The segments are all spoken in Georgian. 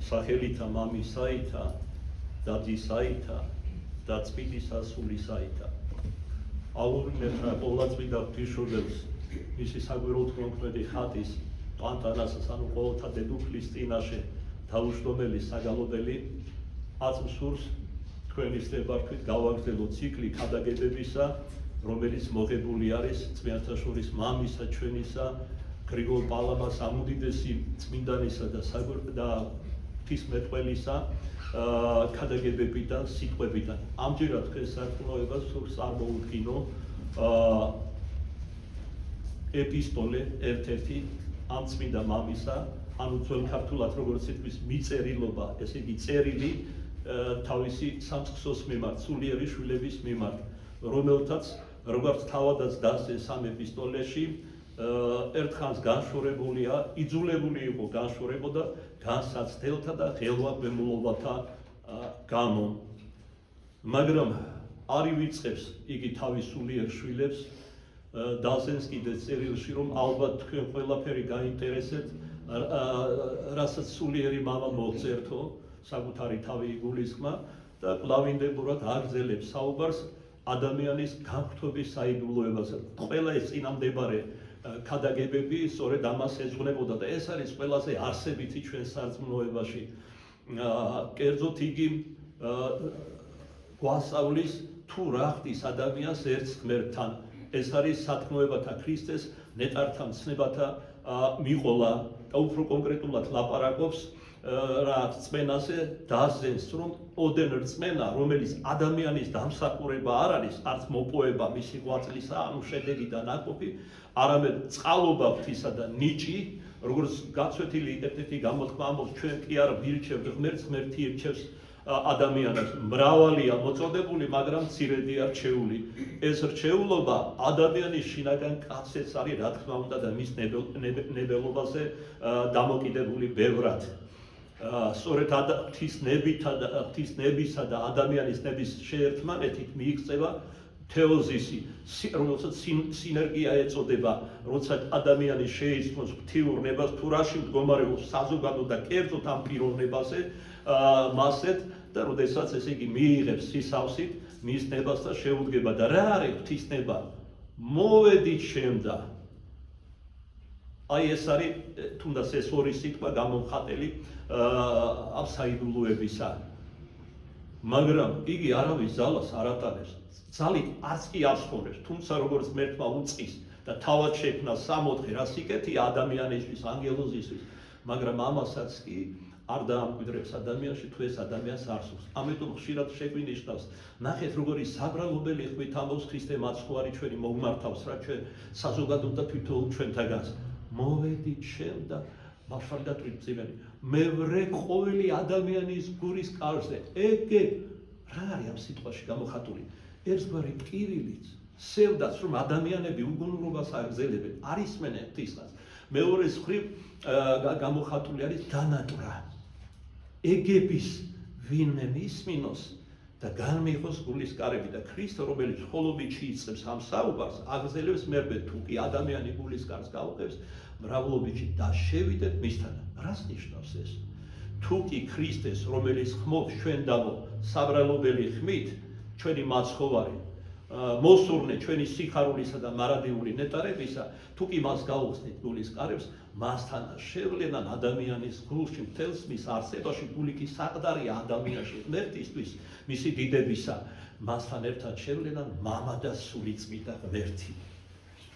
სახელითა მამისაითა დადისაითა და წმინდისა სულისაითა. აურინებდა ყოვლადწმიდა ღვთისმშობელს მისი საგვირაო თქმულმოქმედი ხატის პანტანასას ანუ ყოველთა დედოფლის წინაშე თავმჯდომელი საგალობელი აწმსურს თქვენი სლებართვით გავაგრძელოთ ციკლი ქადაგებებისა, რომელიც მოღებული არის წმინდანთა შორის მამისა ჩვენისა გრიგოლ პალამას ამუდიდესი წმინდანისა და ღვთისმეტყველისა ქადაგებებიდან, სიტყვებიდან. ამჯერად თქვენ სარწმუნოებას სურს წარმოუდგინო ეპისტოლე ერთ-ერთი ამ წმინდა მამისა, ანუ ძველ ქართულად როგორც ითქმის მიწერილობა, ესე იგი წერილი თავისი სამწყსოს მიმართ, სულიერი შვილების მიმართ, რომელთაც როგორც თავადაც დასძეს ამ ეპისტოლეში, ერთხანს განშორებულია, იძულებული იყო განშორებოდა განსაცდელთა და ღელვაგბემულობათა გამო. მაგრამ არ ივიწყებს იგი თავის სულიერ შვილებს, დასძენს კიდე წერილში, რომ ალბათ თქვენ ყველაფერი გაინტერესებთ, რასაც სულიერი მამა მოგწერთო, საკუთარი თავი იგულისხმა და კვლავინდებურად აგრძელებს საუბარს ადამიანის განხრთობის საიდუმლოებაზე. ყველა ეს წინამდებარე ქადაგებები სწორედ ამას ეძღვნებოდა და ეს არის ყველაზე არსებითი ჩვენ სარწმუნოებაში. კერძოდ იგი გვასწავლის თუ რა ხდის ადამიანს ერთს ღმერთთან. ეს არის სათქმოებათა ქრისტეს ნეტართა მცნებათა მიყოლა და უფრო კონკრეტულად ლაპარაკობს რა რწმენაზე დასძენს, რომ ოდენ რწმენა, რომელიც ადამიანის დამსახურება არ არის, არც მოპოება მისი ღვაწლისა, ანუ შედეგი და ნაყოფი, არამედ წყალობა ღვთისა და ნიჭი, როგორც გაცვეთილი ერთ-ერთი გამოთქმა ამბობს, ჩვენ კი არ ვირჩევთ ღმერთს, ღმერთი ირჩევს ადამიანებს. მრავალია მოწოდებული, მაგრამ მცირედია რჩეული. ეს რჩეულობა ადამიანის შინაგან კაცებს არის, რა თქმა უნდა, და მის ნებელობაზე დამოკიდებული ბევრად. სწორედ ღვთისნებისა და ადამიანის ნების შეერთმანეთით მიიღწევა თეოზისი, რომელსაც სინერგია ეწოდება, როცა ადამიანი შეიცნობს ღვთიურ ნებას, თუ რაში მდგომარეობს საზოგადო და კერძოდ ამ პიროვნებაზე, მასეთ და როდესაც ესე იგი მიიღებს სისავსით მის ნებას და შეუდგება. და რა არის ღვთისნება? მოვედით შემდა. აი ეს არის თუნდაც ეს ორი სიტყვა გამომხატელი ამ საიდუმლოებისა. მაგრამ იგი არავის ძალას არ ატარებს. ძალით არც კი არ სხონებს, თუმცა როგორც ღმერთმა უწყის და თავად შექმნა 64 რას იკეთია ადამიანისთვის, ანგელოზისთვის, მაგრამ ამასაც კი არ დაამკვიდრებს ადამიანში, თუ ეს ადამიანს არ სურს. ამიტომ ხშირად შეგვინიშნავს, ნახეთ როგორი საბრალობელი ხმით ამბობს ქრისტე მაცხოვარი ჩვენი მოგმართავს რა ჩვენ საზოგადოდ და თვითონ ჩვენთაგანს. მოვედით შემდა მართალდატვირ წიგანი. მე ვრე ყოველი ადამიანის გურის კარზე. ეგ რა არის ამ სიტყვაში გამოხატული? ერთგვარი პირილიც სევდაც, რომ ადამიანები უგუნურობას აგრძელებენ, არ ისმენენ ღვთისას. მეორე მხრივ გამოხატული არის განატვრა. ეგების ვინმე მისმინოს და განმიღოს გულის კარები და ქრისტე, რომელიც ხოლობით შეიცებს ამ საუბარს, აგრძელებს მერბე თუ კი ადამიანი გულის კარს გაუყევს, მრავლობითი და შევიდეთ მისთან. რას ნიშნავს ეს? თუ კი ქრისტეს, რომელიც ხმობს ჩვენ დამო საბრალობელი ხმით, ჩვენი მაცხოვარი, მოსურნე ჩვენი სიხარულისა და მარადიული ნეტარებისა, თუ კი მას გაუხსნით გულის კარებს, მასთან შევლენან ადამიანის გულში მთელს მის არსებაში გული კი საყდარია ადამიანში ღმერთისთვის, მისი დიდებისა, მასთან ერთად შევლენან მამა და სულიწმიდა ღმერთი.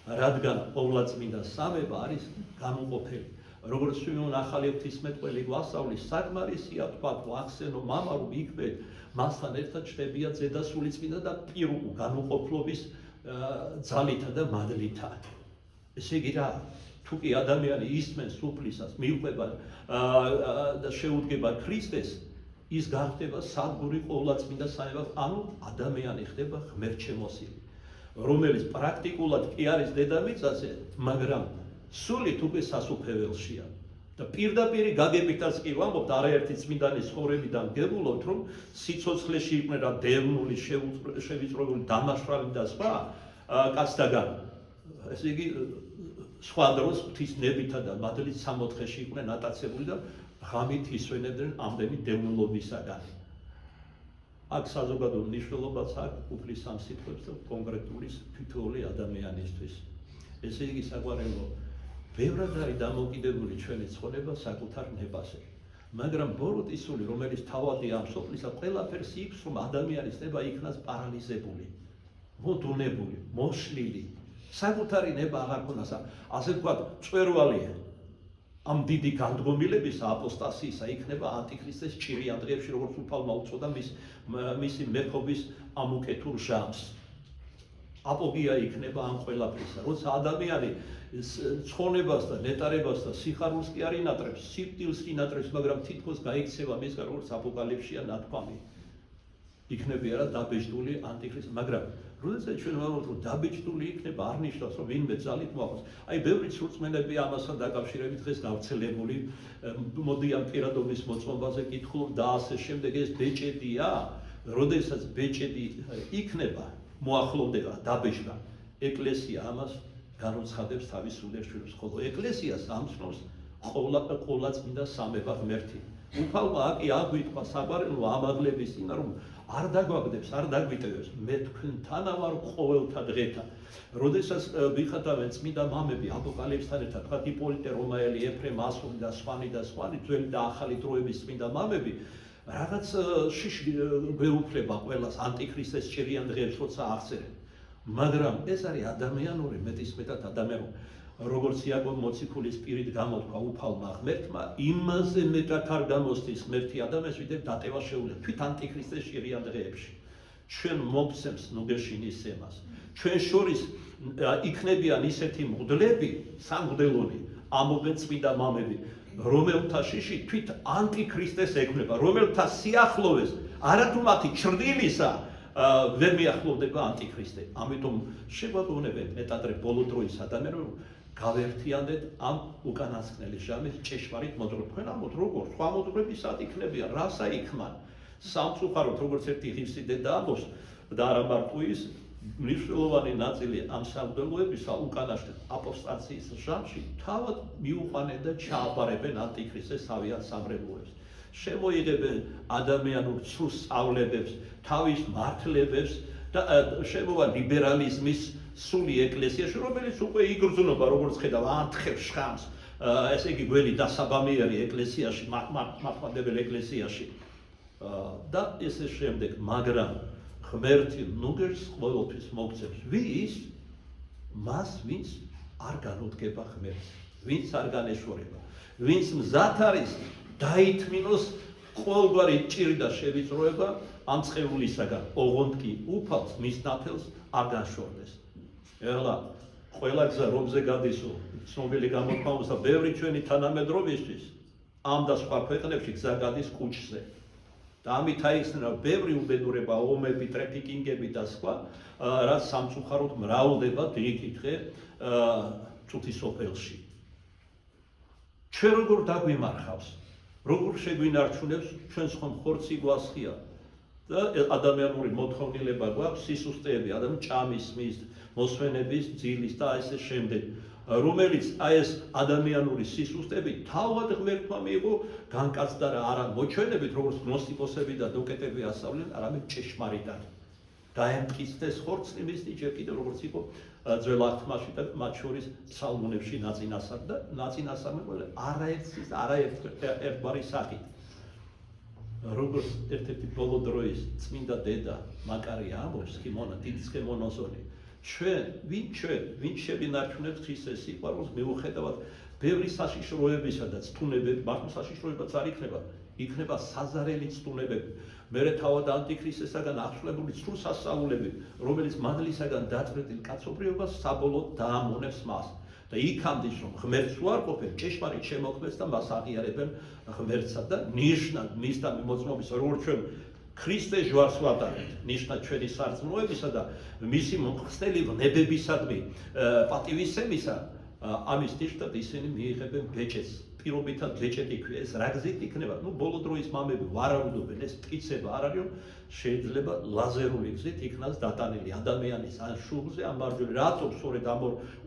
რადგან ყოვლადწმინდა სამება არის გამოყოფილი. როგორც ჩვენ ახალი ღვთისმეტყველი გვასწავლის, საკმარისია თქვა ვახსენო მამა, რომ იქმეთ მასთან ერთად ჩნდებია ზედა სულიწმიდა და პირუ განუყოფლობის ძალითა და მადლითა. ესე იგი რა, თუ კი ადამიანი ისმენს სუფლისას, მიუყვება და შეუდგება ქრისტეს, ის გახდება სადგური ყოვლადწმინდა სამებას, ანუ ადამიანი ხდება ღმერთშემოსილი, რომელიც პრაქტიკულად კი არის დედამიწაზე, მაგრამ სულით უკვე სასუფეველშია. და პირდაპირ გაგებითაც კი ვამბობთ, არაერთი წმინდანის ცხოვრებიდან გებულობთ, რომ სიცოცხლეში იყვნენ რა დევნული, შევიწროებული, დამაშრალი და სხვა კაცთაგან. ესე იგი სხვა დროს ღვთის ნებითა და მადლით 64-ში იყვნენ ატაცებული და ღამით ისვენებდნენ ამდენი დევნილობისაგან. აქ საზოგადო მნიშვნელობაც აქვს უფლის ამ სიტყვებს და კონკრეტული თითოეული ადამიანისთვის. ესე იგი საგვარეულო ბევრად არის დამოკიდებული ჩვენი ცხოვრება საკუთარ ნებაზე. მაგრამ ბოროტისული, რომელიც თავადი ამ სოფლისა, ყველაფერს იქს, რომ ადამიანის ნება იქნას პარალიზებული, მოდუნებული, მოშლილი. საკუთარი ნება აღარ ქონას, ასე ვთქვათ, წვერვალია. ამ დიდი განდგომილებისა, აპოსტასიისა იქნება ანტიქრისტეს ჭირიან დღეებში, როგორც უფალმა უწოდა მისი მეფობის ამ უკეთურ ჟამს. აპოგია იქნება ამ ყველაფრისა. როცა ადამიანი ცხონებას და ნეტარებას და სიხარულს კი არ ინატრებს, სიკვდილს კი ინატრებს, მაგრამ თითქოს გაიქცევა მისგან, როგორც აპოკალიფსია ნათქვამი. იქნება რა დაბეჭდული ანტიქრისტი, მაგრამ როდესაც ჩვენ ვამბობთ, რომ დაბეჭდული იქნება, არ ნიშნავს, რომ ვინმე ძალით მოახოს. აი, ბევრი სრულწმენები ამასთან დაკავშირებით დღეს გავრცელებული, მოდი ამ პირადობის მოწმობაზე კითხულობ და ასე შემდეგ, ეს ბეჭედია, როდესაც ბეჭედი იქნება, მოახლოვდება დაბეჭდა, ეკლესია ამას განუცხადებს თავის სულიერშვილებს, ხოლო ეკლესიას ამცნობს ყოლა წმინდა სამება ღმერთი. უფალმა აკი აგვიტყვა საგვარეულო ამაღლების წინ, რომ არ დაგვაგდებს, არ დაგვიტევებს, მე თქვენთანა ვარ ყოველთა დღეთა. როდესაც ვიხატავენ წმინდა მამები აპოკალიფსთან ერთად, თქვათ იპოლიტე რომაელი, ეფრემ ასური და სხვანი, ძველი და ახალი დროების წმინდა მამები, რაღაც შიში გვეუფლება ყველას ანტიქრისტეს ჭირიან დღეებს, როცა აღწერენ. მაგრამ ეს არის ადამიანური, მეტისმეტად ადამიანური. როგორც იაკობ მოციქულის პირით გამოთქვა უფალმა ღმერთმა, იმაზე მეტად არ გამოსდის ღმერთი ადამიანს, ვიდრე დატევა შეუძლია თვით ანტიქრისტეს ჭირიან დღეებში. ჩვენ მოგცემს ნუგეშინის ემას. ჩვენ შორის იქნებიან ისეთი მღვდლები, სამღვდელონი, ამობენ წმინდა მამები, რომელთა შიში თვით ანტიქრისტეს ექმნება, რომელთა სიახლოვეს არათუ მათი ჩრდილისა ვერ მიახლოვდება ანტიქრისტე. ამიტომ შეგვაგონებენ მეტადრე ბოლო დროის ადამიანები გავერთიანდეთ ამ უკანასკნელი ჟამის ჭეშმარიტ მოძღვრებს. თქვენ ამბობთ როგორ სხვა მოძღვრებისად იქნებიან, რასა იქმან. სამწუხაროდ როგორც ერთი ღირსი დედა ამბობს და არა მარტო ის, მნიშვნელოვანი ნაწილი ამ სამღვდელოებისა უკანასკნელ აპოსტაციის ჟამში თავად მიუყვანენ და ჩააბარებენ ანტიქრისტეს თავიანთ სამრევლოებს. შემოიღებენ ადამიანურ ცრუს სწავლებებს, თავის მართლებებს და შემოვა ლიბერალიზმის სული ეკლესიაში, რომელიც უკვე იგრძნობა, როგორც ხედავ, ანთხევს შხამს, ესე იგი გველი დასაბამიერი ეკლესიაში, მართლმადიდებელ ეკლესიაში და ესე შემდეგ, მაგრამ ღმერთი ნუგერს ყოველთვის მოგცემს. ვის? მას, ვინც არ განუდგება ღმერთს, ვინც არ განეშორება, ვინც მზად არის დაითმინოს ყოველგვარი ჭირი და შევიწროება ამ წყეულისაგან, ოღონდ კი უფალს მის ნათელს არ განშორდეს. ეხლა ყველა გზა რომზე გადისო, ცნობილი გამოთქმაობს და ბევრი ჩვენი თანამედროვისთვის ამ და სხვა ქვეყნებში გზა გადის კუჩზე. და ამით აიხსნება ბევრი უბედურება, ომები, ტრაფიკინგები და სხვა, რაც სამწუხაროდ მრავლდება დღე-დღე წუთის სოფელში. ჩვენ როგორ დაგვიმარხავს? როგორ შეგვინარჩუნებს ჩვენს ხომ ხორცი გვასხია და ადამიანური მოთხოვნილება გვაქვს სისუსტეები, ადამიანი ჭამის, მის, მოსვენების, ძილის და ესე შემდეგ, რომელიც აი ეს ადამიანური სისუსტეები თავად ღმერთმა მიიღო განკაცდა რა არა მოჩვენებით, როგორც გნოსტიკოსები და დოკეტები ასწავლენ, არამედ ჭეშმარიტად. დაემტკიცდეს ხორცი მისთი ჯერ კიდევ როგორც იყო ძველ აღთქმაში და მათ შორის ფსალმუნებში ნაწინასწარმეტყველე არაერთგვარი sakit. როგორც ერთ-ერთი ბოლო დროის წმინდა დედა მაკარია ამბობს, ხიმონა დიდი სხემონოზონი, ვინ შევინარჩუნებთ ქრისტეს სიყვარულს მიუხედავად ბევრი საშიშროებისა და ცდუნებები, მართლა საშიშროებაც არ იქნება საზარელი ცდუნებები. მერე თავად ანტიქრისტესაგან აღსვლებული ცრუ სასწაულები, რომელიც მადლისაგან დაწყვეტილ კაცობრიობას საბოლოოდ დაამონებს მას. და იქამდე რომ ღმერთს უარ ყოფენ, ჭეშმარიტ შემოქმედს და მას აღიარებენ ღმერთსა და ნიშნად მის და მოწმობის, როგორც ჩვენ ქრისტე ჯვარს ვატარებთ, ნიშნად ჩვენი სარწმუნოებისა და მისი მომხსნელი ვნებებისადმი პატივისცემისა, ამის ნიშნად ისინი მიიღებენ ბეჭედს. პირობითად ბეჭედი ქვია, ეს რა გზით იქნება? ნუ ბოლო დროის მამები ვარაუდობენ, ეს მტკიცება არ არის, რომ შეიძლება ლაზერული გზით იქნას დატანილი ადამიანის ან შუბლზე, ან მარჯვენა, რატომ სწორედ ამ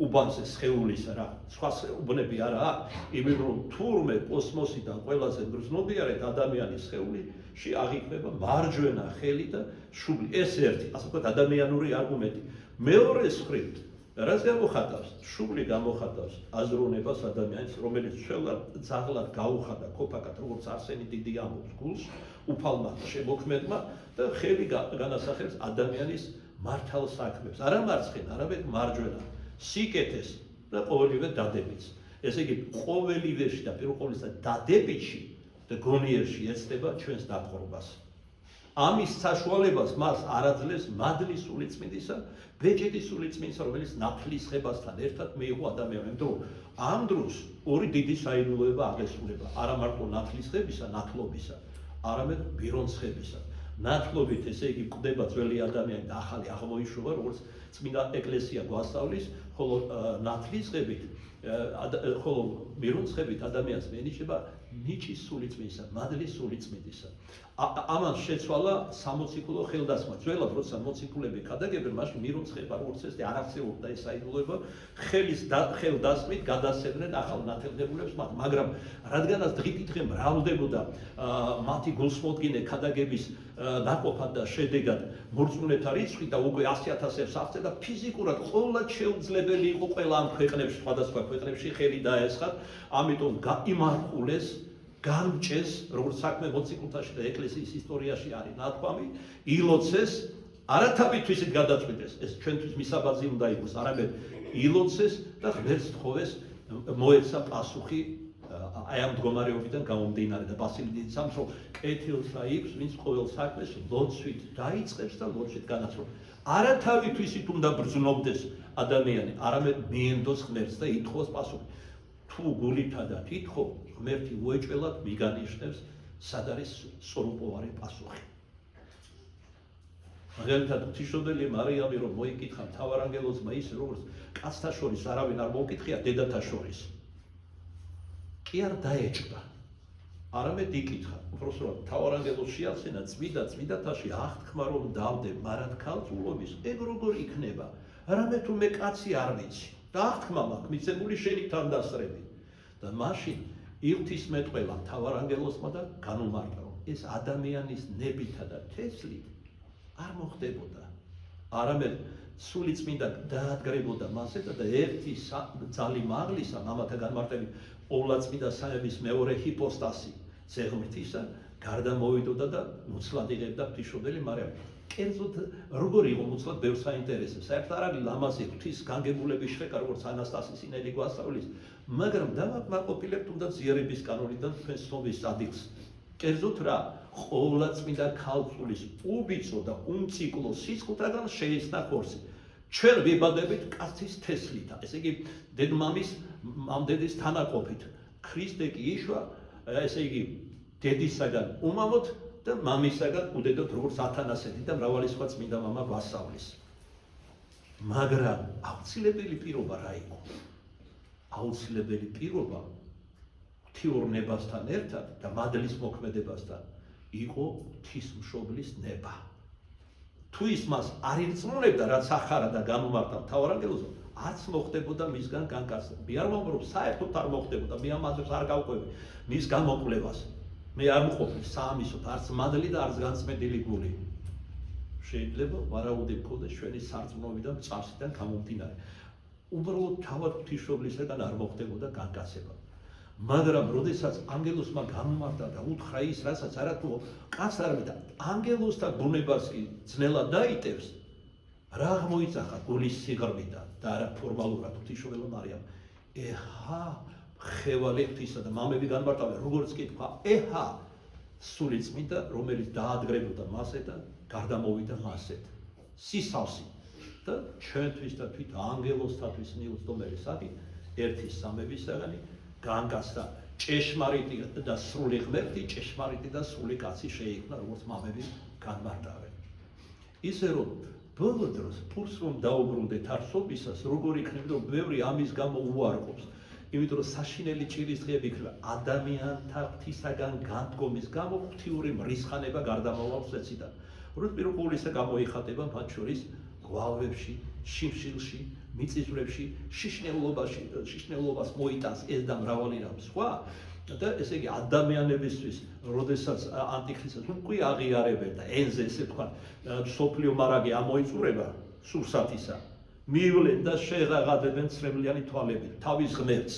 უბანზე სხეულისა რა, სხვა უბნები არა აქვს, იმიტომ რომ თურმე კოსმოსიდან ყველაზე გრძნობიარეთ ადამიანის სხეულიში აღიქმება მარჯვენა ხელი და შუბლი. ეს ერთი, ასე ვთქვათ, ადამიანური არგუმენტი. მეორე მხრივ, რაც გამოხატავს, შუბლი გამოხატავს აზროვნებას ადამიანის, რომელიც შველად ძაღლად გაუხადა ქოფაკად, როგორც არსენი დიდი ამბობს გულს, უფალმა შემოქმედმა და ხელი განასახებს ადამიანის მართალ საქმებს. არა მარცხენა, არამედ მარჯვენა, სიკეთეს და ყოველივე დადებითს. ესე იგი, ყოველივეში და პირველ ყოვლისა დადებითში და გონიერში ეცდება ჩვენს დაპყრობას. ამის საშუალებას მას არ აძლევს მადლის სულიწმინდისა, ბეჭედის სულიწმინდისა, რომელიც ნათლისღებასთან ერთად მიიღო ადამიანმა. იმიტომ ამ დროს ორი დიდი საიდუმლოება აღესრულება, არა მარტო ნათლისღებისა, ნათლობისა, არამედ ბირონცხებისა. ნათლობით, ესე იგი, გვხვდება ძველი ადამიანი და ახალი აღმოიშობა, როგორც წმინდა ეკლესია გვასწავლის, ხოლო ნათლისღებით, ხოლო ბირონცხებით ადამიანს მენიშნება ნიჭის სულიწმინდისა, მადლის სულიწმინდისა. ამან შეცვალა სამოციქულო ხელდასმა. ძველად, როცა მოციქულები ქადაგებენ, მაშინ მირონცხება როგორც ეს არ არსებობდა ეს საიდუმლოება, ხელდასმით გადასცემდნენ ახალ ნათელდებულებს მათ, მაგრამ რადგანაც დღითიდღე მრავლდებოდა მათი გულსმოდგინე ქადაგების ნაყოფად და შედეგად მორწმუნეთა რიცხვი და უკვე 100,000-ებს აღწევდა, ფიზიკურად ყოველად შეუძლებელი იყო ყველა ამ ქვეყნებში, სხვადასხვა ქვეყნებში ხელი დაესხათ, ამიტომ გაიმარხულეს, გამჭეს, როგორც საქმე მოციქულთაში და ეკლესიის ისტორიაში არის ნათქვამი, ილოცეს, არათავითვისით გადაწყვიტეს, ეს ჩვენთვის მისაბაძი უნდა იყოს, არამედ ილოცეს და ღმერთს თხოვეს მოეცა პასუხი აი ამ მდგომარეობიდან გამომდინარე და ბასილი დიდის ამბობს, რომ კეთილს და იქს, ვინც ყოველ საქმეს ლოცვით დაიწყებს და ლოცვით განაცვლობს. არათავითვისით უნდა ბრძნობდეს ადამიანი, არამედ მიენდოს ღმერთს და ითხოვოს პასუხი. თუ გულითადად ითხოვ, ღმერთი უეჭველად მიგანიშნებს, სად არის სწორუპოვარი პასუხი. მაგალითად, ღვთისმშობელი მარიამი რომ მოიკითხა მთავარანგელოზმა ისე, როგორც კაცთა შორის არავინ არ მოუკითხია დედათა შორის. კი არ დაეჭდა, არამედ იკითხა, უბრალოდ მთავარანგელოზს შეასენა წმიდათაში აღთქმა რომ დავდე მარად ქალს ულობის, ეგ როგორ იქნება? რამე თუ მე კაცი არ ვიცი და აღთქმა მაქვს მიცემული შენი თანდასწრები. და მაშინ ღვთისმეტყველა მთავარანგელოზმა და განუმარტა, რომ ეს ადამიანის ნებითა და თესლით არ მოხდებოდა, არამედ სულიწმინდა დაადგრებოდა მასეთა და ერთი ძალი მაღლისა, მამათა განმარტებით, ყოვლადწმინდა სამების მეორე ჰიპოსტასი ზეღმრთისა გარდა მოვიდოდა და მუცლად იღებდა ღვთისმშობელი მარიამი. კერძოდ როგორ იყო მუცლად ბევრს აინტერესებს. საერთოდ არ არის ლამაზი ღვთის განგებულების შრეკა, როგორც ანასტასის სინელი გვასწავლის, მაგრამ დავაკმაყოფილებთ უნდა ზიარების კანონიდან თქვენ ცნობის წადილს. კერძოდ რა, ყოვლადწმინდა ქალწულის უბიცო და უმციკლო სისხლთაგან შეისნა ხორცი. ჩვენ ვიბადებით კაცის თესლითა, ესე იგი დედის თანაყოფით. ქრისტე კი იშვა, ესე იგი დედისაგან უმამოთ და მამისაგან უდედოთ, როგორც ათანასეთი და მრავალი სხვა წმინდა მამა გვასწავლის. მაგრამ აუცილებელი პირობა რა იყო? აუცილებელი პირობა ღვთიურნებასთან ერთად და მადლის მოქმედებასთან იყო ღვთისმშობლის ნება. თუ ის მას არ ირწმუნებდა, რაც ახარა და გამომართა მთავარანგელოზმა, არც მოხდებოდა მისგან განკარგება. მე არ ვამბობ, საერთოდ არ მოხდებოდა, მე ამ აზრს არ გავყვები მის გამოკვლევას. მე არ მყოფი საამისოდ არც მადლი და არც განწმენდილი გული. შეიძლება ვარაუდი მქონდეს ჩვენი სარწმუნოებიდან წარსიდან გამომდინარე. უბრალოდ თავად ღვთისმშობლისგან არ მოხდებოდა განკაცება. მაგრამ როდესაც ანგელოზმა გამომართა და უთხრა ის, რასაც არათუ კაც არ მიდა, ანგელოზთა ბუნებას კი ძნელად დაიტევს, რა აღმოიძახა გულის სიღრმიდან და არა ფორმალურად ღვთისმშობელო მარიამ. ეჰა ხევალი ღვთისა და მამები განმარტავენ, როგორც კითხვა, ეჰა სულიწმინდა, რომელიც დაადგრებოდა მასეთან, გარდამოვიდა მასეთ. სისავსი და ჩვენთვის და თვით ანგელოზთათვის მიუწვდომელი სადი ერთი სამებისაგანი განგასდა ჭეშმარიტი და სრული ღმერთი, ჭეშმარიტი და სრული კაცი შეიქმნა, როგორც მამები განმარტავენ. ისე რომ ბოლო დროს ფურს რომ დაუბრუნდეთ არსობისას, როგორ იქნებოდა, ბევრი ამის გამო უარყოფს. იმიტომ რომ საშინელი ჭირის დღეები იქნება ადამიანთა ღვთისაგან განდგომის გამო ღვთიური მრისხანება გარდამავალს ეციდა. როდის პირობულისა გამოიხატება მათ შორის გვალვებში, შიმშილში, მიწისძვრებში, შიშნეულობას მოიტანს ეს და მრავალი რამ სხვა და ესე იგი ადამიანებისთვის, როდესაც ანტიქრისტს უკვე აღიარებენ და ენზე ესე თქვა სოფლიო მარაგი ამოიწურება სურსათისა მივლენ და შეღაღადებენ ცრემლიანი თვალებით თავის ღმერთს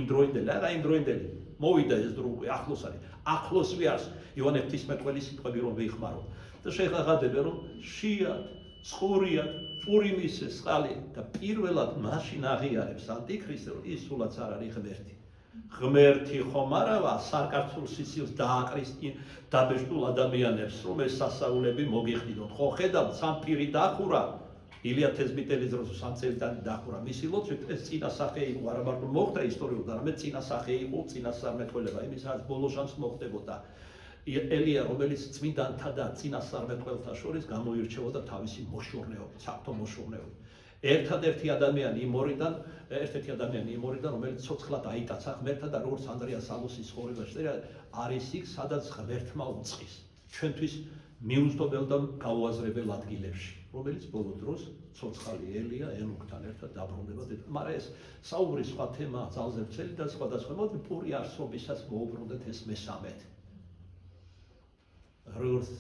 იმ დროინდელი არა იმ დროინდელი მოვიდა ეს დრო ახლოს არის ახლოს ვიარს იოანე ღვთისმეტყველის სიტყვები რომ ვიხმარო და შეღაღადებენ რომ შიად წყურიად პურიმის წყალი და პირველად მაშინ აღიარებს ანტიქრისტს რომ ის სულაც არ არის ღმერთი ღმერთი ხომ არავა საკარცულ სიცილს დააკრისტინ დაბეჭდულ ადამიანებს რომ ეს სასაულები მოგიხდიდოთ ხო ხედავთ სამფირი დახურა ილია თესბიტელის დროს სამწელდანი დახურა მისი ლოცვით ეს წინა სახე იყო არა მარტო მოხდა ისტორიულად არამედ წინა სახე იყო წინა სამეთქველება იმის რაც ბოლოშანს მოხდებოდა ელია რომელიც წმინდანთა და წინა სამეთქველთა შორის გამოირჩეოდა თავისი მოშორნეობით საფრთხო მოშორნეობით ერთადერთი ადამიანი იმ ორიდან რომელიც ცოცხლად აიტაცა ღმერთთან და როგორც ანდრია სალოსის ცხოვრებაში წერია არის იქ სადაც ღმერთმა უწყის ჩვენთვის მიუძღობელ და გაუაზრებელ ადგილებში რომელიც ბოლო დროს ცოცხალი ელია ენუქთან ერთად დაბრუნდება მაგრამ ეს საუბრის სხვა თემა ძალზე ვრცელი და სხვადასხვა მოდი პური არსობისას მოუბრუნდეთ ეს მესამედ როგორც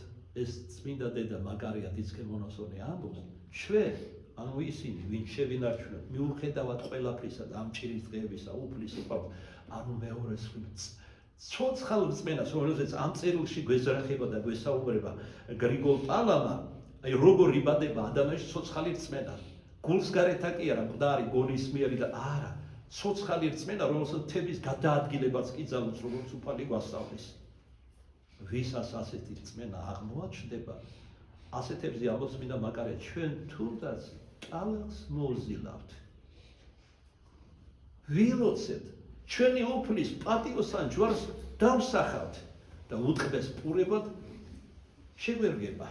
ეს წმინდა დედა მაგარია დიცკემონოსონი ამბობს ჩვენ ანუ ისინი ვინ შევინარჩუნოთ მიუხედავად ყველაფრისა და ამ ჭირის დღეებისა უფლის უყვარს ანუ მეორე ცოცხალ რწმენას რომელზეც ამ წერილში გვეზრახება და გვესაუბრება გრიგოლ პალამა აი როგორ იბადება ადამიანში ცოცხალი რწმენა გულს გარეთ კი არა მკვდარი გონისმიერი და არა ცოცხალი რწმენა რომელსაც თების გადაადგილებაც კი ძალუց როგორც უფალი გვასწავლის ვისაც ასეთი რწმენა აღმოაჩნდება ასეთებზე ამბობს მინდა მაგარია ჩვენ თუნდაც კალახს მოვზილავთ ვილოცეთ ჩვენი უფლის პატიოსან ჯვარს დავსახავთ და უტყდეს პურებად შეგვერგება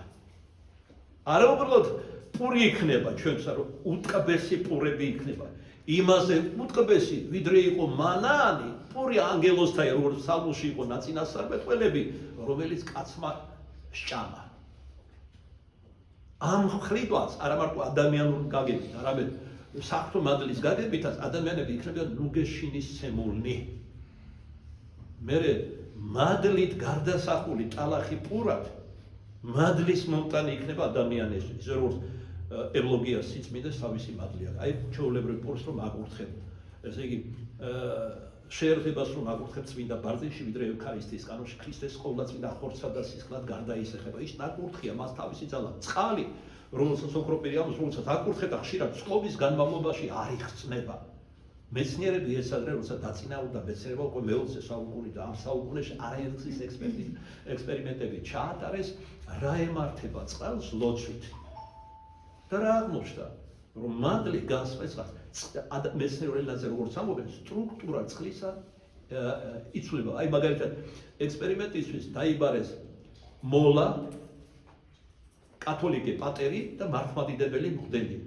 არა უბრალოდ პური იქნება ჩვენსა რომ უტყბესი პურები იქნება იმაზე უტყბესი ვიდრე იყო მანანი პური ანგელოსთან როგორც სალმოში იყო ნაწინასწარმეტყველები რომელიც კაცმა სჭამა ამ ხრიდვას არა მარტო ადამიანურ გაგებით არამედ საფრთხო მადლის გაგებითაც ადამიანები იქნებიან ნუგეშინისცემულნი მერე მადლით გარდასახული ტალახი პურად მადლის მომტანი იქნება ადამიანისთვის ისე როგორც ევლოგიას სიწმინდეს თავისი მადლი აქვს აი ჩვეულებრივ პურს რომ აკურთხებ ესე იგი შეერთებას რომ აკურთხებ წმინდა ბარძიმში ვიდრე ევქარისტიის კანონში ქრისტეს ყოვლა წმინდა ხორცსა და სისხლად გარდაისახება ის ნაკურთხია მას თავისი ძალა წყალი რომელსაც ოქროპირი აქვს რომელსაც აკურთხეთ და ხშირად წყობის განმავლობაში არ იხსნება მეცნიერები ესადრე როცა დაწინაურდა მეცნიერება უკვე მე-20 საუკუნე და ამ საუკუნეში არაერთის ექსპერიმენტები ჩაატარეს რა ემართება წყალს ლოცვით და რა აღმოჩნდა რომ მადლი გასვეცას მეცნიერ ენაზე როგორც ამბობენ სტრუქტურა წყლისა იცვლება აი მაგალითად ექსპერიმენტისთვის დაიბარეს მოლა კათოლიკე პატერი და მართლმადიდებელი მღვდელი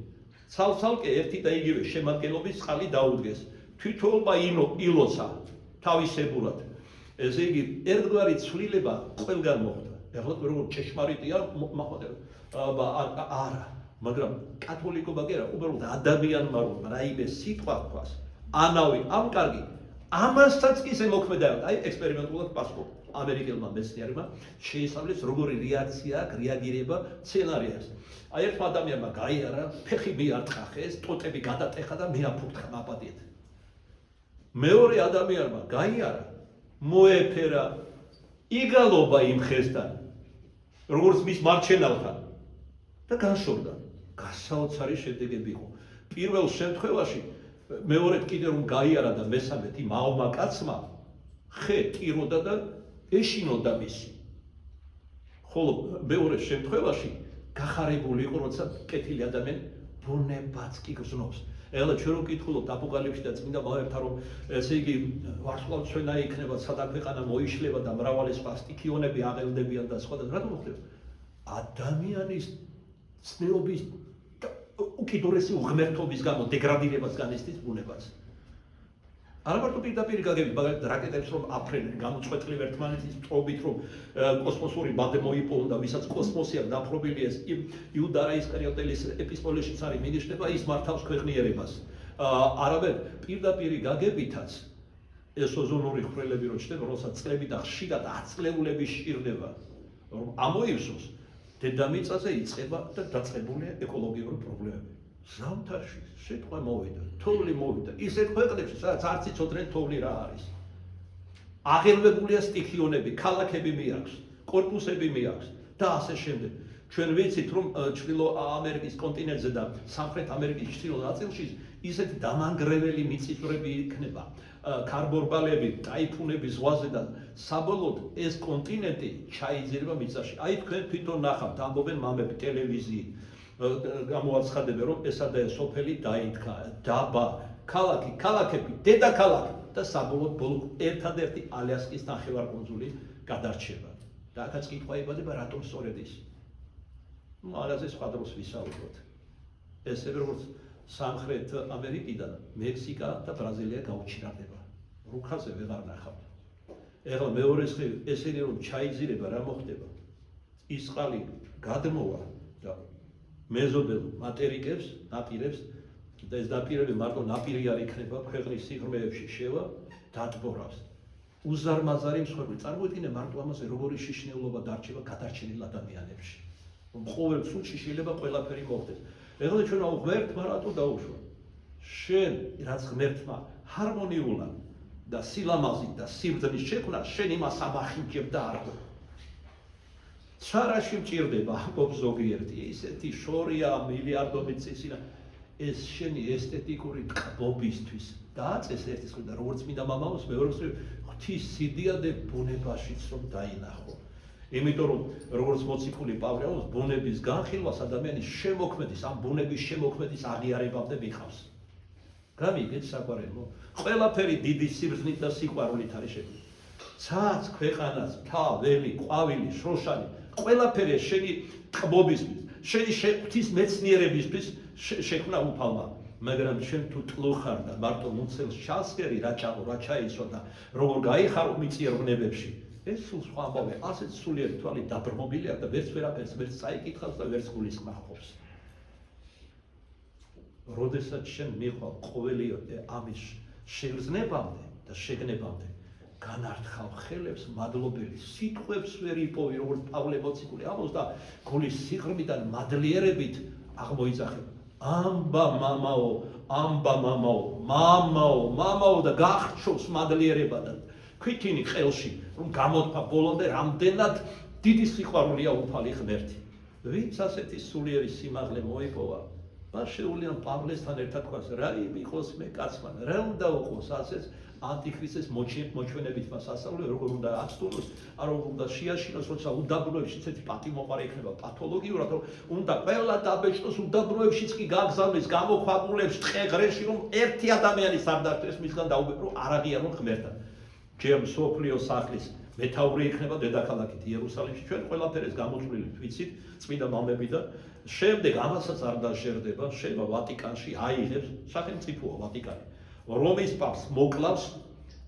ცალ-ცალკე ერთი და იგივე შემადგენლობის წყალი დაუდგეს თვითონობა ილოცა თავისებურად ესე იგი ერთგვარი ცვლილება ყველგან მოხდა ეხლა როგორ ჭეშმარიტია არა მაგრამ კათოლიკობა კი არა უბრალოდ ადამიანმა რომ რაიმე სიტყვა თქვას ანავი ამ კარგი ამასაც კი ზემოქმედებდა აი ექსპერიმენტულად პასპორტ ამერიკელმა მეცნიერებმა შეისწავლეს როგორი რეაქცია აქვს რეაგირება სცენარიებს აი ერთ ადამიანმა გაიარა ფეხი მიარტყა ხეს ტოტები გადატეხა და მეაფურთხა მაპატიეთ მეორე ადამიანმა გაიარა მოეფერა იგალობა იმ ხესთან როგორც მის მარჩენალთან და განშორდა გასაოცარი შედეგები იყო პირველ შემთხვევაში მეორედ კიდე რომ გაიარა და მესამედ იმ აუმა კაცმა ხე ტიროდა და ეშინოდა მისი ხოლო მეორე შემთხვევაში გახარებული იყო როცა კეთილი ადამიანი ბუნებაც კი გრძნობს ეხლა ჩვენ რომ ვკითხულობთ აპოკალიფსში და წმინდა მამებთან რომ ესე იგი ვარსკვლავთშენა იქნება სადა ქვეყანა მოიშლება და მრავალი სხვა სტიქიონები აღელდებიან და სხვა და რატომ ხდება ადამიანის ცნეობის უკიდურესი უღმერთობის გამო დეგრადირებას განიცდის ბუნებას არა მარტო პირდაპირ გაგებით, მაგალითად რაკეტებს რომ აფრენენ, გამოწყვეტლივ ერთმანეთის მტრობით რომ კოსმოსური ბადე მოიპოვონ და ვისაც კოსმოსი აქვს დაფრობილი ეს იუდა ისკარიოტელის ეპისტოლეშიც არის მინიშნება, ის მართავს ქვეყნიერებას. არამედ პირდაპირ გაგებითაც ეს ოზონური ხვრელები რო ჩნდება, რომელსაც წლები და ხშირად აწლეულები სჭირდება, რომ ამოივსოს, დედამიწაზე იწყება და დაწყებულია ეკოლოგიური პრობლემები. ზამთარში სიტყვა მოვიდა, თოვლი მოვიდა, ისეთ ქვეყნებში, სადაც არც იცოდნენ თოვლი რა არის. აღელვებულია სტიქიონები, ქალაქები მიაქვს, კორპუსები მიაქვს და ასე შემდეგ. ჩვენ ვიცით, რომ ჩრდილო ამერიკის კონტინენტზე და სამხრეთ ამერიკის ჩრდილო ნაწილში ისეთი დამანგრეველი მიწისძვრები იქნება, ქარბორბალები, ტაიფუნები ზღვაზე და საბოლოოდ ეს კონტინენტი ჩაიძირება მიწაში. აი თქვენ თვითონ ნახავთ, ამბობენ მამები ტელევიზიით, გამოაცხადებენ, რომ ესა და ეს სოფელი დაითქა, დაბა, ქალაქები, დედაქალაქი და საბოლოოდ ბოლო ერთადერთი ალიასკის ნახევარკუნძული გადარჩება. და აქაც კითხვა იბადება, რატომ სწორედ ის? მაგაზე სხვა დროს ვისაუბროთ. ესევე როგორც სამხრეთ ამერიკიდან მექსიკა და ბრაზილია გაუჩინარდება. რუქაზე ვეღარ ნახავთ. ეხლა მეორე მხრივ ესენი რომ ჩაიძირება რა მოხდება? ისყალი გადმოვა და მეზობელ მატერიკებს, ნაპირებს და ეს ნაპირები მარტო ნაპირი არ იქნება, ქვეყნის სიღრმეებში შევა, დატბორავს. უზარმაზარი მსხვერპლი. წარმოიდგინე მარტო ამაზე როგორი შიშნეულობა დარჩება გადარჩენილ ადამიანებში. რომ ყოველ წუთში შეიძლება ყველაფერი მოხდეს. ეხლა ჩვენ ღმერთმა რატო დაუშვა? შენ რაც ღმერთმა ჰარმონიულად და სილამაზით და სიბრძნის შექმნა, შენ იმას ამახინჯებ და არ ხო. ცარაში მჭირდება, ამბობს ზოგიერთი, ისეთი შორია მილიარდობით წესინა, ეს შენი ესთეტიკური ტკბობისთვის დააწეს ერთის მხრივ და როგორც მინდა მამაოს, მეორე მხრივ ღვთის სიდიადე ბუნებაშიც რომ დაინახო. იმიტომ რომ როგორც მოციქული პავლე ამბობს, ბუნების განხილვას ადამიანის შემოქმედის, ამ ბუნების შემოქმედის აღიარებამდე მიხავს. გამიგეთ საყვარელო? ყველაფერი დიდი სიბრძნით და სიყვარულით არის შექმნილი. ცაც, ქვეყანას, მთა, ველი, ყვავილი, შროშანი, ყველაფერი შენი ტკბობისთვის, შენი ღვთის მეცნიერებისთვის შექმნა უფალმა. მაგრამ შენ თუ ტლო ხარ და მარტო მუცელს ჩასკერი, რა ჩაღო, რა ჩაისვა და როგორ გაიხარო მიწიერ ვნებებში. ეს სულ სხვა ამბავია, ასეთ სულიერი თვალი დაბრმობილი აქვს და ვერც ვერაფერს ვერც წაიკითხავს და ვერც გულისხმობს. როდესაც შენ მიხვალ ყოველი ამის შეგრძნებამდე და შეგნებამდე, განართხავ ხელებს მადლობელი, სიტყვებს ვერ იპოვი, როგორც პავლე მოციქული ამბობს და გულის სიღრმიდან მადლიერებით აღმოიძახება. ამბა მამაო და გახრჩობს მადლიერება და ქვითინი ხელში, რომ გამოთქვა ბოლომდე რამდენად დიდი სიყვარულია უფალი ღმერთი. ვინც ასეთი სულიერი სიმაღლე მოიპოვა, მას შეუძლია პავლესთან ერთად თქვას, რა იმიყოს მე კაცმა, რა უნდა უყოს ასეც ანტიქრისტეს მოჩვენებით მას ასწავლე, როგორ უნდა აცტულოს, არ უნდა შეაშინოს, როცა უდაბნოებში ესეთი პატიმოყარე იქნება პათოლოგიურად, რომ უნდა ყველა დაბეჭდოს უდაბნოებშიც კი გაგზავნეს, გამოქვაბულებს, ტყეღრეში, რომ ერთი ადამიანის არ დარჩეს მისგან დაუბრუნო არ აღიარონ ღმერთთან. ჯერ მსოფლიო სახლის მეთაური იქნება დედაქალაქით იერუსალიმში, ჩვენ ყველაფერს გამოწვლილი ვიცით, წმინდა მამებიდან. შემდეგ ამასაც არ დაშერდება, შევა ვატიკანში აიღებს, სახელმწიფოა ვატიკანი. რომის პაპს მოკლავს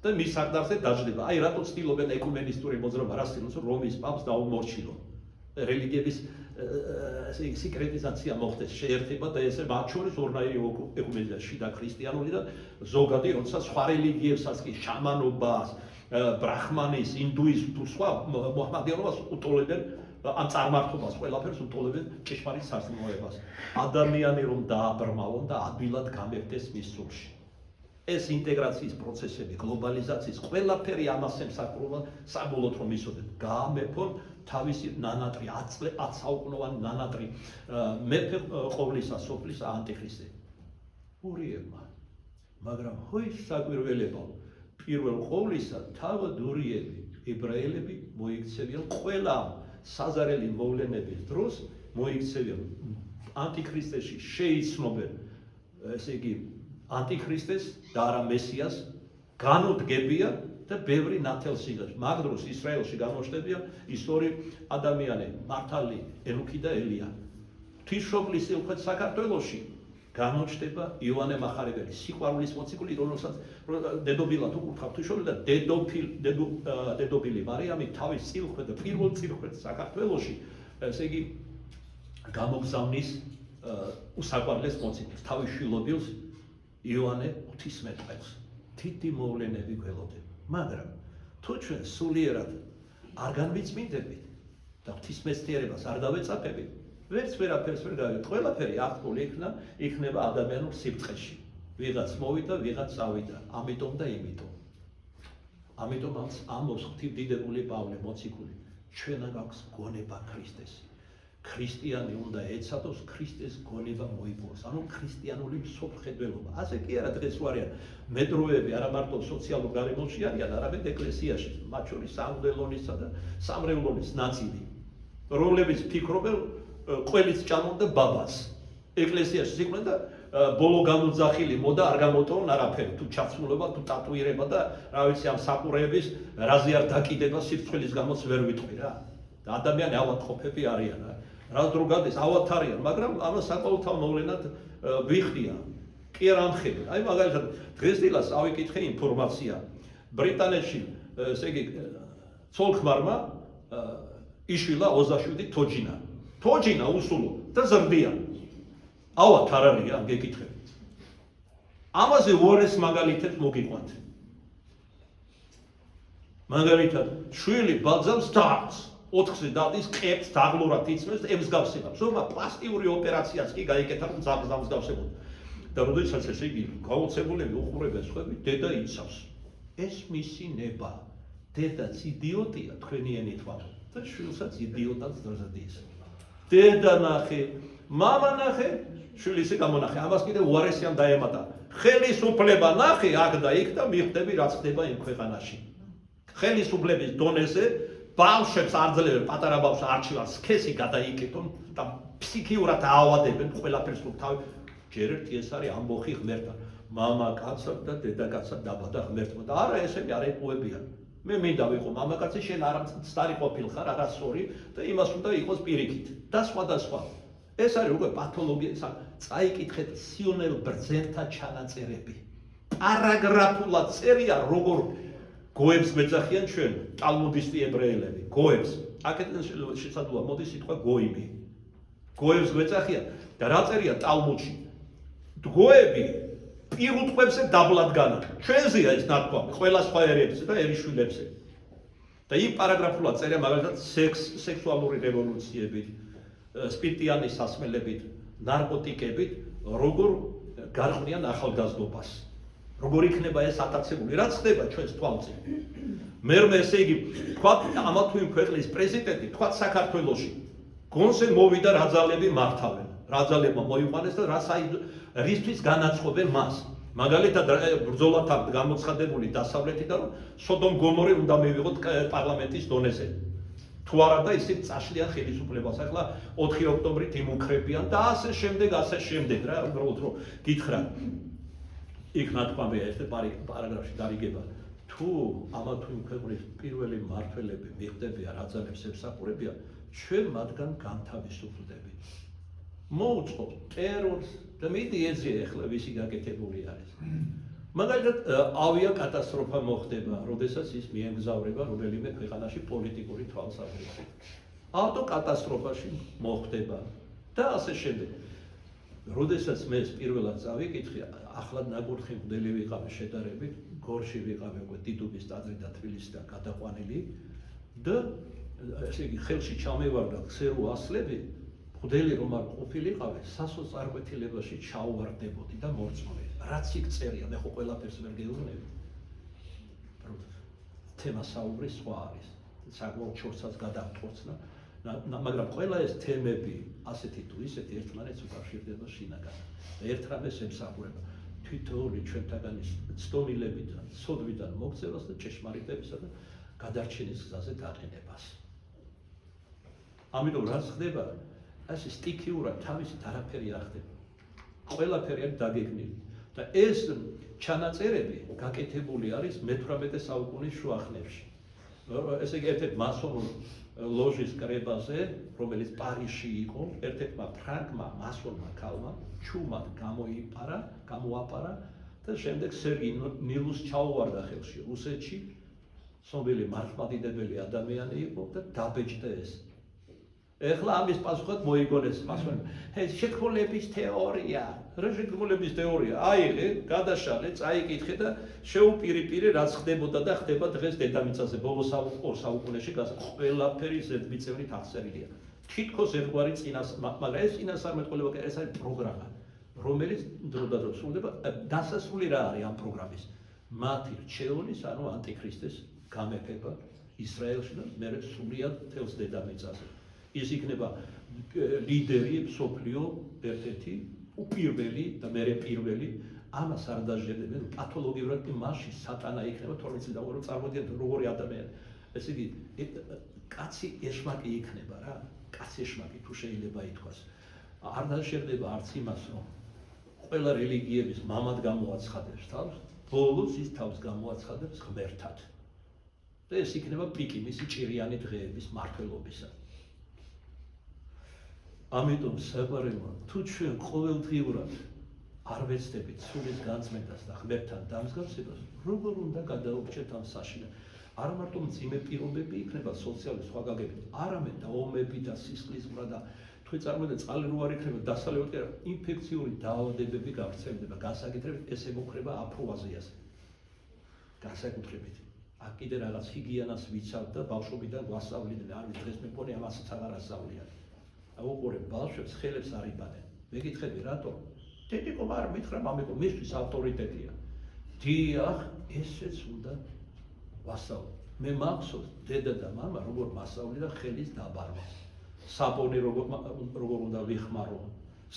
და მის სარდაფზე დაждდება. აი რატო ცდილობენ ეკუმენისტური მოძრაობა რა ცდილობს, რომ რომის პაპს დაუმორჩილონ. რელიგიების სიკრეტიზაცია მოხდეს, შეერთება და ესე მათ შორის ორნაირი ეკუმენიზაცია, შიდა ქრისტიანული და ზოგადი, როცა სხვა რელიგიებსაც კი შამანობას, ბრაჰმანის, ინდუიზმს თუ სხვა მოჰამადიანობას უტოლებენ, ამ წარმართობას ყველაფერს უტოლებენ ჭეშმარიტ სასწაულებას. ადამიანი რომ დააბრმავონ და ადვილად გამეფდეს მის სულში. ეს ინტეგრაციის პროცესები, გლობალიზაციის ყველაფერი ამას ემსახურება, საბოლოოდ რომ ისოდეთ, გაამეფონ თავისი ნანატრი, 10 საუკუნოვანი ნანატრი მეფე ყოვლისა სოფლისა ანტიქრისტე. ურიებმა, მაგრამ ჰოი საკვირველებო, პირველ ყოვლისა თავად ურიები, ებრაელები მოიქცევიან ყველა საზარელი მოვლენების დროს მოიქცევიან ანტიქრისტეში შეიცნობენ, ესე იგი ანტიქრისტეს და არა მესიას განუდგებიან და ბევრი ნათელს იღებს. მაგ დროს ისრაელში გამოჩნდებიან ის ორი ადამიანი, მართალი, ენუქი და ელია. ღვთისმშობლის სიუხვეც საქართველოში გამოჩნდება იოანე მახარებელი სიყვარულის მოციქული, რომელსაც დედობილად უკითხავთ უშუალოდ და დედობილი მარიამი თავის წილხვედ და პირველ წილხვედ საქართველოში, ესე იგი გამოგზავნის უსაყვარლეს მოციქულს, თავის შვილობილს იოანე ღვთისმეტყველს. თითი მოვლენები გველოდება, მაგრამ თუ ჩვენ სულიერად არ განვიწმინდებით და ღვთისმეცნიერებას არ დავეწაფებით, ვერც ვერაფერს ვერ გავიგებთ. ყველაფერი ახლული იქნება ადამიანურ სიბრწყეში. ვიღაც მოვიდა, ვიღაც წავიდა, ამიტომ და იმიტომ. ამიტომ ამბობს ღვთისმდიდრული პავლე მოციქული, ჩვენა გაქვს გონება ქრისტეს. ქრისტიანი უნდა ეცადოს ქრისტეს გონება მოიპოვოს, ანუ ქრისტიანული მსოფლმხედველობა. ასე კი არა, დღეს ვარიან მედროები არა მარტო სოციალურ გარემოში არიან, არამედ ეკლესიაში, მათ შორის სამღვდელონისა და სამრევლონის ნაწილი, რომლებიც ფიქრობენ ყველის ჭამონდა ბაბას. ეკლესიაში იყვნენ და ბოლო გამოძახილი მოდა არ გამოტოვონ არაფერი, თუ ჩაცმულობა, თუ ტატუირება და რა ვიცი ამ საყურეების რაზე არ დაკიდება სირცხვილის გამოც ვერ ვიტყვი რა. ადამიანი ავადმყოფები არიან რა. რა დრო გადის ავად არიან, მაგრამ ამას საკოლთავ მოვლენად ვიხდიან. კი არ ამხელენ. აი მაგალითად დღესდილას ავიკითხე ინფორმაცია. ბრიტანეთში, ესე იგი, ცოლ-ქმარმა იშვილა 27 თოჯინა. თოჯინა უსულო და ზრდია. ავად არ არის, ან გეკითხე. ამაზე უარეს მაგალითებს მოგიყვანთ. მაგალითად, შვილი ბაძავს დარს. 4-ზე დადის, ყებს დაღლურად იწმეს და ემსგავსება. ზომა პლასტიკური ოპერაციაც კი გაიკეთა, რომ დამსგავსებოდა. და როდესაც ესე იგი გაოცებულები უყურებენ სხვები, დედა იცავს. ეს მისი ნება. დედაც იდიოტია, თქვენიანი თქვა. და შვილსაც იდიოტად ზრდის. დედა ნახე, მამა ნახე, შვილისი გამონახე. ამას კიდე უარესიამ დაემატა. ხელისუფლება ნახე აქ და იქ და მიხვდები რაც ხდება იმ ქვეყანაში. ხელისუფლების დონეზე ბავშვებს აძლევენ, პატარა ბავშვს არჩევენ, სქესი გადაიკეთონ და ფსიქიურად აავადებენ ყველაფერს, რომ თავი ჯერ ერთი ეს არის ამბოხი ღმერთთან. მამა კაცად და დედა კაცად დაბადა ღმერთმა და არა ესები არ ეყუებიან. მე მინდა ვიყო მამაკაცი, შენ არ მცდარი ყოფილხარ, არასწორი და იმას უნდა იყოს პირიქით. და სხვა. ეს არის უკვე პათოლოგია, წაიკითხეთ სიონელ ბრძენთა ჩანაწერები. პარაგრაფულად წერია როგორ გოებს გვეძახიან ჩვენ, ტალმუდისტი ებრაელები, გოებს. აქედან შესაძლოა მოდის სიტყვა გოიმი. გოებს გვეძახიან და რა წერია ტალმუდში? გოები პირუტყვებზე დაბლადგანა. ჩვენზეა ეს ნათქვამი, ყველა სხვა ერებზე და ერიშვილებზე. და იქ პარაგრაფულად წერია მაგალითად სექსუალური რევოლუციებით, სპირტიანი სასმელებით, ნარკოტიკებით, როგორ გარყვნიან ახალგაზრდობას. როგორ იქნება ეს ატაცებული, რაც ხდება ჩვენს თვალწინ. მერმე ესე იგი, თქვა ამა თუ იმ ქვეყნის პრეზიდენტი, თქვა საქართველოში, გონზე მოვიდა რაძალები მართავენ. რაძალებმა მოიყვანეს და რისთვის განაცხობენ მას. მაგალითად ბრძოლათა გამოცხადებული დასავლეთიდან, რომ სოდომ გომორი უნდა მივიღოთ პარლამენტის დონეზე. თუ არა და ისინი წაშლიან ხელისუფლებას. ახლა 4 ოქტომბრით იმუქრებიან და ასე შემდეგ რა, უბრალოდ რომ გითხრა. იქ ნათქვამია ეს პარაგრაფში გარიგება. თუ ამა თუ იმ ქვეყნის პირველი მმართველები მიხდებიან რაძალებს ემსახურებიან, ჩვენ მათგან განთავისუფლდებით. მოუწყობთ ტერორს და მიდი ეძია ახლა ვისი გაკეთებული არის. მაგალითად ავიაკატასტროფა მოხდება, როდესაც ის მიემგზავრება რომელიმე ქვეყანაში პოლიტიკური თვალსაზრისით. ავტოკატასტროფაში მოხდება და ასე შემდეგ. როდესაც მე პირველად წავიკითხე, ახლად ნაკურთხი მღვდელი ვიყავი შედარებით, გორში ვიყავი უკვე დიდუბის ტაძრი და თბილისიდან გადაყვანილი და ესე იგი ხელში ჩამევარდა ქსერო ასლები, მღვდელი რომ არ ყოფილიყავი, სასოწარკვეთილებაში ჩაუვარდებოდი და მორწმუნე. რაც იქ წერია, მე ხო ყველაფერს ვერ გეუბნები. თემა საუბრის სხვა არის. საკმაოდ ჩორცაც გადავტყორცნა, მაგრამ ყველა ეს თემები ასეთი თუ ისეთი ერთმანეთს უკავშირდება შინაგანად. და ერთ რამეს ემსახურება თითოეული ჩვენთაგანის ცდომილებით, სოდვიდან მოგწევას და ჭეშმარიტებისა და გადარჩენის გზაზე დაყენებას. ამიტომ რაც ხდება, ასე სტიქიურად თავისით არაფერი არ ხდება. ყველაფერი არის დაგეგმილი. და ეს ჩანაწერები გაკეთებული არის მე-18 საუკუნის შუახნებში. ესე იგი ერთ-ერთ მასონურ ლოჟის კრებაზე, რომელიც პარიზში იყო, ერთ-ერთმა ფრანგმა მასონმა ქალმა ჩუმად გამოაპარა და შემდეგ სერგი ნილუს ჩაუვარდა ხელში რუსეთში, ცნობილი მართლმადიდებელი ადამიანი იყო და დაბეჭდა ეს. ეხლა ამის პასუხად მოიგონეს მასონებმა. შექმნილების თეორია, რა შექმნილების თეორია? აიღე, გადაშალე, წაიკითხე და შეუპირიპირე რაც ხდებოდა და ხდება დღეს დედამიწაზე ბოლო საუკუნეში ყველაფერი ზედმიწევნით აღწერილია. თითქოს ერთგვარი მაგრამ ეს წინასწარმეტყველება ეს არის პროგრამა, რომელიც დრო და დრო სრულდება. დასასრული რა არის ამ პროგრამის? მათი რჩეულის, ანუ ანტიქრისტეს გამეფება ისრაელში და მერე სრულიად თელს დედამიწაზე. ის იქნება ლიდერი მსოფლიო ერთ-ერთი უპირველი და მერე პირველი ამას არ დაჟდებენ პათოლოგიურად მასში სატანა იქნება 12 წლიდან რომ წარმოდიეთ როგორი ადამიანი ესე იგი კაცი ეშმაკი იქნება რა კაცი ეშმაკი თუ შეიძლება ითქვას არ დაჟდება არც იმას რომ ყველა რელიგიების მამად გამოაცხადებს თავს ბოლოს ის თავს გამოაცხადებს ღმერთად და ეს იქნება პიკი მისი ჭირიანი დღეების მართლობისა ამიტომ საყვარელო თუ ჩვენ ყოველდღიურად არ ვეცდებით სულის განწმენდას და ღმერთთან დამსგავსებას, როგორ უნდა გადავრჩეთ ამ საშინელ? არ მარტო მძიმე პირობები იქნება სოციალური სხვა გაგებით, არამედ და ომები და სისხლისღვრა და თუ წარმოიდგინეთ წყალი რო არ იქნება დასალევად ინფექციური დაავადებები გავრცელდება, განსაკუთრებით ეს ემუქრება აფრო-აზიას. განსაკუთრებით აქ კიდე რაღაც ჰიგიენას ვიცავ და ბავშვობიდან ვასწავლიდნენ, არ ვიცი დღეს მე მგონი ამასაც აღარ ასწავლიან. აუყურებ ბავშვებს ხელებს არ იბანენ. მეკითხები რატომ? დედიკომ არ მითხრა მამიკო მისთვის ავტორიტეტია. დიახ, ესეც უნდა ვასწავლო. მე მახსოვს დედა და მამა როგორ მასწავლიდა ხელის დაბარვას. საბონი როგორ უნდა ვიხმარო,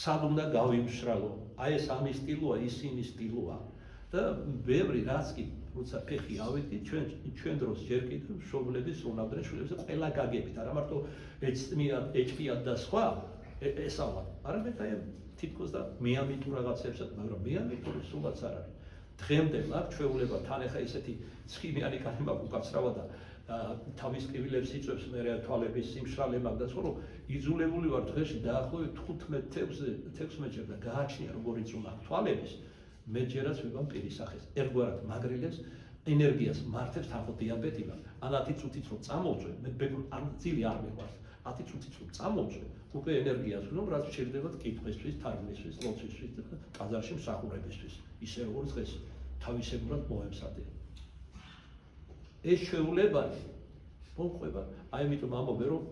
სად უნდა გავიმშრალო. აი ეს ამის სტილოა, ისინი სტილოა. და ბევრი რაც კი როცა ფეხი ავიდგით ჩვენ დროს ჯერ კიდევ მშობლების უნავდნენ შვილებს ყველა გაგებით, არა მარტო ეჭვიათ და სხვა ესწავლათ. არამედ აი თითქოს და მეამიტურ რაღაცებსაც, მაგრამ მეამიტური სულაც არ არის. დღემდე მაქვს ჩვეულება თან ახლა ისეთი ცხიმიანი კანი მაქვს უკაცრავა და თავის კივილებს იწვევს მერე თვალების სიმშრალე მაქვს და სხვა რომ იძულებული ვარ დღეში დაახლოებით 15-16 ჯერ და გააჩნია როგორ იწუნა თვალების მე ჯერაც ვიბამ პირის სახეს. ერთგვარად მაგრილებს ენერგიას მართებს თან ხო დიაბეტი მაქვს. ან 10 წუთით რომ წამოვწვე, მე არ ძილი არ მეყვარს. 10 წუთით რომ წამოვწვე, უკვე ენერგიას ვგნობ, რაც შეიძლება კითხვისთვის, თარგმნისთვის, ლოცვისთვის და ტაძარში მსახურებისთვის. ისე როგორც დღეს თავისებურად მოემსადე. ეს ჩვეულებანი მომყვება, აი ამიტომ ამბობე რომ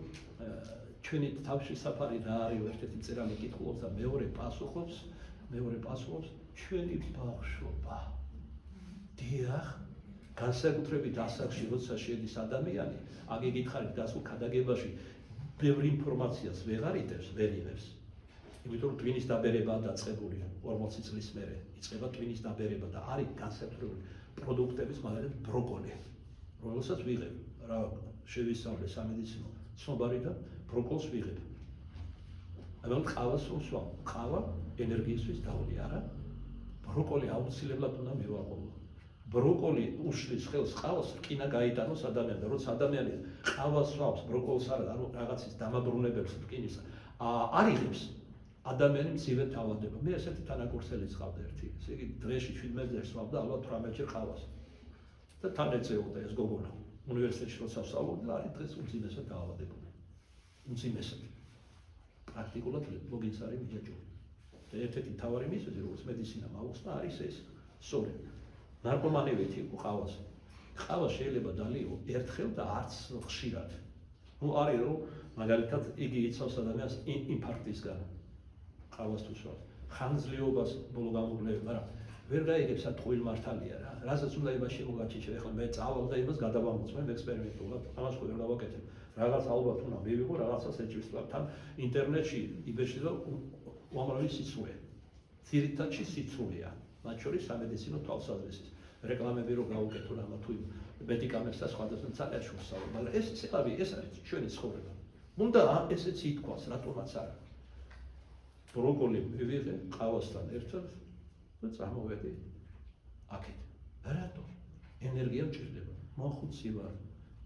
ჩვენი თავშესაფარი რა არის ერთ-ერთი წერალი კითხულობს და მეორე პასუხობს ჩვენი ბავშვობა. დიახ, განსაკუთრებით ასაკში როცა შედის ადამიანი, აქ იგითხარით გასულ ქადაგებაში ბევრი ინფორმაციას ვეღარ იტევს, ვერ იღებს. იმიტომ რომ ტვინის დაბერებაა დაწყებული 40 წლის მერე იწყება ტვინის დაბერება და არის განსაკუთრებული პროდუქტების მაგალითად ბროკოლი. რომელსაც ვიღებ, რა შევისწავლე სამედიცინო ცნობარი და ბროკოლს ვიღებ. ანუ ყავას ვსვამ, ყავა ენერგიისთვის დავლი არა. ბროკოლი აუცილებლად უნდა მივაყოლო. ბროკოლი უშლის ხელს ყავას რკინა გაიტანოს ადამიანს და როცა ადამიანი ყავას ვსვამს, ბროკოლს არა, ანუ რაღაცის დამაბრუნებელს რკინისა არ იღებს. ადამიანი მცირე თავადება. მე ესეთი თანაკურსელი წავდა ერთი. ესე იგი დღეში 17 ვსვამდა ალბათ 18 ჯერ ყავას. და თან ეწეოდა ეს გოგონა. უნივერსიტეტში როცა ვსწავლობდა, არის დღეს უმძიმესად დაავადებული. უმძიმესად. პრაქტიკულად ლოგინს არის მიჯაჭვული. და ერთ-ერთი მთავარი მიზეზი, როგორც მედიცინა მაუხსნა, არის ეს. სწორედ. ნარკომანივით იყო ყავას. ყავა შეიძლება დალიო ერთხელ და არც ხშირად. ნუ არის რომ მაგალითად იგი იცავს ადამიანს ინფარქტისგან. ყავას თუ სვამს. ხანგრძლივობას ბოლო გამოვლენა, მაგრამ ვერ გაიგებს რა ტყუილ მართალია რა. რასაც უნდა იმაში მოგაჩიჩე, ახლა მე წავალ და იმას გადავამოწმე ექსპერიმენტულად, ამას ხო ვერ გავაკეთებ. რაღაც ალბათ უნდა მივიღო, რაღაცას ეჭვისთავ თან ინტერნეტში იბეჭდი და უამრავი სიცრუე. ძირითადში სიცრუეა, მათ შორის სამედიცინო თვალსაზრისით. რეკლამები რო გავუკეთო რამა თუ მედიკამენტს და სხვადასხვა ცალკეში ვსწავლობ, მაგრამ ეს არის ჩვენი ცხოვრება. უნდა ესეც ითქვას, რატომაც არა. ბროკოლი მივიღე ყავასთან ერთად და წამოვედი აქეთ. რატო? ენერგია მჭირდება. მოხუცი ვარ.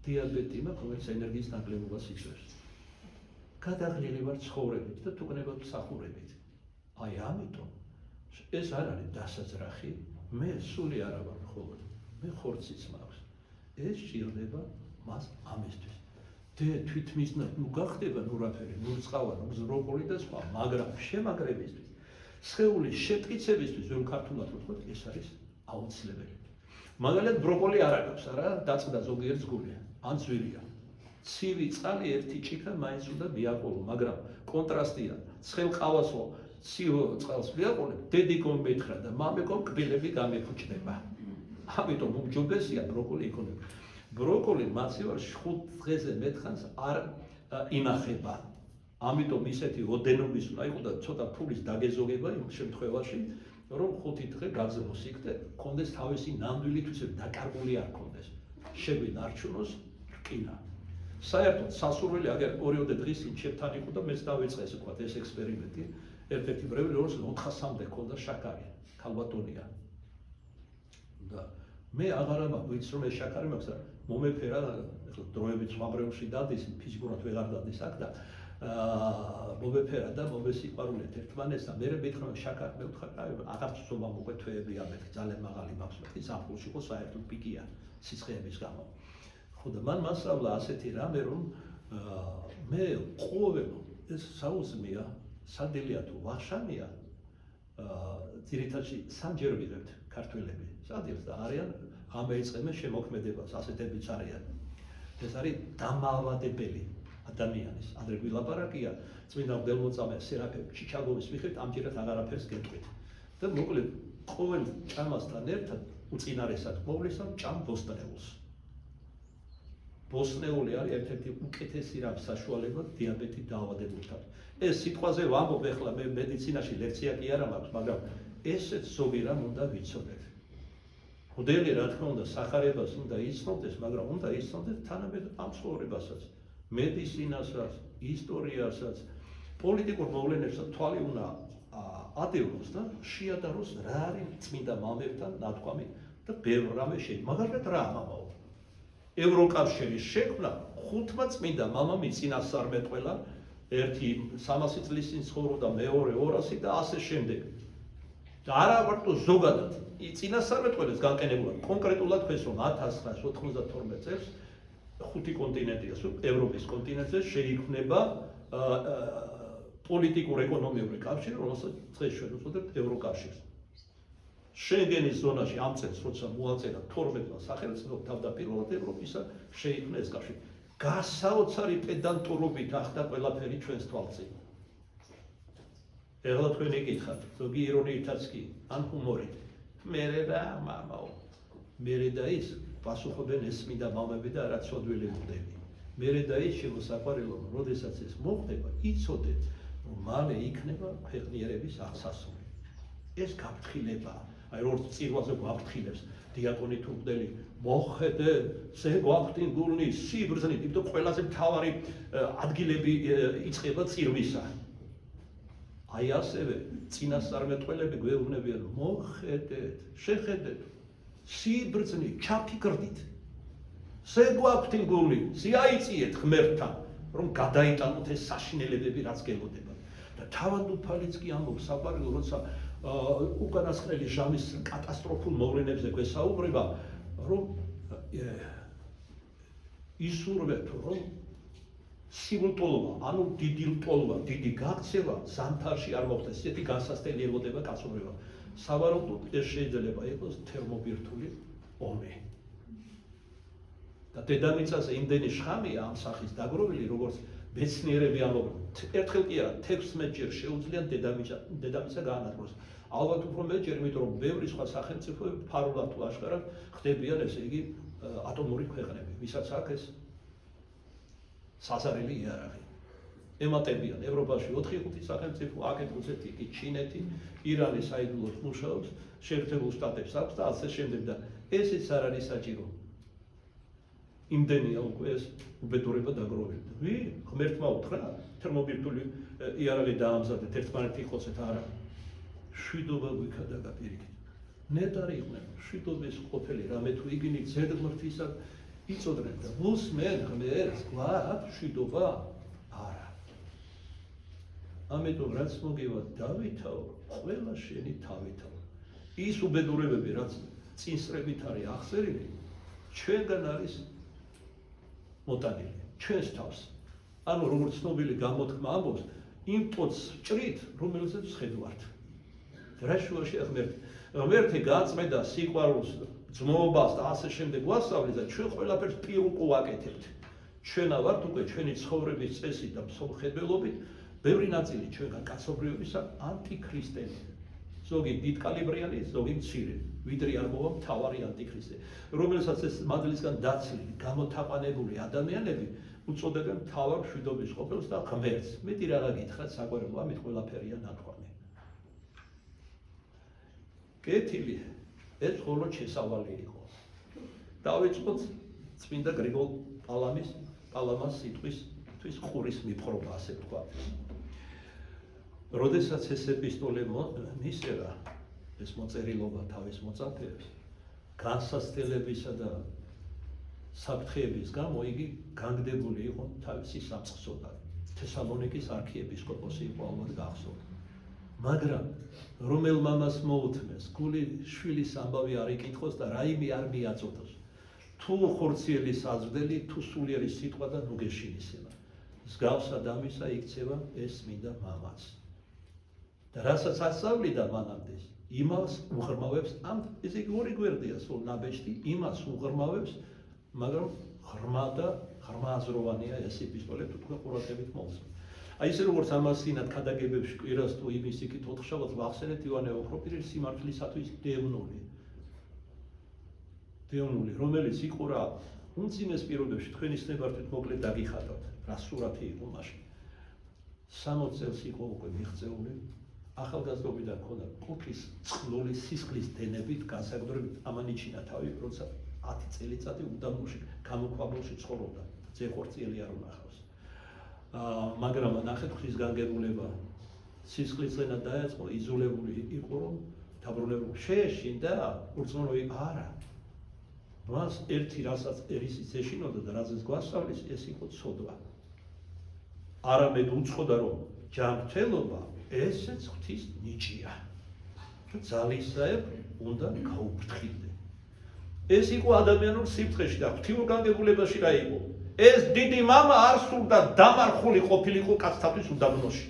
დიაბეტი მაქვს, რომელიც ენერგიის ნაკლებობას იწვევს. გადაღლილი ვარ ცხოვრებით და თუ გნებავ მსახურებით. აი ამიტომ ეს არ არის დასაძრახი, მე სული არა ვარ მხოლოდ, მე ხორციც მაქვს. ეს ჭირდება მას ამისთვის. თვითმისნა გახდება ნურაფერი, ნურწყავა, ბროკოლი და სხვა, მაგრამ შემაგრებისთვის, სხეულის შემტკიცებისთვის, რომ ქართულად ვთქვათ, ეს არის აუცილებელი. მაგალითად ბროკოლი არ აქვს, არა, დაწყდა ზოგიერთ ზგული, ან ძვირია. ცივი წყალი ერთი ჭიქა მაინც უნდა მიაყოლო, მაგრამ კონტრასტია, ცხელ ყავასო ცივ წყალს მიაყოლებ, დედიკომ მეთხრა და მამეკომ კბილები გამეფუჭდება. ამიტომ უმჯობესია ბროკოლი იქნება. ბროკოლი მაცივარში 5 დღეზე მეტხანს არ ინახება. ამიტომ ისეთი ოდენობის უნდა იყოს და ცოტა ფულის დაგეზოგება იმ შემთხვევაში, რომ 5 დღე გაგზავნოს იქ და კონდეს თავისი ნამდვილი თვისება დაკარგული არ კონდეს. შეგვინარჩუნოს რკინა. საერთოდ სასურველი აგერ 2-3 დღის წინ ჩემთან იყო და მეც დავიწყე ესე ვთქვათ ეს ექსპერიმენტი. ერთ-ერთი ბრეველი 400-მდე ქონდა შაქარი, ქალბატონია. და მე აღარა ვიცი რომ ეს შაქარი მაქვს და მომეფერა, ეხლა დროებით სხვა ბრევლში დადის, ფიზიკურად ვეღარ დადის აქ და მომეფერა და მომესიყვარულეთ ერთმანეთს და მე მეთქმა შაქარი მე ვთქვა, აი აღარ ცოვა მოყვე თვეები ამეთ ძალიან მაღალი მაქვს, მეთქი საფულში იყო საერთოდ პიკია სიცხეების გამო. ხო და მან მასწავლა ასეთი რამე რომ მე ყოველ ეს საუზმეა სადელია თუ ვახშამია ძირითადში სამჯერ ვიღებთ ქართველები სადილს და არიან ამეიწყებენ შემოქმედებას ასეთებიც არიან ეს არის დამაავადებელი ადამიანის ადრე გვილაპარაკია წმინდა მღვდელმოწამე სერაფიმ ჩიჩაგოვის მიხედვით ამჯერად აღარაფერს გეტყვით და მოკლედ ყოველ ჭამასთან ერთად უწინარესად მოვლისამ ჭამ ბოსტნეულს ბოსტნეული არის ერთ-ერთი უკეთესი რამ საშუალება დიაბეტით დაავადებულთან ეს სიტყვაზე ვამბობ ეხლა მე მედიცინაში ლექცია კი არა მაქვს მაგრამ ესეც ზოგი რამ უნდა ვიცოდეთ მოდელი რა თქმა უნდა სახარებას უნდა იცნობდეს მაგრამ უნდა იცნობდეს თანამედ ამ ცხოვრებასაც მედიცინასაც ისტორიასაც პოლიტიკურ მოვლენებსაც თვალი უნდა ადევნოს და შეადაროს რა არის წმინდა მამებთან ნათქვამი და ბევრ რამე შეიძლება მაგალითად რა ამაო ევროკავშირის შექმნა 5 წმინდა მამამ იწინასწარმეტყველა ერთი 300 წლის წინ ცხოვრობდა მეორე 200 და ასე შემდეგ და არა მარტო ზოგადად იწინასწარმეტყველეს განყენებულად კონკრეტულად ხეს რომ 1992 წელს 5 კონტინენტია ევროპის კონტინენტზე შეიქმნება პოლიტიკურ-ეკონომიური კავშირი რომელსაც დღეს ჩვენ უწოდებთ ევროკავშირს შენგენის ზონაში ამ წელს როცა მოაწერა 12-მა სახელმწიფომ თავდაპირველად ევროპისა შეიქმნა ეს კავშირი გასაოცარი პედანტურობით ახდა ყველაფერი ჩვენს თვალწინ ეხლა თქვენ ეკითხათ ზოგი ირონიითაც კი ან ჰუმორით მე რა მამაო მე და ის პასუხობენ ეს წმინდა მამები და რა ცოდვილებულები მე და ის შემოსაყვარელო როდესაც ეს მოხდება იცოდეთ რომ მალე იქნება ქვეყნიერების აღსასრული ეს გაფრთხილებაა აი როგორც წირვაზე გვაფრთხილებს დიაკონი თურგდელი მოხედე ზე გვაფრთხილნი სიბრძნით იმიტომ ყველაზე მთავარი ადგილები იწყება წირვისა აი ასევე წინასწარმეტყველები გვეუბნებიან მოხედეთ შეხედეთ სიბრძნით ჩაფიქრდით ზე გვაფრთხილნი ზიაიწიეთ ღმერთთან რომ გადაიტანოთ ეს საშინელებები რაც გელოდება და თავად უფალიც კი ამბობს საყვარელო როცა უკანასკნელი ჟამის კატასტროფულ მოვლენებზე გვესაუბრება რომ ისურვებთ რომ სიულტოლობა ანუ დიდი ლტოლობა დიდი გაქცევა ზამთარში არ მოხდეს ისეთი განსასწრელი ელოდება კაცობრიობა სავარაუდოდ ეს შეიძლება იყოს თერმობირთული ომი და დედამიწაზე იმდენი შხამია ამ სახის დაგროვილი როგორც მეცნიერები ამბობენ ერთხელ კი არა 16 ჯერ შეუძლია დედამიწა გაანადგუროს ალბათ უფრო მეჯერ იმიტომ რომ ბევრი სხვა სახელმწიფოები ფარულად თუ აშკარად ხდებიან ესე იგი ატომური ქვეყნები ვისაც აქვს ეს საზარელი იარაღი ემატებიან ევროპაში 4-5 სახელმწიფო აქეთ რუსეთი კი ჩინეთი ირანი საიდუმლოდ მუშაობს შეერთებულ შტატებს აქვს და ასე შემდეგ და ესეც არ არის საჭირო იმდენია უკვე ეს უბედურება დაგროვებდა. ღმერთმა უთხრა თერმობირთული იარაღი დაამზადეთ ერთმანეთი ხოცეთ არა. შვიდობა გვიქადაგა პირიქით. ნეტარი იყვნენ შვიდობის ყოფილი რამე თუ იგინი ზედღმრთისა იწოდნენ და მოსმენ ღმერთს გვაქვს მშვიდობა? არა. ამიტომ რაც მოგევა დავითაო, ყველა შენი თავითაო. ის უბედურებები, რაც წინსწრებით არის ახსენილი, ჩვენგან არის მოტანილი, ჩვენს თავს. ანუ როგორც ცნობილი გამოთქმა ამბობს, იმ პოც ჭრით, რომელსაც ვხედავთ. რა შუაშია ღმერთი? ღმერთი გაწმენდა სიყვარულს, ძმობას და ასე შემდეგ გვასწავლეს და ჩვენ ყველაფერს პირუკო ვაკეთებთ. ჩვენა ვართ უკვე ჩვენი ცხოვრების წესით და მსოფლმხედველობით, ბევრი ნაწილი ჩვენგან კაცობრიობისა ანტიქრისტენი. ზოგი დიდკალიბრიანი, ზოგი მცირე, ვიდრე არ მოვა მთავარი ანტიქრისტე, რომელსაც ეს მადლისგან დაცლილი, გამოთაყვანებული ადამიანები უწოდებენ მთავარ მშვიდობის ყოფილს და ღმერთს. მეტი რა გითხრათ, საგვარეულო ამით ყველაფერია ნათქვამი. კეთილი, ეს მხოლოდ შესავალი იყო. დავიწყოთ წმინდა გრიგოლ პალამას სიტყვის ყურის მიფხრობა, ასე ვთქვა. როდესაც ეს ეპისტოლე მისწერა, ეს მოწერილობა თავის მოწაფეებს, განსაცდელებისა და საფრთხეების გამო იგი განგდებული იყო თავისი სამწყსოდან. თესალონიკის არქიეპისკოპოსი იყო ალბათ გახსოვთ. მაგრამ რომელ მამას მოუთმეს, გული შვილის ამბავი არ იკითხოს და რაიმე არ მიაწოდოს. თუ ხორციელი საზრდელი, თუ სულიერი სიტყვა და ნუ გეშინისება. მსგავსად ამისა იქცევა ეს წმინდა მამაც. და რასაც ასწავლიდა მანამდე, იმას უღრმავებს, ეს იგი ორი გვერდია სულ ნაბეჭდი, იმას უღრმავებს, მაგრამ ღრმააზროვანია ეს ეპისტოლე, თუ თქვენ ყურადღებით მოვსვით. აი ესე როგორც ამასინად ქადაგებებში კვირას თუ იმის იქით ოთხშაბათს ვახსენეთ ივანე ოქროპირის სიმართლისათვის დევნული, რომელიც იყურა უმძიმეს პირობებში თქვენის ნებართვით მოკლედ დაგიხატავთ, რა სურათი იყო მაშინ. 60 წელს იყო უკვე მიღწეული, ახალგაზრდობიდან ქონდა კუქის წყლული სისხლის დენებით განსაკუთრებით ამანიჩინა თავი, როცა 10 წელიწადი უდაბნოში გამოქვაბულში ცხოვრობდა, ძეხორციელი არ უნახავს. მაგრამ ნახეთ ღვთის განგებულება სისხლის ზენა დაეწყო, იზოლებული იყო, რომ დაბრუნებული შეეშინდა, ურწმუნოი არა. მას ერთი რასაც ერისიც ეშინოდა და რაზეც გვასწავლის, ეს იყო ცოდვა. არამედ უცხოდა, რომ ჯანმრთელობა ესეც ღვთის ნიჭია. ძალისაებ უნდა გაუფრთხილდე. ეს იყო ადამიანურ სიფრთხეში და ღვთიურ განგებულებაში რა იყო? ეს დიდი მამა არ სურდა დამარხული ყოფილიყო კაცთათვის უდაბნოში,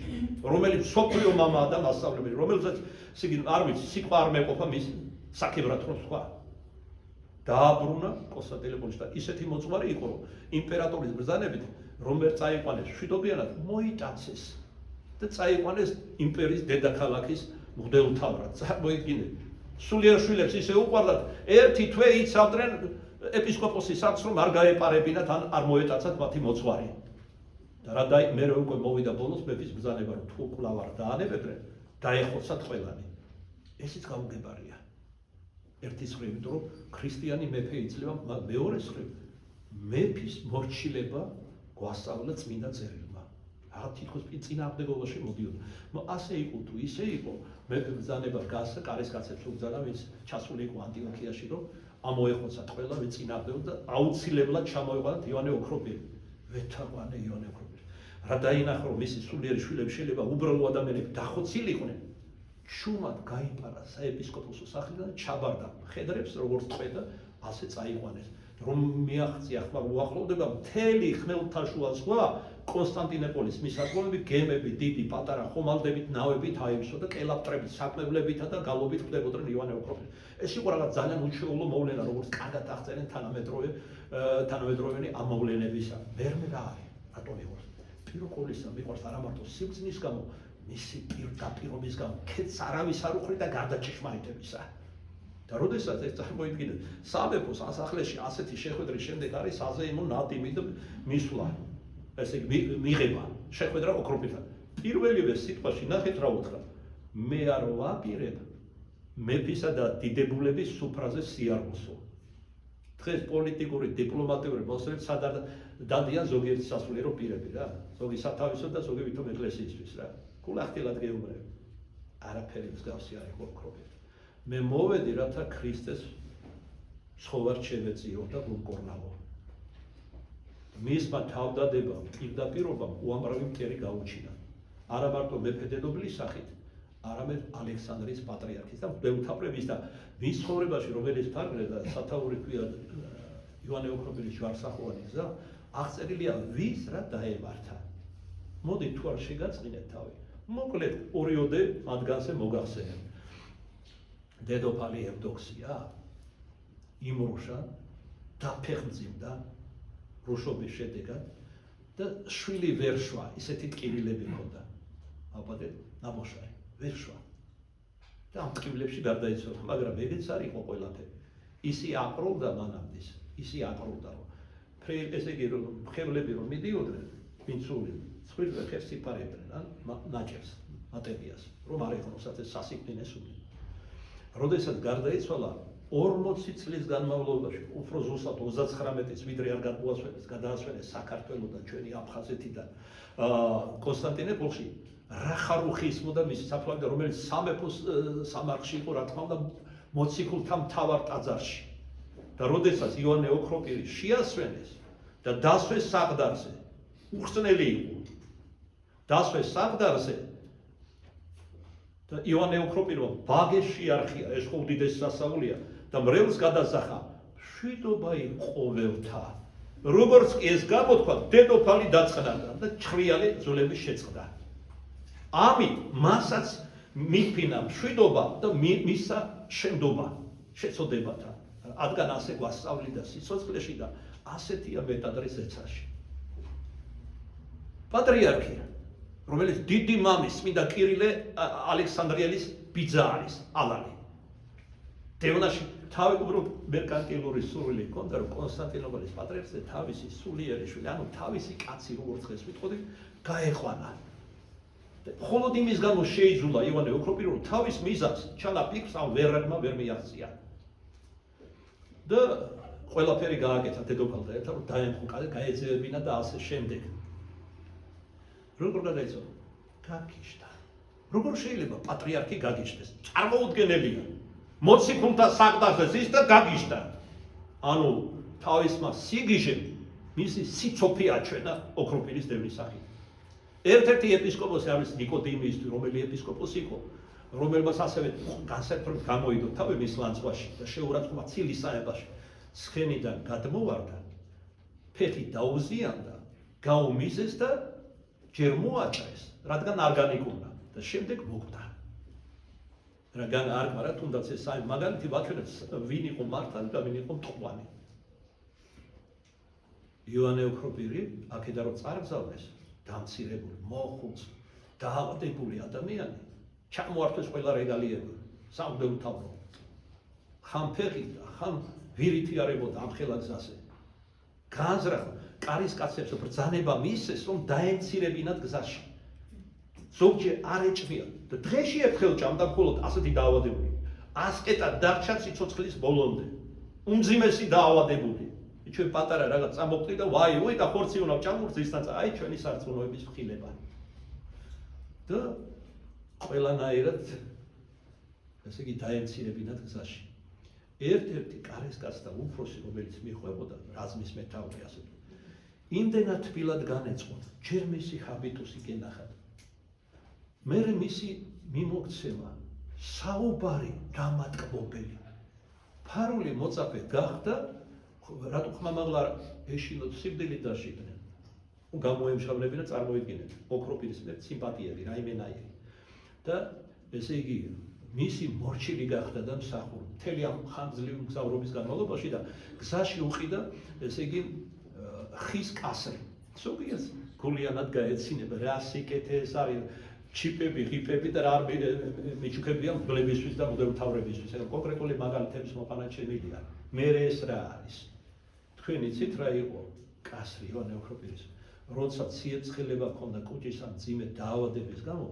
რომელიც სოფლიო მამაა და მასწავლებელი, რომელსაც არ ვიცი, სიტყვა არ მეყოფა მის საქებრად რო თქვა. დააბრუნა კონსტანტინოპოლში და ისეთი მოწვარი იყო, რომ იმპერატორის ბრძანებით რომელ წაიყვანეს მშვიდობიანად მოიტაცეს და წაიყვანეს იმპერიის დედაქალაქის მღვდელმთავრად. წარმოიდგინეთ, სულიერ შვილებს ისე უყვარდათ, ერთი თვე იცავდნენ ეპისკოპოსის სახლს, რომ არ გაეპარებინათ ან არ მოეტაცათ მათი მოწვარი. და რა მე უკვე მოვიდა ბოლოს მეფის ბრძანება, რომ თუ კვლავ არ დაანებებდნენ, დაეხოცათ ყველანი. ესიც გაუგებარია. ერთი მხრივ, იმიტომ რომ ქრისტიანი მეფე იძლევა, მეორე მხრივ, მეფის მორჩილება გვასწავლა წმინდა წერილმა. რა თითქოს წინააღმდეგობაში მოდიოდა. ასე იყო თუ ისე იყო, მეფე ბრძანება გასცა, კარისკაცებს უგზავნა, ვინც ჩასული იყო ანტიოქიაში, რომ ამოეხოცათ ყველა, ვინც წინააღმდეგო და აუცილებლად ჩამოეყვანათ ივანე ოქროპირი. ვეთაყვანე ივანე ოქროპირი. რა დაინახა, რომ მისი სულიერი შვილები შეიძლება უბრალო ადამიანები დახოცილიყვნენ. შუმად გაიპარა საეპისკოპოსო სახლიდან, ჩაბარდა მხედრებს, როგორც წყვეტა, ასე წაიყვანეს. რომ მიაღწია ხმა უახლოვდება მთელი ხმელთაშუა ზღვა, კონსტანტინოპოლის მისადგომები, გემები, დიდი, პატარა ხომალდებით, ნავებით აივსო და კელაპტრებით, საკმევლებითა და გალობით ხდებოდნენ ივანე ოქროპირი. ეს იყო რაღაც ძალიან უჩვეულო მოვლენა, როგორც კარგად აღწერენ თანამედროვენი ამ მოვლენებისა. მერმე რა არის? რატომ მიყვარს? პიროკოლისა მიყვარს არა მარტო სიბრძნის გამო, მისი პირდაპირობის გამო, ქეთს არავის არ უხრით და გარდა ჭეშმარიტებისა. და როდესაც ეს წარმოიდგინეთ, სამეფოს ასახლეში ასეთი შეხვედრის შემდეგ არის საზეიმო ნადიმი და მისვლა. ესე იგი მიღება შეხვედრა ოქროპირთან. პირველივე სიტყვაში ნახეთ რა უთხრა. მე არ ვაპირებ მეფისა და დიდებულების სუფრაზე სიარბოსო. დღეს პოლიტიკური, დიპლომატიური მოსვლები სადარ დადიან ზოგიერთი სასულიერო პირები რა. ზოგი სათავისო და ზოგი ვითომ ეკლესიისთვის რა. გულახდილად გეუბნები. არაფერი მსგავსი არ იყო ოქროპირ. მე მოვედი, რათა ქრისტეს ცხოვარ შევეწიო და გულკორნავო. მისმა თავდადებამ, პირდაპირობამ უამრავი მტერი გაუჩინა. არა მარტო მეფე-დედოფლის სახით, არამედ ალექსანდრიის პატრიარქის და მღვდელმთავრების და მის ცხოვრებაში, რომელიც თარგმნეს და სათაური ქვია ივანე ოქროპირის ჯვარსახოვანი გზა, აღწერილია ვის რა დაემართა. მოდი თუ არ შეგაწყინეთ თავი. მოკლედ ორიოდე მათგანზე მოგახსენებ. დედოფალი ევდოქსია იმრუშა დაფეხმძიმდა რუშობის შედეგად და შვილი ვერ შვა, ისეთი ტკივილები ჰქონდა. აბადე ნამოშარი ვერ შვა. და ამ ტკივილებში გარდაიცვალა, მაგრამ ეგეც არ იყო ყველაფერი. ისი აკროვდა მანამდე, ისი აკროვდა, რომ ესე იგი რომ ხევლები რომ მიდიოდნენ, ვინცული ცხვირზე ხერს იფარებდნენ, ნაჭერს, მატერიას, რომ არ ეხნოსათ ეს სასიკვდინეს უნდა. როდესაც გარდაიცვალა 40 წლის განმავლობაში, უფრო ზუსტად 39-ის, ვიდრე არ გადაასვენეს საქართველოს და ჩვენი აფხაზეთიდან კონსტანტინოპოლში, რახარუხი ისმოდა მისი საფლავი, რომელიც სამეფოს სამარხში იყო, რა თქმა უნდა, მოციქულთა მთავარ ტაძარში. და როდესაც ივანე ოქროპირი შეასვენეს და დასვეს საყდარზე, უხსნელი იყო. დასვეს საყდარზე და ივანე ოქროპირმა ბაგეს შეარხია, ეს ხო უდიდესი სასწაულია და მრევლს გადასახა, მშვიდობა იყვოველთა. როგორც კი ეს გამოთქვა, დედოფალი დაწყნარდა და ჩხრიალი ძვლები შეწყდა. ამით მასაც მიფინა მშვიდობა და მისა შემდობა შეწოდებათა. რადგან ასე გვასწავლიდა სიცოცხლეში და ასეთია მეტადრის ზეცაში. პატრიარქი, რომელიც დიდი მამის წმინდა კირილე ალექსანდრიელის ბიძა არის, ალანი. დევნაში თავი უბრალოდ მერკანტილური სურვილი ჰქონდა, რომ კონსტანტინოპოლის პატრიარქზე თავისი სულიერი შვილი, ანუ თავისი კაცი, როგორც ხეს ვიტყოდი, გაეყვანა. მხოლოდ იმის გამო შეიძულა ივანე ოქროპირი, რომ თავის მიზანს ჩანაფიქრს ამ ვერაგმა ვერ მიაღწია. და ყველაფერი გააკეთა დედოფალთან ერთად, რომ დაემხო, გაეძევებინა და ასე შემდეგ. როგორ გადაიცვალა? გაგიჟდა. როგორ შეიძლება პატრიარქი გაგიჟდეს? წარმოუდგენელია. მოციქულთა საყდარზე ზის და გაგიჟდა. ანუ თავისმა სიგიჟემ მისი სიცოფი აჩვენა ოქროპირის დევნის სახით. ერთ-ერთი ეპისკოპოსი არის ნიკოდიმის, რომელი ეპისკოპოსი იყო, რომელმაც ასევე განსაკუთრებით გამოიდო თავი მის ლანძღვაში და შეურაცხყოფა ცილის საებაში. ცხენიდან გადმოვარდა, ფეხი დაუზიანდა, გაუმიზეს და ჯერ მოაჭრეს, რადგან არ განიკურნა და შემდეგ მოკვდა. რადგან არ მარა თუნდაც ეს აი მაგალითი ვაჩვენეთ, ვინ იყო მართალი და ვინ იყო მტყვანი. ივანე ოქროპირი აქედან რომ წარგზავნეს, დამცირებული, მოხუც, დაავადებული ადამიანი, ჩამოართვეს ყველა რეგალიები, სამღვდელმთავრო. ხან ფეხით და ხან ვირითი არებოდა ამ ხელა გზაზე. განზრახვა, კარისკაცებს ბრძანება მისცეს, რომ დაემცირებინათ გზაში. ზოგჯერ არ ეჭვია და დღეში ერთხელ ჭამდა მხოლოდ ასეთი დაავადებული. ასკეტად დარჩა სიცოცხლის ბოლომდე. უმძიმესი დაავადებული. ჩვენ პატარა რაღაც წამოყვდი და ვაი და ხორცი უნდა ჩამოვრცისთან, აი ჩვენი სარწმუნოების მხილება. და ყველანაირად ესე იგი დაემცირებინათ გზაში. ერთ-ერთი კარისკაც და უფროსი, რომელიც მიხვებოდა რაზმის მეთაური ასე. იმდენად თბილად განეწყო, ჯერ მისი ჰაბიტუსი გენახათ. მერე მისი მიმოქცევა, საუბარი დამატკბობელი. ფარული მოწაფე გახდა, რატო ხმამაღლა ეშინოთ სიკვდილით დაშიდნენ. გამოემშავნებინა წარმოიდგინეთ ოქროპირის მიერ სიმპათიები, რაიმენაირი. და ესე იგი მისი მორჩილი გახდა და მსახური მთელი ამ ხანგრძლივი მგზავრობის განმავლობაში და გზაში უყიდა ესე იგი ხის კასრი. ზოგიერთს გულიანად გაეცინება რა სიკეთე ეს არის ჩიპები, ღიფები და რა მიჩუქებია მგლებისთვის და მღვდელმთავრებისთვის. ეს კონკრეტული მაგალითების მოყანა შემიძლია. მე ეს რა არის? თქვენ იცით რა იყო კასრი ივანე ოქროპირის? როცა ციეცხლება ჰქონდა კუჭის ამ ძიმე დაავადების გამო,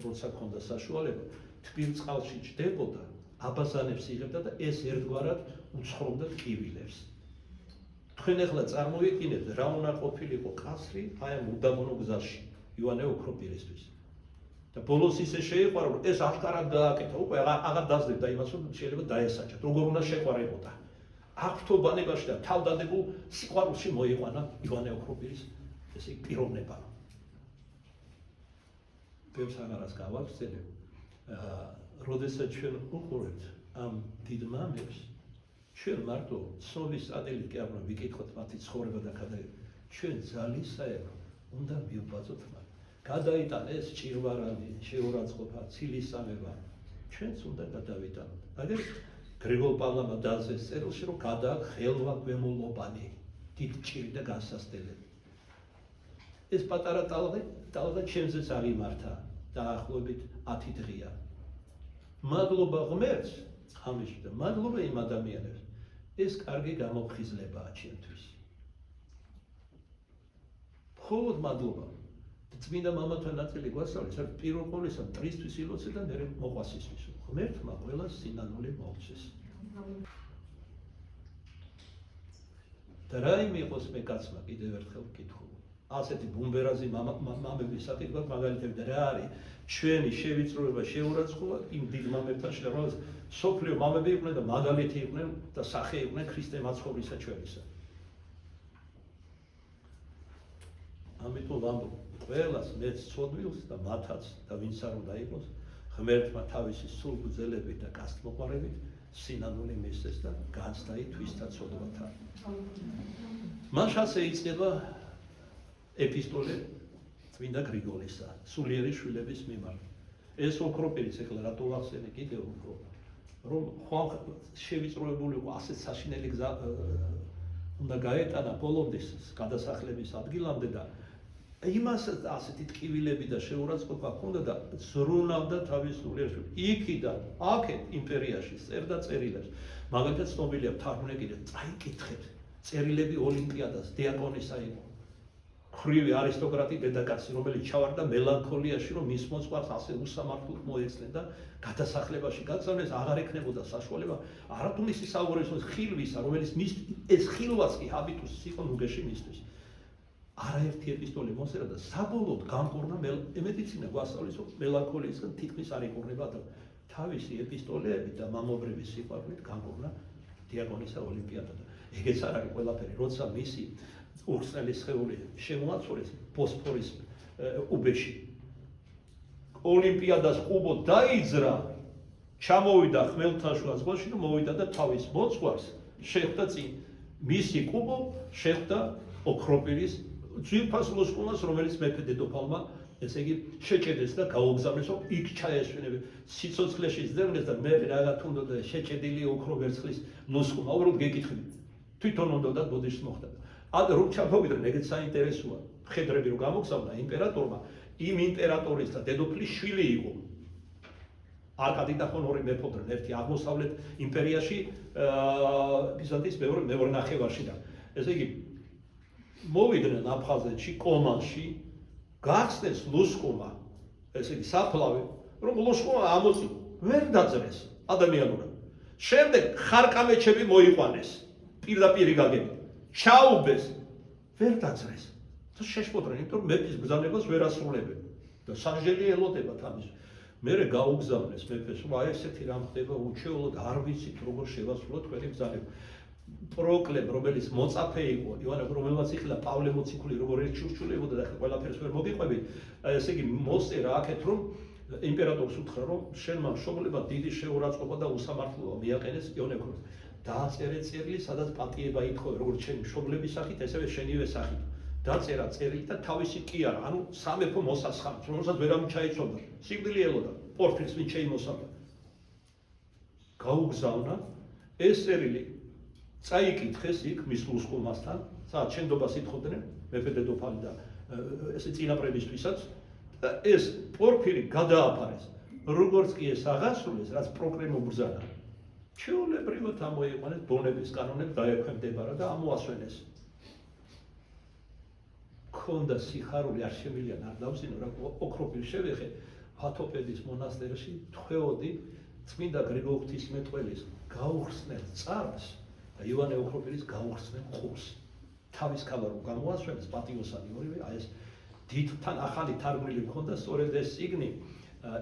როცა ჰქონდა საშუალება, თბილ წყალში ჯდებოდა, აბაზანებს იღებდა და ეს ერთგვარად უცხრობდა ტკივილებს. თქვენ ახლა წარმოიდგინეთ რა უნდა ყოფილიყო კასრი აი ამ უდაბნო გზაში ივანე ოქროპირისთვის. და ბოლოს ისე შეიყვარა, რომ ეს აღკარად გააკეთა, უკვე აღარ დაძლებდა იმას, რომ შეიძლება დაესაჯათ. როგორ უნდა შეყვარებოდა. აღფრთოვანებაში და თავდადებულ სიყვარულში მოიყვანა ივანე ოქროპირის ესე პიროვნება. ბევრს აღარას გავაგრძელებ. როდესაც ჩვენ უყურებთ ამ დიდ მამებს, ჩვენ მარტო ცნობის ადელით კი არ უნდა ვიკითხოთ მათი ცხოვრება და გადაიღოთ. ჩვენ ძალისაებრ უნდა მივბაძოთ მათ. გადაიტანეს ჭირვარანი, შეურაცხყოფა, ცილისამება. ჩვენც უნდა გადავიტანოთ. მაგერ გრიგოლ პავლამა დაძეს წერილში, რომ გადააქვს ხელვა გვემულობანი, დიდ ჭირი და განსასწრებელი. ეს პატარა ტალღა ჩემზეც აღიმართა დაახლოებით 10 დღეა. მადლობა ღმერთს, ამის და მადლობა იმ ადამიანებს. ეს კარგი გამოფხიზლებაა ჩემთვის. მხოლოდ მადლობა. წმინდა მამათა ნაწილი გვასწავლის, რომ პირველ ყოვლისა მტრისთვის ილოცე და მერე მოყვას ისმის. ღმერთმა ყველას სინანული მოუწეს. და რა იმიყოს მე კაცმა კიდევ ერთხელ ვკითხო. ასეთი ბუმბერაზი მამების საკითხად მაგალითები და რა არის ჩვენი შევიწროება შეურაცხყოფა იმ დიდ მამებთან შედარებით, რომელსაც სოფლიო მამები იყვნენ და მაგალითი იყვნენ და სახე იყვნენ ქრისტე მაცხოვრისა ჩვენისა. ამიტომ ვამბობ ყველას მეც ცოდვილს და მათაც და ვინც არ უნდა იყოს ღმერთმა თავისი სულგრძელებით და გასწმოყარებით სინანული მისცეს და განცდა თვისთა ცოდვათა. მას ასე იწყება ეპისტოლე წმინდა გრიგოლისა, სულიერი შვილების მიმართ. ეს ოქროპირის ეხლა რატო ვახსენე კიდევ უფრო, რომ შევიწროებული იყო ასეთ საშინელი გზა უნდა გაეტანა ბოლომდის გადასახლების ადგილამდე და იმას ასეთი ტკივილები და შეურაცხყოფა ჰქონდა და ზრუნავდა თავის სულიერ შვილს. იქიდან აქეთ იმპერიაში წერდა წერილებს. მაგალითად ცნობილია თარგმნე კიდე წაიკითხეთ წერილები ოლიმპიადას დიაკონისა იყო. ხრივი არისტოკრატი დედაკაცი, რომელიც ჩავარდა მელანქოლიაში, რომ მის მოძღვარს ასე უსამართლოდ მოეცნენ და გადასახლებაში გაგზავნეს, აღარ ექნებოდა საშუალება არათუ მისი საუბრისოს ხილვისა, რომელიც ეს ხილვაც კი ჰაბიტუსის იყო ნუგეში მისთვის. არაერთი ეპისტოლე მოსწერა და საბოლოოდ გამყურნა მედიცინა გვასწავლის, რომ მელანქოლიისგან თითქმის არ იყურნება და თავისი ეპისტოლეებით და მამობრივი სიყვარულით გამყურნა დიაკონისა ოლიმპიადა. ეგეც არ არის ყველაფერი, როცა მისი უხსნელი სხეული შემოაცურეს ბოსფორის უბეში. ოლიმპიადას ყუბო დაიძრა, ჩამოვიდა ხმელთაშუა ზღვაში და მოვიდა და თავის მოძღვარს შეხვდა წინ. მისი ყუბო შეხვდა ოქროპირის ძვირფას ლოსკუნას, რომელიც მეფე დედოფალმა ესე იგი შეჭედეს და გაუგზავნეს, რომ იქ ჩაესვენებენ. სიცოცხლეში ზრდელდეს და მე რაღაც უნდა შეჭედილი ოქრო ვერცხლის ლოსკუნა, უბრალოდ გეკითხები. თვითონ უნდა და ბოდიშს მოხდა. რომ ჩამოვიდნენ, ეგეც საინტერესოა. მხედრები რომ გამოგზავნა იმპერატორმა, იმ იმპერატორის და დედოფლის შვილი იყო. არკადი და ხონორი მეფობდნენ ერთი აღმოსავლეთ იმპერიაში, ბიზანტიის მეორე ნახევარში და ესე იგი მოვიდნენ აფხაზეთში, კომანში, გახსნეს ლუსკუმა, ესე იგი საფლავი, რომ ლუსკუმა ამოწიო, ვერ დაძრეს ადამიანურად. შემდეგ ხარკამეჩები მოიყვანეს, პირდაპირ გაგებით. ჩაუბეს, ვერ დაძრეს. და შეშფოთდნენ, იმიტომ რომ მეფის ბრძანებას ვერ ასრულებენ. და სამჟელი ელოდებათ ამის. მერე გაუგზავნეს მეფეს, რომ აი ესეთი რამ ხდება, უჩვეულოდ არ ვიცით როგორ შევასრულოთ თქვენი ბრძანება. პროკლემ, რომელიც მოწაფე იყო, ივანე, რომელმაც იხილა პავლე მოციქული, როგორ ერთჩურჩულებოდა და ყველაფერს ვერ მოგიყვებით, ესე იგი მოსწერა აქეთ, რომ იმპერატორს უთხრა, რომ შენმა მშობლებმა დიდი შეურაცხყოფა და უსამართლობა მიაყენეს იონე ოქროპირის. დააწერე წერილი, სადაც პატიება ითხოვე, როგორც შენი მშობლების სახით, ესევე შენივე სახით. დაწერა წერილი და თავისი კი არა, ანუ სამეფო მოსასხამს, რომელსაც ვერავინ ჩაიცვამდა. სიკვდილი ელოდა, პორფირს ვინ შეიმოსავდა. გაუგზავნა ეს წერილი, წაიკითხეს იქ მის ლუსკუმასთან, სადაც შენდობას ითხოვდნენ, მეფე დედოფალი და ესე წინაპრებისთვისაც და ეს პორფირი გადააფარეს. როგორც კი ეს აღასრულეს, რაც პროკლემო ბრძანა. ჩვეულებრივად ამოიყვანეს ბონების კანონებს დაექვემდებარა და ამოასვენეს. ქონდა სიხარული არ შემილია არ დავსინო რა ოქროპირის შევეხე ფათოპედის მონასტერში თხვეოდი წმინდა გრიგოლ ღვთისმეტყველის გაუხსნელ წარს და ივანე ოქროპირის გაუხსნელ ხურს. თავის ქალარო გამოასვენეს პატიოსანი ორივე, აი ეს დიდთან ახალი თარგმნილი მქონდა სწორედ ეს წიგნი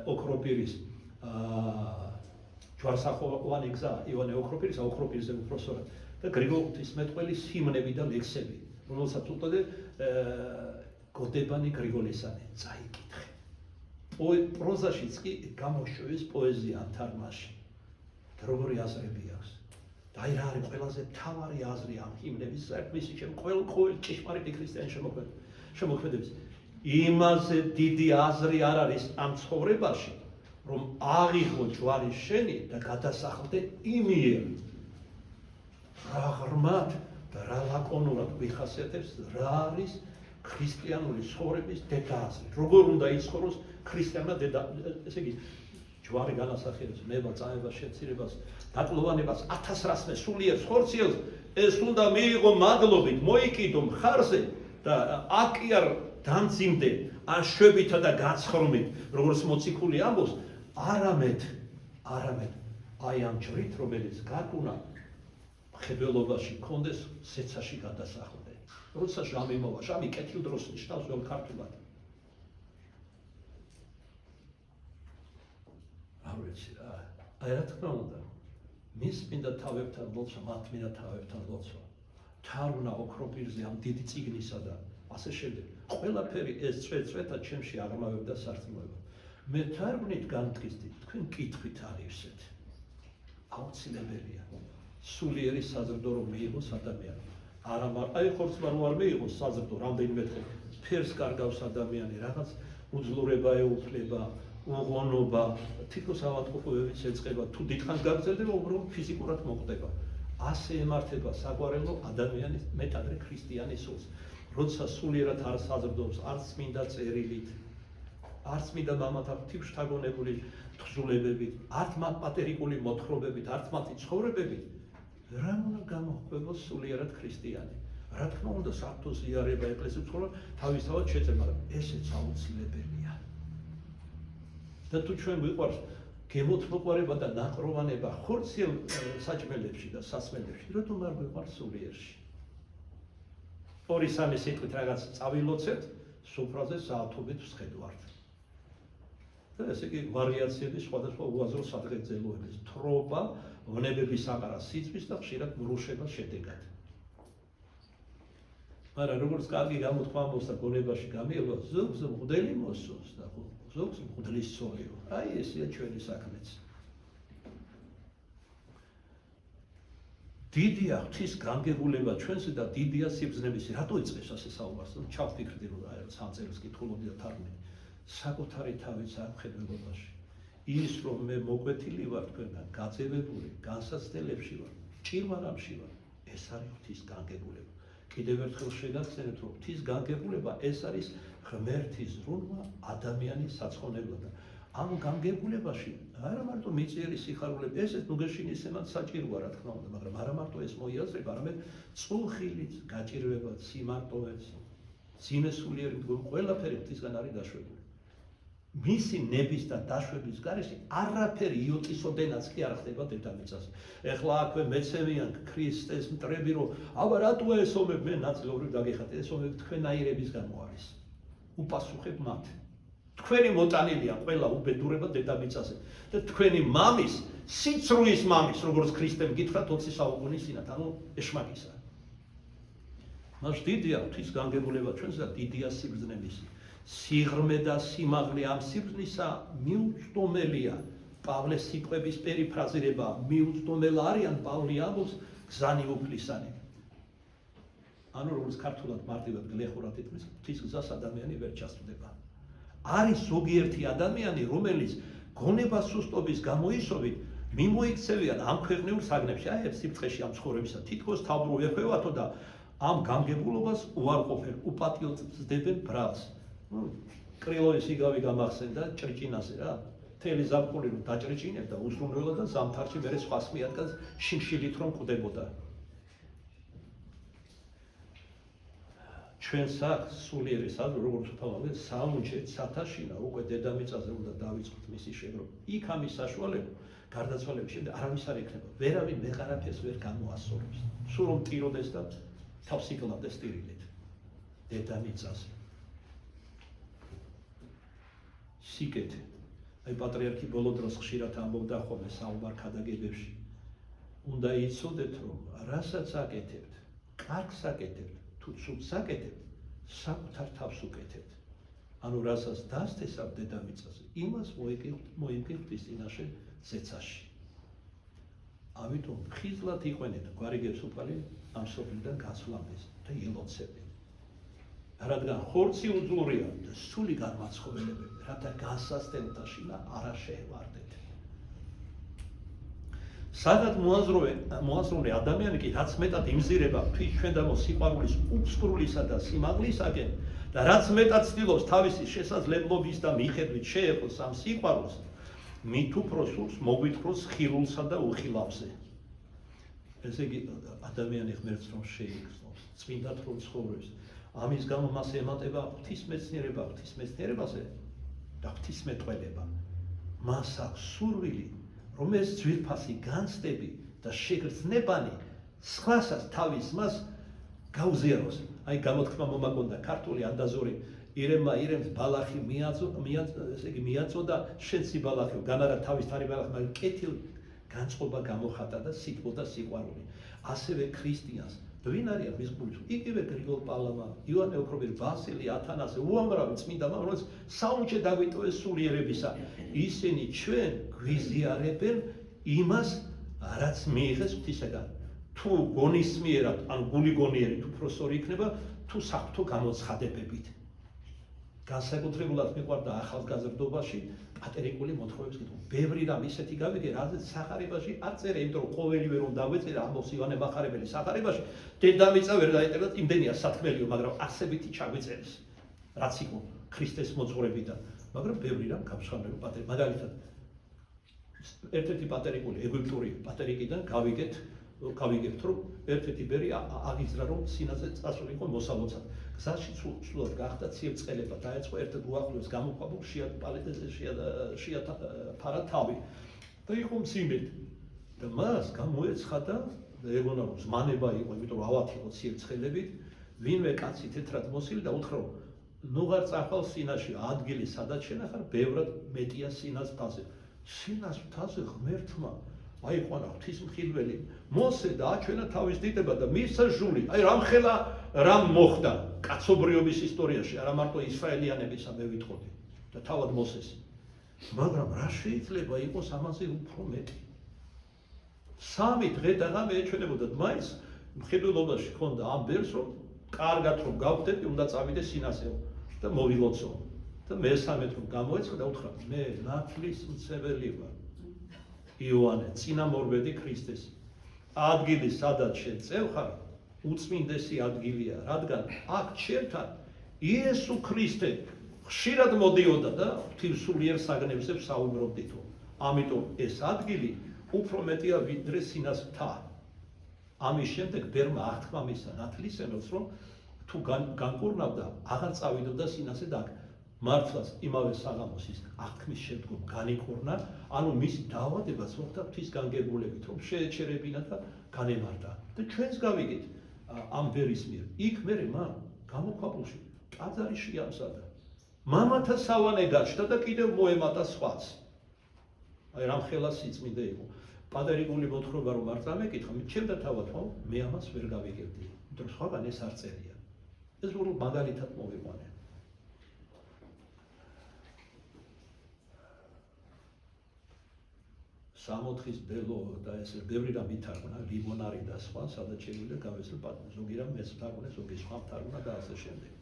ოქროპირის ჯვარსახოვანი გზა ივანე ოქროპირის, ოქროპირისზე უпроსორად და გრიგოლ ღვთისმეტყველის ჰიმნები და ლექსები, რომელსაც უწოდე გოდებანი გრიგოლისანი, წაიკითხე. პროზაშიც კი გამოშვების პოეზია ამ თარგმანში. და როგორი აზრები აქვს. და აი რა არის ყველაზე მთავარი აზრი ამ ჰიმნების საერთმისი ყოველ ჭიშმარიტი ქრისტიანი შემოქმედების. იმაზე დიდი აზრი არ არის ამ ცხოვრებაში, რომ აღიღო ჯვარი შენი და გადასახლდე იმიერ. რა ღრმად და რა ლაკონურად გვიხასიათებს რა არის ქრისტიანული ცხოვრების დედააზრი. როგორ უნდა იცხოვროს ქრისტიანმა ესე იგი ჯვარი განასახიერებს ნება, წამებას, შეცირებას, დაკლოვანებას, 1000 რასმე სულიერ ხორციელს, ეს უნდა მიიღო მადლობით, მოიკიდო მხარზე და აქ კი არ დამძიმდე ან შვებითა და გაცხრომით, როგორც მოციქული ამბობს, არამედ აი ამ ჯვრით, რომელიც გაკუნა ხებელობაში კონდეს სეცაში გადასახლდე. როცა ჟამი მოვა, ჟამი კეთილ დროს ნიშნავს ველს ქართულად. არ ვიცი რა. აი რა თქმა უნდა, მის წმინდა თავებთან ლოცვა, მათ წმინდა თავებთან ლოცვა. თარგმნა ოქროპირზე ამ დიდი წიგნისა და ასე შემდეგ. ყველაფერი ეს წვეწვეთა ჩემში აღრმავებდა სარწმუნოება. მე თარგმნით განმტკიცდით, თქვენ კითხვით არისეთ. აუცილებელია. სულიერი საზრდო რომ მიიღოს ადამიანი. არა აი ხორცმა რომ არ მიიღოს საზრდო, რამდენიმე დღე ფერს კარგავს ადამიანი, რაღაც უძლურება ეუფლება, უღონობა, თითქოს ავადმყოფობებიც ეწყება, თუ დიდხანს გაგრძელდება, უბრალოდ ფიზიკურად მოხდება. ასე ემართება საყვარელო ადამიანის მეტადრე ქრისტიანის სულს. როცა სულიერად არ საზრდოობს, არც წმინდა წერილით, არც წმინდა მამათა ღვთისმშთაგონებული თხზულებებით, არც მატერიალური მოთხრობებით, არც მათი ცხოვრებებით, რა უნდა გამოხმებოს სულიერად ქრისტიანი. რა თქმა უნდა, საფრთხოს იარება ეკლესიის ცხოვრება თავისთავად შეწება, მაგრამ ესეც აუცილებელია. და თუ ჩვენ გვიყვარს გემოთმოყვარება და ნაყროვანება ხორციელ საჭმელებში და სასმელებში, რატომ არ გვიყვარს სულიერში? 2-3 სიტყვით რაღაც წავილოცეთ, სუფრაზე საათობით ვსხედვართ. და ესე იგი ვარიაციების სხვადასხვა უაზრო სადღეგრძელოების, თრობა, ვნებების აყარა სიწვის და ხშირად მრუშება შედეგად. მაგრამ როგორც კარგი გამოთქვა ამბობს და გონებაში გამიელვა, ზოგს მღვდელი მოსწონს და ზოგს მღვდლის ცოლიო. აი ესეა ჩვენი საქმეც. დიდია ღვთის განგებულება ჩვენზე და დიდია სიბრძნებისი. რატო იწყებს ასე საუბარს? ჩავფიქრდი რომ სამ წელს კითხულობდი და თარგმნი. საკუთარი თავის ამხედველობაში. ის რომ მე მოკვეთილი ვარ თქვენგან, გაძევებული, განსაცდელებში ვარ, ჭირვარამში ვარ, ეს არის ღვთის განგებულება. კიდევ ერთხელ შეგახსენებთ, რომ ღვთის განგებულება ეს არის ღმერთი ზრუნვა ადამიანის საცხონებლად. ამ განგებულებაში არა მარტო მიწიერი სიხარულები, ესეც ნუგეშინის ემად საჭიროა რა თქმა უნდა, მაგრამ არა მარტო ეს მოიაზრება, არამედ წულხილიც, გაჭირვებაც, სიმარტოვეც, ძინესულიერი მდგომი, ყველაფერი ღვთისგან არის დაშვებული. მისი ნების და დაშვების გარეშე არაფერი იოტისოდენაც კი არ ხდება დედამიწაზე. ეხლა აქვე მეცემიან ქრისტეს მტრები, რომ აბა რატოა ეს ომები, მე ნაწილობრივ დაგეხატე, ეს ომები თქვენაირების გამო არის. უპასუხებ მათ. თქვენი მოტანილია ყველა უბედურება დედამიწაზე და თქვენი მამის, სიცრუის მამის, როგორც ქრისტემ გითხრა 20 საუკუნის წინათ, ანუ ეშმაკისა. მას დიდია ღვთის განგებულება ჩვენს და დიდია სიბრძნების. სიღრმე და სიმაღლე ამ სიბრძნისა მიუწვდომელია. პავლეს სიტყვების პერიფრაზირება მიუწვდომელ არიან პავლე ამბობს გზანი უფლისანი. ანუ როგორც ქართულად მარტივად გლეხურად იტყვის, ღვთის გზას ადამიანი ვერ ჩასწვდება. არის ზოგიერთი ადამიანი, რომელიც გონება სუსტობის გამოისობით მიმოიქცევიან ამ ქვეყნიურ საგნებში, აი ეს სიბრწყეში ამ ცხოვრებისა, თითქოს თავბრუ ეხვევათო და ამ გამგებულობას უარყოფენ, უპატიოწდებენ ბრალს. კრილოვის იგავი გამახსენდა ჭრიჭინაზე რა. მთელი ზაფხული რომ დაჭრიჭინებდა, უზრუნველა და ზამთარში მერე სხვა მიადგას შიმშილით რომ ყვდებოდა. ჩვენ საქმს სულიერი საზღვარი, როგორც ვთვალავთ, საუნჯე ცათაშინა უკვე დედამიწაზე უნდა დავიწყოთ მისი შეგროვება. იქ ამის საშუალება გარდაცვალების შემდეგ არავის არ იქნება. ვერავინ მეყარაფერს ვერ გამოასწორებს. სულ რომ ტიროდეს და თავს იკლავდეს ტირილით. დედამიწაზე. სიკეთე. აი პატრიარქი ბოლო დროს ხშირად ამბობდა ხოლმე საუბარ ქადაგებებში. უნდა იცოდეთ, რომ რასაც აკეთებთ, კარგს აკეთებთ, თუ ცუდს აკეთებთ, საკუთარ თავს უკეთებთ. ანუ რასაც დასთესავ დედამიწაზე, იმას მოიმკირთ ის წინაშე ზეცაში. ამიტომ ხიზლად იყვნენ გვარიგებს უფალი ამ სოფლიდან გასვლამდეს და ილოცებენ. რადგან ხორცი უძლურია და სული განმაცხოველებები, რათა განსასწრებთა შინა არა შეევარდეთ. სადაც მოაზროვნე ადამიანი კი რაც მეტად იმზირება თვითშენდამო სიყვარულის უფსკრულისა და სიმაღლისაკენ და რაც მეტად ცდილობს თავისი შესაძლებლობის და მიხედვით შეეყოს ამ სიყვარულს, მით უფრო სურს მოგვითხროს ხილულსა და უხილავზე. ესე იგი ადამიანი ღმერთს რომ შეიგრძნობს, წმინდად რომ ცხოვრობს, ამის გამო მას ემატება ღვთისმეცნიერებაზე და ღვთისმეტყველება. მას აქვს სურვილი, რომ ეს ძვირფასი განცდები და შეგრძნებანი სხვასაც თავის მას გაუზიაროს. აი გამოთქმა მომაგონდა ქართული ანდაზური ირემს ბალახი მიაწოდა შენცი ბალახი განარა თავის თარი ბალახი მაგრამ კეთილ განწყობა გამოხატა და სიტყვა და სიყვარული. ასევე ქრისტიანს ვინ არის მის გულში? იგივე გრიგოლ პალამა, იოანე ოქრობილი, ბასილი, ათანასე, უამრავი წმინდა მამრებს საუნჩე დაგვიტოვეს სულიერებისა. ისინი ჩვენ გვიზიარებენ იმას, რაც მიიღეს ღვთისაგან. თუ გონისმიერად, ან გული გონიერით უფროსორი იქნება, თუ საღვთო გამოცხადებებით. განსაკუთრებულად მიყვარდა ახალგაზრდობაში პატერიკული მოთხრობების კითხვა. ბევრი რამ ისეთი გავიგე, რაზეც სახარებაში არ წერე, იმიტომ რომ ყოველივე რომ დავეწერა ამბობს ივანე მახარებელი სახარებაში, დედამიწა ვერ დაეწერა, იმდენია სათქმელიო, მაგრამ არსებითი ჩაგვეწერეს. რაც იყო ქრისტეს მოძღვრებიდან, მაგრამ ბევრი რამ გავშხამრებო პატერიკ. მაგალითად, ერთ-ერთი პატერიკული ეგვიპტური პატერიკიდან გავიგებთ, რომ ერთ-ერთი ბერი აღიძრა, რომ სინაზე წასულიყო მოსალოცად. გზაში სულად გახდა ციებ-წყელება, დაეწყო ერთ უახლოეს გამოქვაბულ შეაფარა თავი და იყო მძიმედ. და მას გამოეცხადა და ეგონა რომ ზმანება იყო, იმიტომ რომ ავათი იყო ციებ-წყელებით, ვინმე კაცი თეთრად მოსილი და უთხრა, ნუ ვარ წახვალ სინაში, ადგილი სადაც შენახარ, ბევრად მეტია სინას მთაზე. სინას მთაზე ღმერთმა აიყვანა ღვთისმხილველი მოსე და აჩვენა თავის დიდება და მისა ჟული. აი რამხელა რამ მოხდა კაცობრიობის ისტორიაში, არა მარტო ისრაელიანებისა მე ვიტყოდი და თავად მოსეს. მაგრამ რა შეიძლება იყოს ამაზე უფრო მეტი? 3 დღე და ღამე ეჩვენებოდა მაინც მხედველობაში ჰქონდა ამ ბერს, რომ კარგად რომ გავხდები, უნდა წავიდე სინასეო და მოვილოცო. და მესამედ რომ გამოეცხა და უთხრა, მე ნათლის მცემელი ვარ. იოანე, წინამორბედი ქრისტეს. ადგილი სადაც შენ წევხარ, უწმინდესი ადგილია, რადგან აქ ჩემთან იესო ქრისტე ხშირად მოდიოდა და ღვთისმსულიერ საგნებზე საუბრობდითო. ამიტომ ეს ადგილი უფრო მეტია ვიდრე სინას მთა. ამის შემდეგ ბერმა აღთქმა მისცა ნათლისმცემელს, რომ თუ განკურნავდა, აღარ წავიდოდა სინასე და მართლაც იმავე საღამოს ის აღთქმის შემდგომ განიკურნა, ანუ მისი დაავადებაც მოხდა ღვთის განგებულებით, რომ შეეჩერებინა და განემართა. და ჩვენს გავიგეთ ამ ბერის მიერ. იქ მერე მან გამოქვაბულში ტაძარი შეამზადა. მამათა სავანე გაჩნდა და კიდევ მოემატა სხვაც. აი რამხელა სიწმინდე იყო. პატერიკული მოთხრობა რომ არ წამეკითხა, ჩემდა თავად ხო მე ამას ვერ გავიგებდი. იმიტომ რომ სხვაგან ეს არ წერია. ეს უბრალოდ მაგალითად მოვიყვანე. სამოთხის ბელო და ესე ბევრი რამ ითარგმნა, ლიმონარი და სხვა, სადაც შეიძლება გავესწრო პატმოს, ზოგი რამ ეს თარგმნა, ზოგი სხვა თარგმნა და ასე შემდეგ.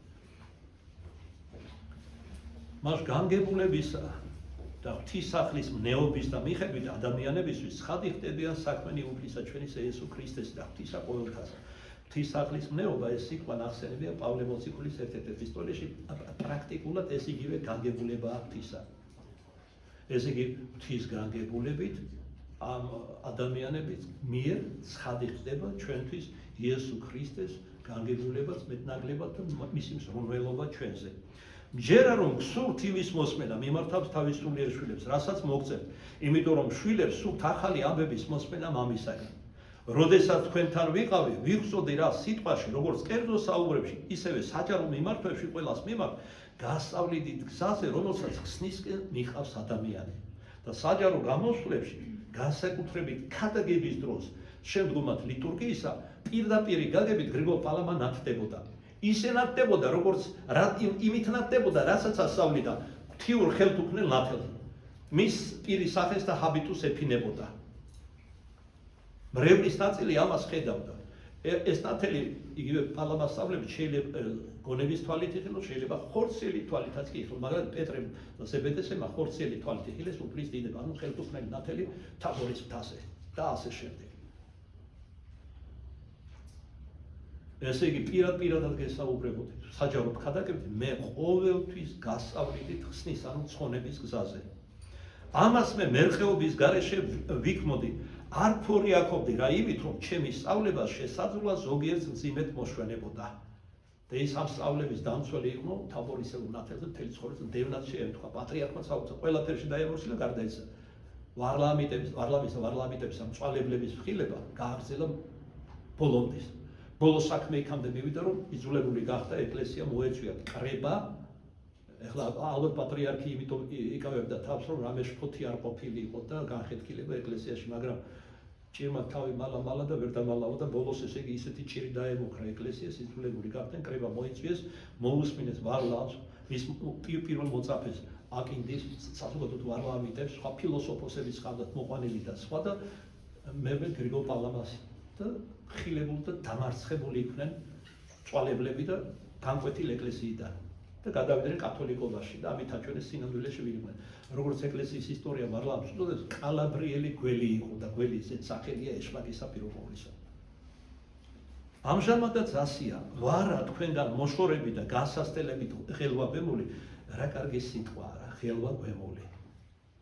მას განგებულებისა და ღვთისახლის მნეობის და მიხედვით ადამიანებისთვის ცხადი ხდებიან საქმენი უფლისა ჩვენის იესო ქრისტეს და ღვთისა ყოველთას. ღვთისახლის მნეობა ეს სიტყვა ნახსენებია პავლე მოციქულის ერთ-ერთ ეპისტოლეში, პრაქტიკულად ეს იგივე განგებულებაა ღვთისა. ესე იგი ღვთის განგებულებით ამ ადამიანების მიერ ცხადი ხდება ჩვენთვის იესო ქრისტეს განგებულებაც მეტნაკლებად და მისი მსრუნველობა ჩვენზე. მჯერა რომ გსურთ იმის მოსმენა მიმართავს თავის სულიერ შვილებს, რასაც მოგწევთ, იმიტომ რომ შვილებს სურთ ახალი ამბების მოსმენა მამისაგან. როდესაც თქვენთან ვიყავი, ვიხსოვდი რა სიტყვაში, როგორც კერძო საუბრებში, ისევე საჯარო მიმართვებში ყველას მიმართ გასწავლიდით გზაზე, რომელსაც ხსნისკენ მიყავს ადამიანი. და საჯარო გამოსვლებში, განსაკუთრებით ქადაგების დროს, შემდგომად ლიტურგიისა პირდაპირი გაგებით გრიგოლ პალამა ნათდებოდა. ისე ნათდებოდა, როგორც იმით ნათდებოდა, რასაც ასწავლიდა ღვთიურ ხელთუქმნელ ნათელს. მის პირის სახეს და ჰაბიტუს ეფინებოდა. მრევლის ნაწილი ამას ხედავდა. ეს ნათელი იგივე პალამას სწავლებით შეიძლება გონების თვალით იხილოს, შეიძლება ხორციელი თვალითაც კი იხილოს, მაგრამ პეტრემ ზებედესმა ხორციელი თვალით იხილეს უფლის დიდება, ანუ ხელთუქმნელი ნათელი თაბორის მთაზე და ასე შემდეგ. ესე იგი პირადად გესაუბრებოდით, საჯაროდ ხადაგებით, მე ყოველთვის გასწავლით ხსნის, ანუ ცხონების გზაზე. ამას მე მერხეობის გარეშე ვიქმოდი, არ ფორიაქობდი რა იმით, რომ ჩემი სწავლება შესაძლოა ზოგიერთს მძიმედ მოშვენებოდა. და ის ამ სწავლების დამცველი იყო თაბორისეულ ნათელზე მთელი ცხოვრება დევნაც შეემთხვა, პატრიარქმა საოცარ ყველაფერში დაემორჩილა გარდა ისა. ვარლამის ამ წვალებლების ხილება გააგრძელა ბოლომდის. ბოლო საქმე იქამდე მივიდა, რომ იძულებული გახდა ეკლესია მოეწვია კრება. ეხლა ალბათ პატრიარქი იმიტომ იკავებდა თავს, რომ რამე შფოთი არ ყოფილი იყო და განხეთქილება ეკლესიაში, მაგრამ ჭირმა თავი მალა და ვერ დამალავდა, ბოლოს ესე იგი ისეთი ჭირი დაემუქრა ეკლესიას, იძულებული გახდნენ კრება მოიწვიეს, მოусმინეს ვარლამს, მის პირველ მოწაფეს აკინდის, საზოგადოებრივ ვარლამიტებს, სხვა ფილოსოფოსების ხარდათ მოყვანილი და სხვა და მერვე გრიგოლ პალამასი და ხილებული და დამარცხებული იყვნენ წვალებლები და განკვეთილ ეკლესიიდან და გადავიდნენ კათოლიკობაში და ამით აჩვენეს სინამდვილეში ვიდნენ. როგორც ეკლესიის ისტორია ვარლამს უწოდებს, კალაბრიელი გველი იყო და გველი ისეთ სახელია ეშმაკისა პირობოვისა. ამჟამადაც ასია, ვარა თქვენგან მოშორები და გასასტელებით ხელვაბემული, რა კარგი სიტყვა, რა ხელვა გვემული.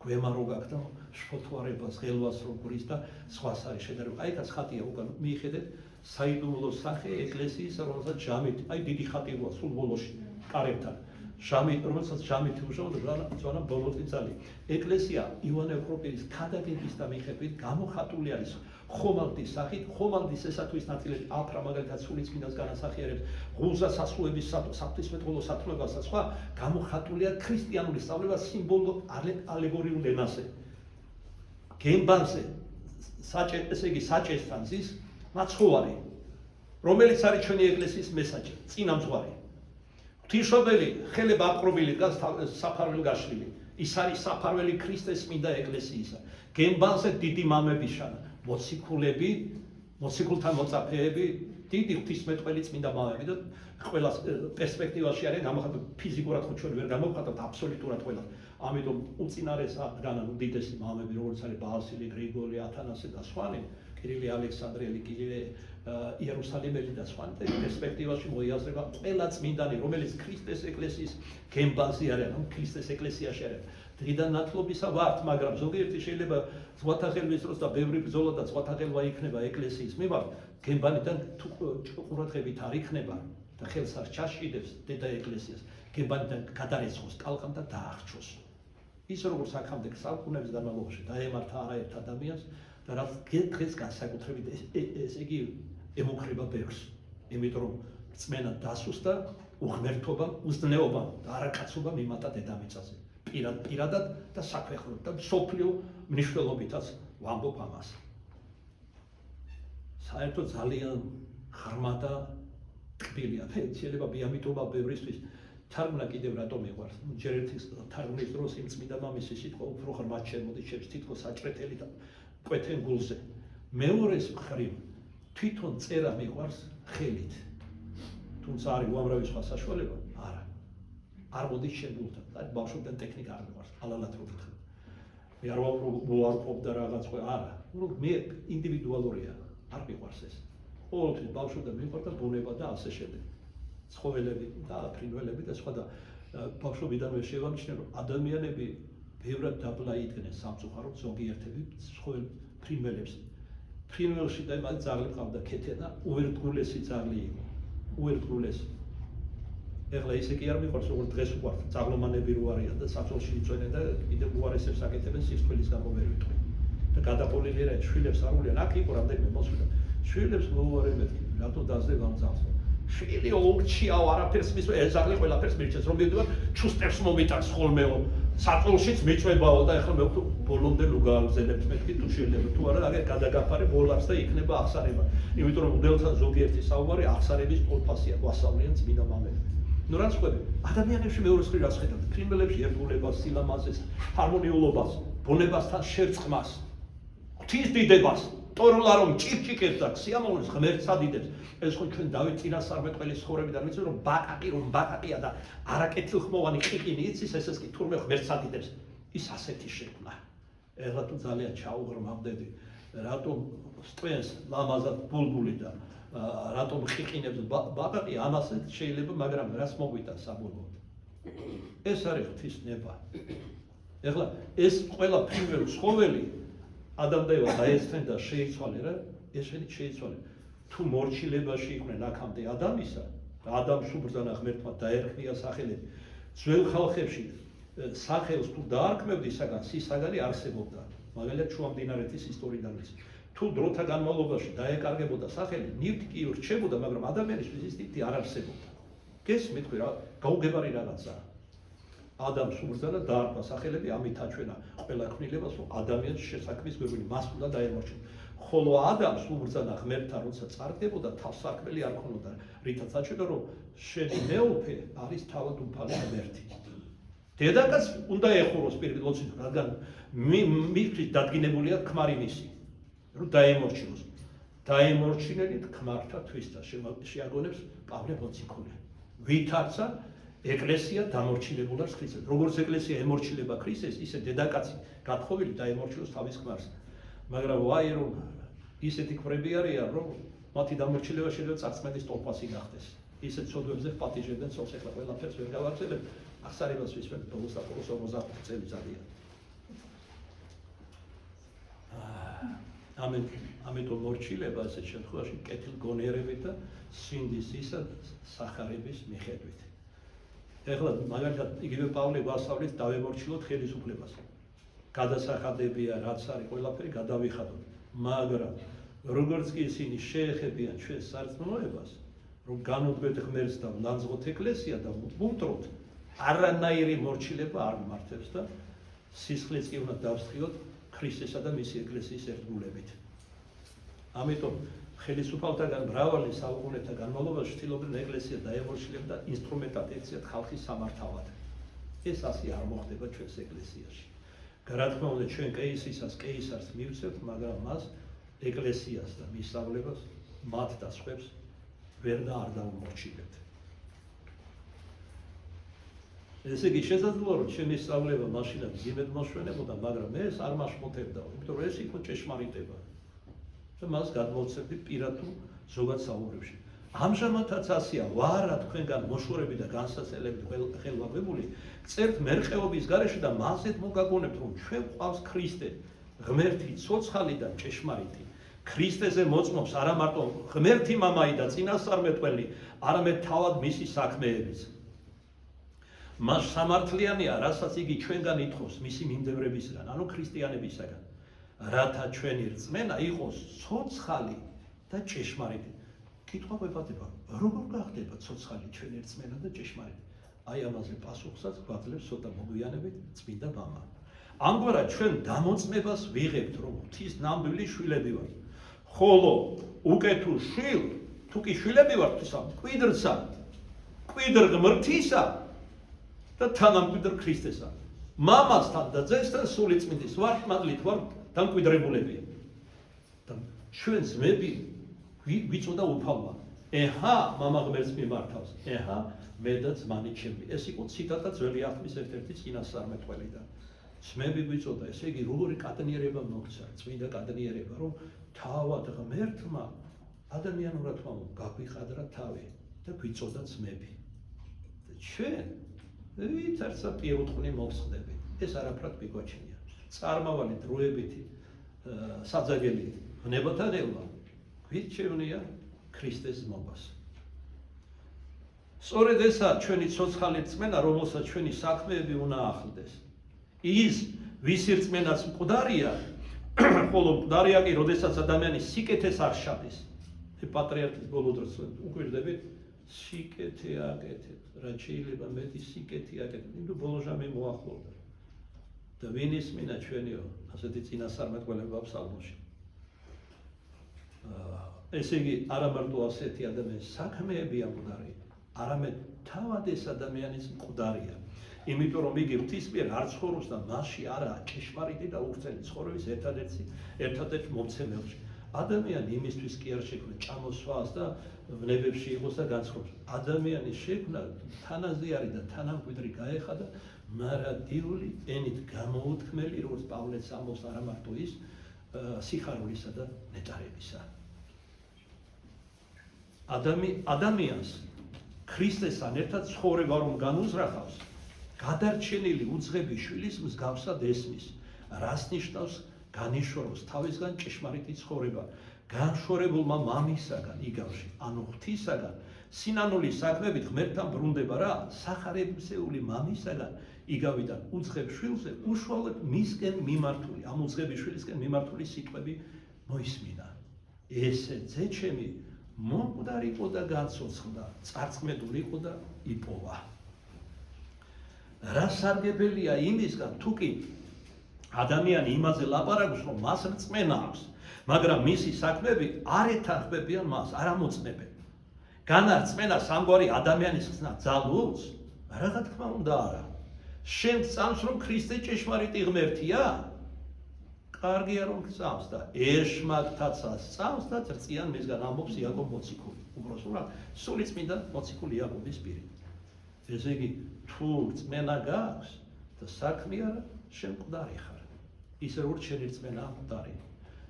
გვემა რო გაქდა შფოთვარებას, ხელვას რო გვრის და სხვას არის შედარება. აი ეს ხატია უკან მიიხედეთ, საიდუმლო სახე ეკლესიის, რომელსაც ჟამით, აი დიდი ხატი როა სულ ბოლოში კარებთან. რომელსაც ჟამით უშავდა ზონა ბოლოტინცალი. ეკლესია ივანე ოქროპირის ქადაგებისა მიხედვით გამოხატული არის ხომალდის სახით, ხომალდის ესათვის ნაწილები აფრა მაგალითად სულიწმინდას განასახიერებს, ღუზა სასუების საფრთხისმეტყველო სათნოებას და სხვა გამოხატულია ქრისტიანული სწავლება სიმბოლო ალეგორიულ ენაზე. გემბანზე ესე იგი საჭესთან ზის მაცხოვარი, რომელიც არის ჩვენი ეკლესიის მესაჭი, წინამძღვარი. ღვთისმშობელი ხელება აპყრობილი დგას საფარველი გაშლილი. ის არის საფარველი ქრისტეს წმინდა ეკლესიისა. გემბანზე დიდი მამები შანა, მოციქულები, მოციქულთან მოწაფეები, დიდი ღვთისმეტყველი წმინდა მამები და ყველა პერსპექტივაში არის გამოხატული ფიზიკურად ხო ჩვენ ვერ გამოვხატავთ აბსოლუტურად ყველა. ამიტომ უწინარეს დგანან უდიდესი მამები, როგორც არის ბასილი, გრიგოლი, ათანასე და სხვანი, კირილე ალექსანდრიელი, კირილე იერუსალიმელი და სხვა და პერსპექტივაში მოიაზრება ყველა წმინდანი, რომელიც ქრისტეს ეკლესიის გემბანზე არის, ანუ ქრისტეს ეკლესიაში არის. დღიდან ნათლობისა ვართ, მაგრამ ზოგიერთი შეიძლება ზღვათა ხელვის დროს და ბევრი ბრძოლა და ზღვათა ხელვა იქნება ეკლესიის მიმართ, გემბანიდან თუ ყურადღებით არ იქნება და ხელს არ ჩაშიდებს დედა ეკლესიას, გემბანიდან გადარეცხოს კალყამ და დაახჩოს. ის როგორც აქამდე საუკუნეების განმავლობაში დაემართა არაერთ ადამიანს და რაც დღეს განსაკუთრებით ესე იგი ემუქრება ბევრს, იმიტომ რომ რწმენა დასუსტა, უღმერთობა, უზნეობა და არაკაცობა მიმატა დედამიწაზე. პირადად და საქვეყნოდ და მსოფლიო მნიშვნელობითაც ვამბობ ამას. საერთოდ ძალიან ღრმა და ტკბილია. შეიძლება ამიტომა ბევრისთვის თარგმნა კიდევ რატომ მიყვარს. ჯერ ერთი თარგმნის დროს იმ წმინდა მამის სიტყვა უფრო ღრმად შემოდიჩებს თითქოს საჭრეთელი და კვეთენ გულზე. მეორეს მხრივ თვითონ წერა მიყვარს ხელით. თუმცა არის უამრავი სხვა საშუალება? არა. არ მოდის შეგულთან. და ბავშვობიდან ტექნიკა არ მიყვარს, ალალად რო ვთქვა. მე არ ვარყოფ და რაღაც ხო, არა. მე ინდივიდუალურია, არ მიყვარს ეს. ყოველთვის ბავშვობიდან მიყვარდა ბუნება და ასე შემდეგ. ცხოველები და ფრინველები და სხვა და ბავშვობიდანვე შევამჩნიე, რომ ადამიანები ბევრად დაბლა იდგნენ სამწუხაროდ ზოგიერთები ცხოველ ფრინველებს. ფრინველში და მათ ძაღლი ყავდა ქეთენა, უერთგულესი ძაღლი იყო. უერთგულესი. ეხლა ისე კი არ მიყვარს, როგორც დღეს უყვართ, ძაღლომანები რო არიან და საწოლში იწვენენ და კიდევ უარესებს აკეთებენ სისხლის გამო ვერ ვიტყვი. და გადაყოლილი რა შვილებს არ უვლიან, აქ იყო რამდენიმე მოსვლა. შვილებს მოუარენ მეთქი, რატო დაძებ ამ ძაღლს? შვილი ორჩიაო არაფერს მის ეს ძაღლი ყველაფერს მირჩეს, რომ მივიდივარ, ჩუსტერს მომიტანს ხოლმეო. საწოლშიც მიწვებაო და ეხლა მე ბოლომდე ნუ გააგზავნებთ მეთქი თუ შეიძლება თუ არა აგერ გადაგაფარე ბოლავს და იქნება აღსარება. იმიტომ რომ მოდელთან ზოგიერთი საუბარი აღსარების ტოლფასია გვასწავლიან წმინდა მამები. ნუ რაც ხვდები, ადამიანებში მეორე მხრივ რაც ხედავთ, ფრინველებში ერთგულებას, სილამაზეს, ჰარმონიულობას, ბუნებასთან შერწყმას, ღვთის დიდებას, ტორლა რომ ჭიქჭიქებს და სიამოვნებს ღმერთს ადიდებს. ეს ხო ჩვენ დავით წინასწარმეტყველის ცხოვრებიდან ვიცი რომ ბაკაკია და არაკეთილხმოვანი ყიყინი იცის ესეც კი თურმე ღმერთს ადიდებს. ის ასეთი შექმნა. ეხლა თუ ძალიან ჩაუღრმავდები, რატომ სტვენს ლამაზად ბულბული და რატომ ყიყინებს ბაკაკი ამასაც შეიძლება, მაგრამ რას მოგვიტანს საბოლოოდ? ეს არის ღვთის ნება. ეხლა ეს ყველა ფრინველი ცხოველი ადამ და ევა დაესწრენ და შეიცვალე რა, ეს შეიცვალე. თუ მორჩილებაში იყვნენ აქამდე ადამისა, ადამს უბრძანა ღმერთმა დაერქმია სახელები. ძველ ხალხებში სახელს თუ დაარქმევდი საგანი არსებობდა. მაგალითად შუამდინარეთის ისტორიიდან ვიცი. თუ დროთა განმავლობაში დაეკარგებოდა სახელი, ნივთი კი რჩებოდა, მაგრამ ადამიანისთვის ის ნივთი არ არსებობდა. გესმით რა, გაუგებარი რაღაცაა. ადამიანს უბრძანა დაარქვა სახელები, ამით აჩვენა ყველა ქმნილებას, რომ ადამიანს შესაქმის გვერდილი მას უნდა დაემორჩილო. ხოლო ადამიანს უბრძანა ღმერთთან, როცა წარდებოდა, თავს სარქმელი არ ქონოდა, რითაც აჩვენა, რომ შენი მეუფე არის თავად უფალი ღმერთი. დედაკაც უნდა ეხუროს პირდაპირ ლოცვით, რადგან მისთვის დადგინებულია ქმარი მისი, რომ დაემორჩილოს. დაემორჩინებით ქმართა თვისთა შეაგონებს პავლე მოციქული. ვითარცა ეკლესია დამორჩილებულას ქრისტეს. როგორც ეკლესია ემორჩილება ქრისტეს, ისე დედაკაცი გათხოვილი დაემორჩილოს თავის ქმარს. მაგრამ ვაი რომ ისეთი ქმრები არიან, რომ მათი დამორჩილება შეიძლება წარწმენის ტოლფასი გახდეს. ისეთ ცოდვებზე პატიჟებდნენ ცოლს, ეხლა ყველაფერს ვერ გავაგრძელებ, აღსარებას ვისმენთ ბოლოს და 45 წელი ძალიან. ამიტომ მორჩილება ასეთ შემთხვევაში კეთილგონიერებით და სინდისისა სახარების მიხედვით. ეხლა მაგალითად იგივე პავლე გვასწავლით დავემორჩილოთ ხელისუფლებას. გადასახადებია რაც არის ყველაფერი გადავიხადოთ. მაგრამ როგორც კი ისინი შეეხებიან ჩვენს სარწმუნოებას, რომ განუდგეთ ღმერთს და ვნანძღოთ ეკლესია და ვუმტროთ, არანაირი მორჩილება არ მართებს და სისხლიც კი უნდა დავსხიოთ ქრისტესა და მისი ეკლესიის ერთგულებით. ამიტომ ხელისუფალთაგან მრავალი საუკუნეთა განმავლობაში ცდილობდნენ ეკლესია დაემორჩილებდა ინსტრუმენტად ექციათ ხალხის სამართავად. ეს ასე არ მოხდება ჩვენს ეკლესიაში. რა თქმა უნდა ჩვენ კეისარს მივცევთ, მაგრამ მას ეკლესიას და მისწავლებას მათ და სხვებს ვერ და არ დავუმორჩილებთ. ესე იგი შესაძლოა რომ ჩემი სწავლება მაშინაც იმედ მოშვენებოდა, მაგრამ მე ეს არ მაშმოთებდა, იმიტომ რომ ეს იყო ჭეშმარიტება. და მას გადმოვცემდი პირად თუ ზოგად საუბრებში. ამჟამადაც ასეა, ვარა თქვენგან მოშორები და განსაცდელებით ხელვაგებული, წერთ მერყეობის გარეშე და მასეთ მოგაგონებთ, რომ ჩვენ გვყავს ქრისტე, ღმერთი ცოცხალი და ჭეშმარიტი. ქრისტეზე მოწმობს არა მარტო ღმერთი მამაი და წინასწარმეტყველი, არამედ თავად მისი საქმეებიც. მას სამართლიანია, რასაც იგი ჩვენგან ითხოვს მისი მიმდევრებისგან, ანუ ქრისტიანებისგან, რათა ჩვენი რწმენა იყოს ცოცხალი და ჭეშმარიტი. კითხვა გვეპადება, როგორ გახდება ცოცხალი ჩვენი რწმენა და ჭეშმარიტი? აი ამაზე პასუხსაც გვაძლევს ცოტა მოგვიანებით წმინდა მამა. ამგვარად ჩვენ დამოწმებას ვიღებთ, რომ ღვთის ნამდვილი შვილები ვართ. ხოლო უკეთო შვილ, თუ კი შვილები ვართ ღვთისა, მკვიდრსა, მკვიდრ ღმრთისა და თანამკვიდრ ქრისტესა. მამასთან და ძესთან სული წმინდის ვარდმადლით ვართ დამკვიდრებულები. და ჩვენ ძმები ვიწოდა უფალმა. ეჰა, მამა ღმერთს მიმართავს. ეჰა, მე და ძმანი ჩემი. ეს იყო ციტატა ძველი აღთქმის ერთ-ერთი წინასწარმეტყველიდან. ძმები ვიწოდა, ესე იგი როგორი კადნიერება მოგცა, წმინდა კადნიერება, რომ თავად ღმერთმა ადამიანურად გაგვიყადრა თავი და გვიწოდა ძმები. და ჩვენ ვითარცა პირუტყვი მოვსხდებით. ეს არაფრად მიგვაჩნია. წარმავალი დროებითი საძაგელი ვნებათანელმა გვირჩევნია ქრისტეს მობას. სწორედ ესაა ჩვენი ცოცხალი რწმენა, რომელსაც ჩვენი საქმეები უნდა ახლდეს. ის ვისი რწმენაც მკვდარია, ხოლო მკვდარია კი, როდესაც ადამიანის სიკეთეს არ შადეს. პატრიარქის ბოლო დროს უკვირდებით, სიკეთე აკეთეთ, რაც შეიძლება მეტი სიკეთე აკეთეთ, იმიტომ ბოლო ჟამი მოახლოვდა. და ვინ ისმინა ჩვენიო ასეთი წინასწარმეტყველება ფსალმოში. ესე იგი არა მარტო ასეთი ადამიანის საქმეებია მკვდარი, არამედ თავად ეს ადამიანის მკვდარია. იმიტომ რომ იგი ღვთის მიერ არ ცხოვრობს და მასში არაა ჭეშმარიტი და ურთელი ცხოვრების ერთადერთ მომცემელში. ადამიანი იმისთვის კი არ შექმნა ჭამოსვას და ვნებებში იყოს და განცხოვროს. ადამიანის შექმნა თანაზე არის და თანამკვიდრი გაეხადა მარადიული ენით გამოუთქმელი, როგორც პავლეც ამბობს, არა მარტო ის სიხარულისა და ნეტარებისა. ადამიანს ქრისტესთან ერთად ცხოვრება რომ განუზრახავს, გადარჩენილი უძღები შვილის მსგავსად ესმის, რას ნიშნავს განიშოროს თავისგან ჭეშმარიტი ცხოვრება, განშორებულმა მამისაგან იგავში, ანუ ღვთისაგან, სინანულის საქმებით ღმერთთან ბრუნდება რა, სახარებისეული მამისაგან იგავიდან უძღებ შვილზე უშუალოდ მისკენ მიმართული, ამ უძღები შვილისკენ მიმართული სიტყვები მოისმინა. ესე ძეჩემი მომკვდარ იყო და განცოცხლდა, წარწმედული იყო და იპოვა. რა სარგებელია იმისგან, თუ კი ადამიანი იმაზე ლაპარაკობს, რომ მას რწმენა აქვს, მაგრამ მისი საქმეები არ ეთანხმებიან მას, არ ამოწმებენ. განარწმენა სამგვარი ადამიანის ხსნა ძალუძს? რა თქმა უნდა არა. შენ გწამს, რომ ქრისტე ჭეშმარიტი ღმერთია? კარგია რომ გწამს და ეშმაკთაცაც წამს და წრწიან მისგან ამბობს იაკობ მოციქული. უბრალოდ სულიწმინდა მოციქული იაკობის პირით. ესე იგი, თუ რწმენა გაქვს და საქმე არა, შენ მკვდარი ხარ. ისე როგორც შენი რწმენა მკვდარი.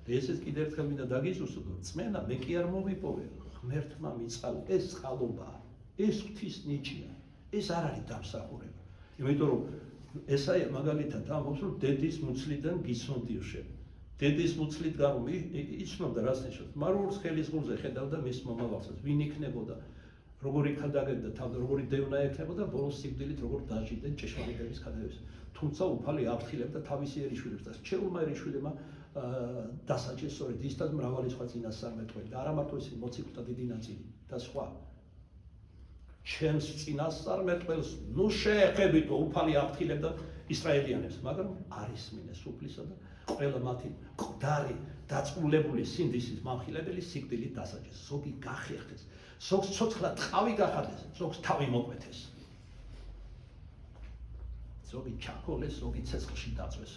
და ესეც კიდევ ერთხელ მინდა დაგიზუსტო, რომ რწმენა მე კი არ მოვიპოვე, ღმერთმა მიწყალ, ეს წყალობაა, ეს ღვთის ნიჭია, ეს არ არის დამსახურება. იმიტომ რომ ესაია მაგალითად ამბობს, რომ დედის მუცლიდან გიცნობდიო შენ. დედის მუცლით გამო იცნობდა რას ნიშნავს. მარუს ხელის ღრუზე ხედავდა მის მომავალსაც, ვინ იქნებოდა, როგორი ქადაგებდა თავდა, როგორი დევნა ექნებოდა, ბოლოს სიკვდილით როგორ დაჟიდნენ ჭეშმარიტების ქადაგებას. თუმცა უფალი აფრთხილებდა თავისი ერიშვილებს და რჩეულმა ერიშვილებმა დასაჯეს სწორედ ისთან მრავალი სხვა წინასწარმეტყველი და არა მარტო ის მოციქულთა დიდი ნაწილი და სხვა. ჩემს წინასწარმეტყველს ნუ შეეხებითო უფალი აფრთხილებდა ისრაელიანებს, მაგრამ არ ისმინეს უფლისა და ყველა მათი მკვდარი დაწმულებული სინდისის მამხილებელი სიკვდილით დასაჯეს. ზოგი გახერხეს, ზოგს ცოცხლად ტყავი გახადეს, ზოგს თავი მოკვეთეს. ზოგი ჩაქოლეს, ზოგი ცეცხლში დაწვეს.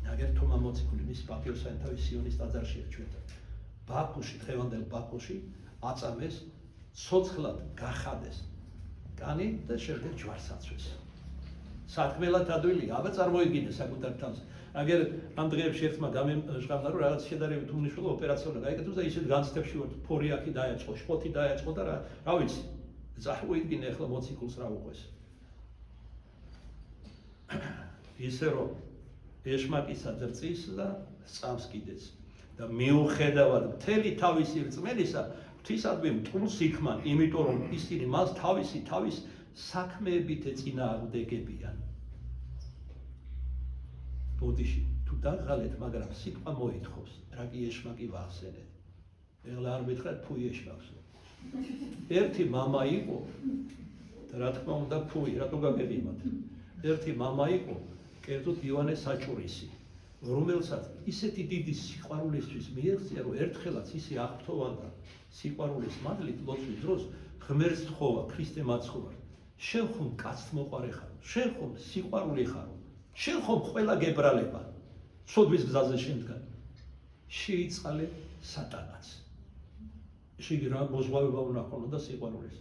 აგერ თომა მოციქული მის პატიოსაინთავის სიონის ტაძარში ერთვეთა. ბაქოში, დღევანდელ ბაქოში აწამეს, ცოცხლად გახადეს კანი და შემდეგ ჯვარს აწვეს. საქმელად ადვილი, აბა წარმოიგინე საკუთარ თავს. აგერ ამ დღეებში ერთმა გამემჟღავნა, რომ რაღაც შედარებით უმნიშვნელო ოპერაცია უნდა გაიკეთოს და ისეთ განცდებში ვართ, ფორი აქი დაეწყო, შპოთი დაეწყო და რა ვიცი, წარმოიდგინე ახლა მოციქულს რა უყვეს. ისე რომ ეშმაკისა ძრწის და სწამს კიდეც და მიუხედავად მთელი თავისი რწმენისა ღვთისადმი მტყუს იქმან, იმიტომ რომ ისინი მას თავის საქმეებით ეწინააღმდეგებიან. ბოდიში თუ დაღალეთ, მაგრამ სიტყვა მოითხოვს, რა კი ეშმაკი ვახსენეთ. ეხლა არ მითხრათ ფუი ეშმაკსო. ერთი მამა იყო და რა თქმა უნდა ფუი, რატო გაგებინოთ? ერთი მამა იყო, კერძოდ ივანე საჭურისი, რომელსაც ისეთი დიდი სიყვარულისთვის მიეღწია, რომ ერთხელაც ისე აღფრთოვანდა სიყვარულის მადლით ლოცვის დროს ღმერთს თხოვა, ქრისტე მაცხოვარ. შენ ხომ კაცს მოყარე ხარ, შენ ხომ სიყვარული ხარო, შენ ხომ ყველა გებრალება, სოდვის გზაზე შენდგან. შეიწყალე სატანაც. შეგი რა მოზღვავება უნდა ქონოდა სიყვარულის.